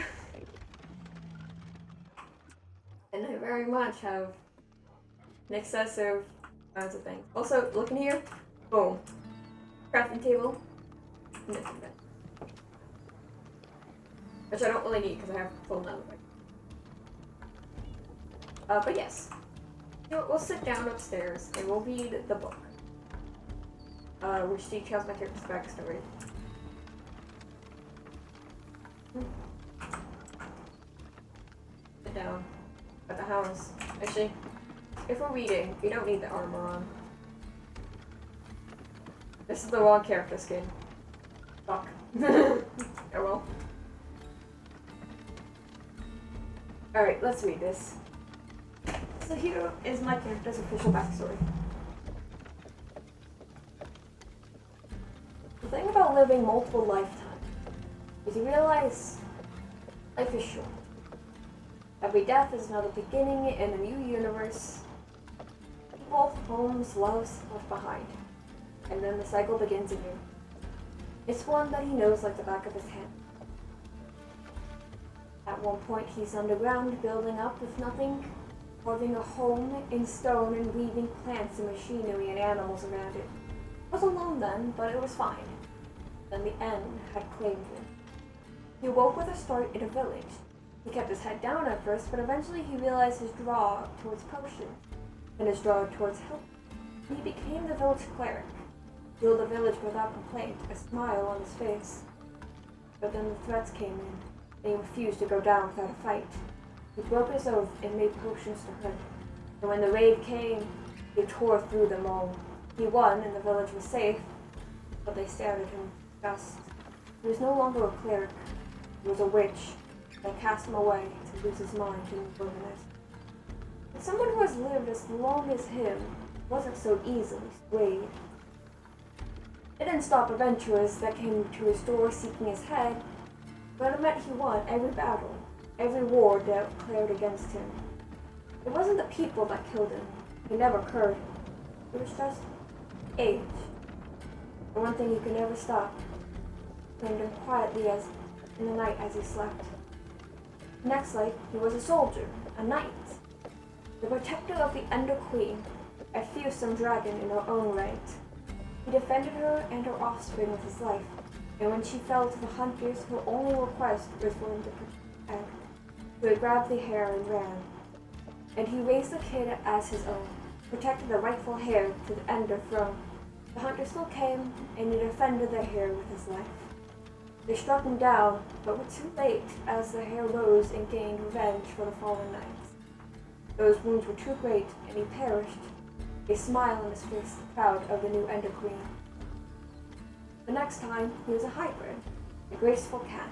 And I very much have an excessive amounts of things. Also, look in here. Boom. Crafting table. Which I don't really need because I have full none of it. But yes, we'll sit down upstairs and we'll read the book, which details my character's backstory. Sit down at the house. Actually, if we're reading, we don't need the armor on. This is the wrong character skin. Fuck. Oh well. Alright, let's read this. So here is my character's official backstory. The thing about living multiple lifetimes is you realize life is short. Every death is another beginning in a new universe. People, homes, loves left behind. And then the cycle begins anew. It's one that he knows like the back of his hand. At one point he's underground, building up with nothing, carving a home in stone and weaving plants and machinery and animals around it. He was alone then, but it was fine. Then the end had claimed him. He awoke with a start in a village. He kept his head down at first, but eventually he realized his draw towards potions and his draw towards help. And he became the village cleric. He healed the village without complaint, a smile on his face. But then the threats came in, and he refused to go down without a fight. He broke his oath and made potions to hurt. And when the raid came, he tore through them all. He won, and the village was safe, but they stared at him in disgust. He was no longer a cleric. He was a witch. They cast him away to lose his mind in the wilderness. But someone who has lived as long as him wasn't so easily swayed. It didn't stop adventurers that came to his door seeking his head, but it meant he won every battle, every war declared against him. It wasn't the people that killed him. He never cured. It was just age. The one thing he could never stop. Claimed him quietly as in the night as he slept. Next life, he was a soldier, a knight, the protector of the Ender Queen, a fearsome dragon in her own right. He defended her and her offspring with his life, and when she fell to the hunters, her only request was for him to protect her. He would grab the hair and ran, and he raised the kid as his own, protected the rightful heir to the Ender throne. The hunter still came, and he defended the heir with his life. They struck him down, but were too late as the heir rose and gained revenge for the fallen knights. Those wounds were too great, and he perished, a smile on his face, proud of the new Ender Queen. The next time, he was a hybrid, a graceful cat.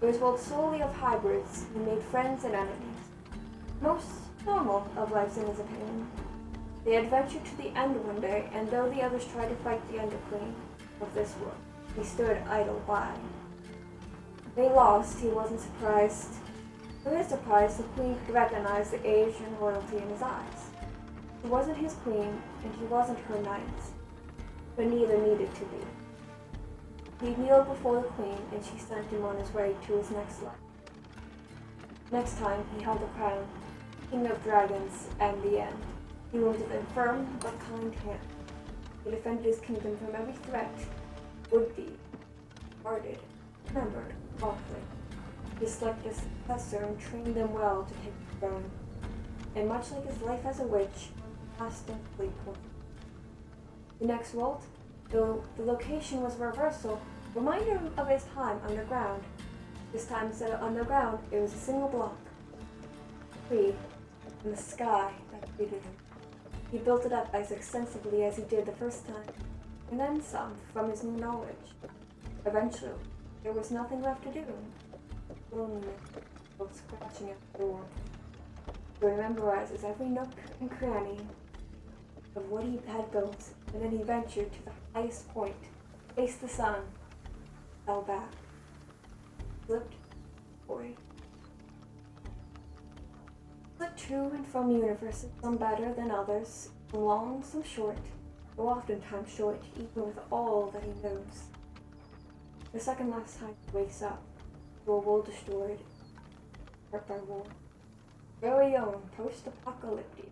It was built solely of hybrids who made friends and enemies. Most normal of life in his opinion. They adventured to the End one day, and though the others tried to fight the Ender Queen of this world, he stood idle by. They lost, he wasn't surprised. To his surprise, the queen could recognize the age and royalty in his eyes. She wasn't his queen, and he wasn't her knight, but neither needed to be. He kneeled before the queen, and she sent him on his way to his next life. Next time, he held a crown, king of dragons, and the end. He wielded a firm but kind hand. He defended his kingdom from every threat, would be, guarded, remembered, conflict. He selected a successor and trained them well to take the throne. And much like his life as a witch, passed in complete point. The next world, though the location was a reversal, reminded him of his time underground. This time, instead of underground, it was a single block. Free, in the sky that greeted him. He built it up as extensively as he did the first time, and then some from his new knowledge. Eventually, there was nothing left to do. Loneliness was scratching at the door. He memorizes every nook and cranny of what he had built, and then he ventured to the highest point, faced the sun, fell back, slipped forward. Slipped to and from universes, some better than others, some long, some short, though oftentimes short, even with all that he knows. The second last time he wakes up, to a world destroyed, hurt by war. Very own, post-apocalyptic.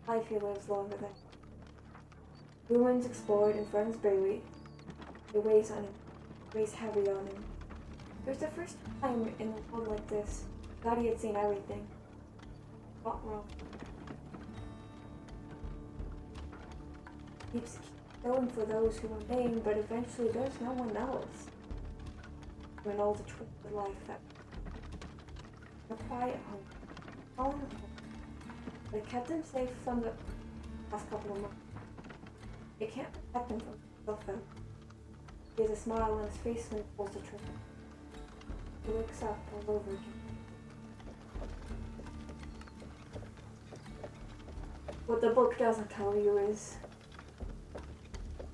Life he lives longer than. Ruins explored and friends buried. It weighs on him, weighs heavy on him. It was the first time in a world like this that he had seen everything. Not wrong. Keeps going for those who remain, but eventually there's no one else. When all the twisted life that a quiet home, all in a home. But it kept him safe from the past couple of months. It can't protect him from himself though. He has a smile on his face when he pulls the trigger. He looks up all over again. What the book doesn't tell you is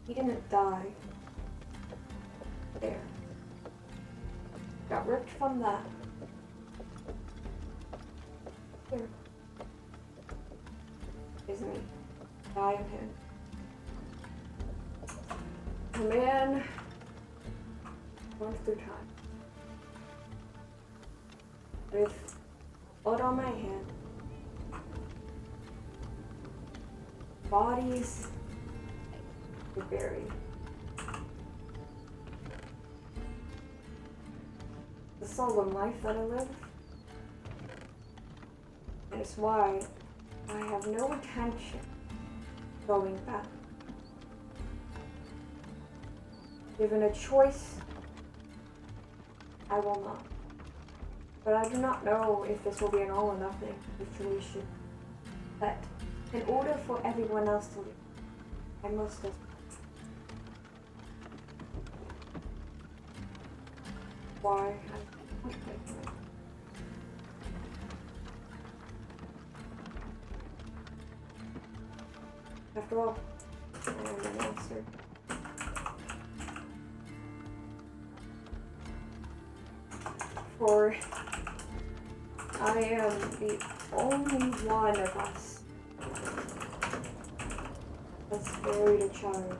he didn't die there. Got ripped from that. Here. Isn't he? I am him. A man going through time. With blood on my hand. Bodies were buried. The solemn life that I live. And it's why I have no intention of going back. Given a choice, I will not. But I do not know if this will be an all or nothing situation. But in order for everyone else to leave, I must have. Why? After all, I am an monster. For I am the only one of us that's buried a child.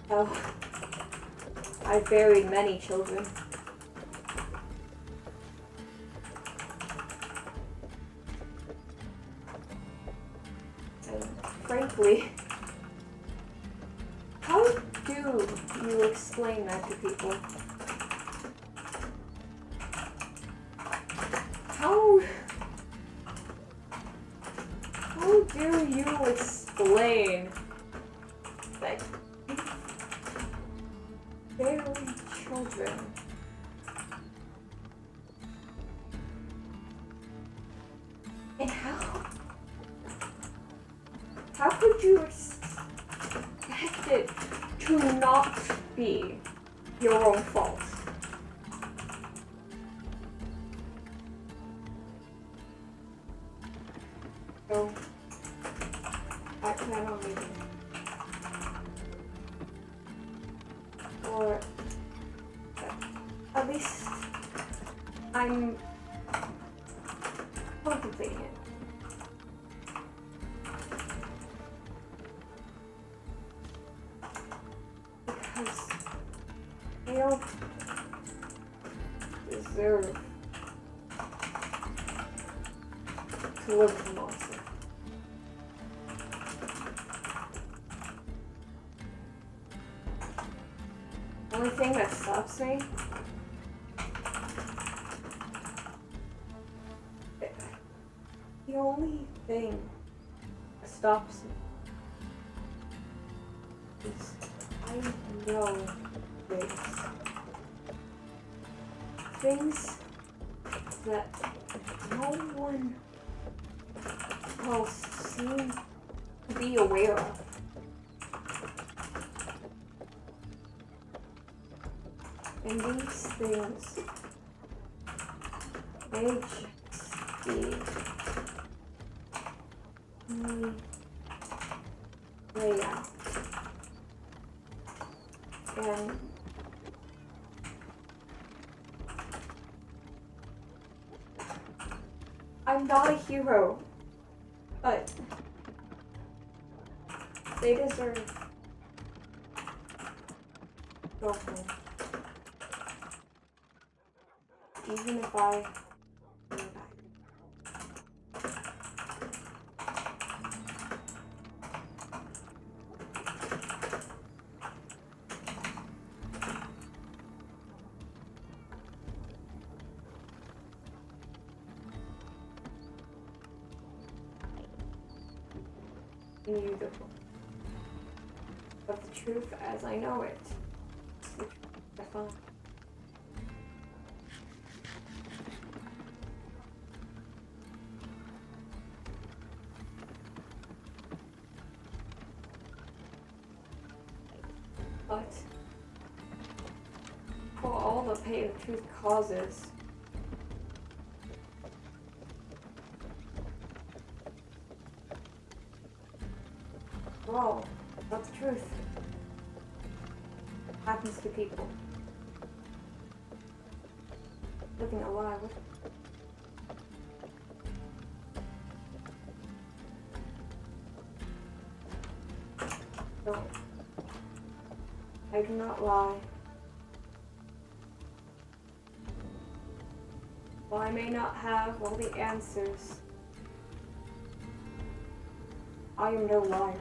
Oh, I've buried many children. And frankly, how do you explain that to people? How do you explain that buried children? And how could you expect it to not be your own fault? So, I plan on leaving. Or, at least, I'm contemplating it. Because I don't deserve to live with a monster. The only thing that stops me the only thing that stops me is I know things that no one else seems to be aware of. And these things, they just be way out. And I'm not a hero, but they deserve nothing. Even if I go back. immutable. But the truth as I know it, which I find. But for all the pain the truth causes, well, that's the truth. It happens to people. Living a lie with no. I do not lie. While I may not have all the answers, I am no liar.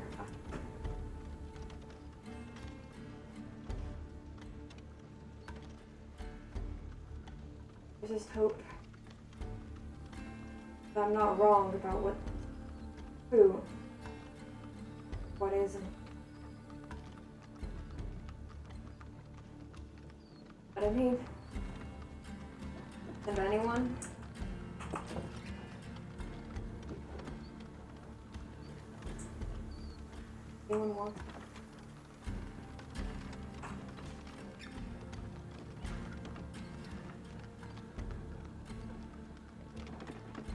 I just hope that I'm not wrong about what's true, what isn't. But I mean, if anyone wants,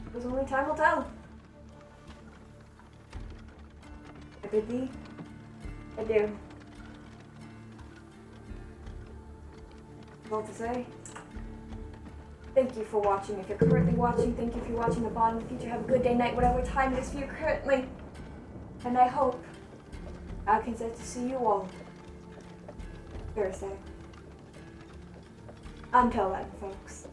because only time will tell. I bid thee adieu. All to say, thank you for watching. If you're currently watching, thank you if you're watching the VOD in the future. Have a good day, night, whatever time it is for you currently. And I hope I can get to see you all Thursday. Until then, folks.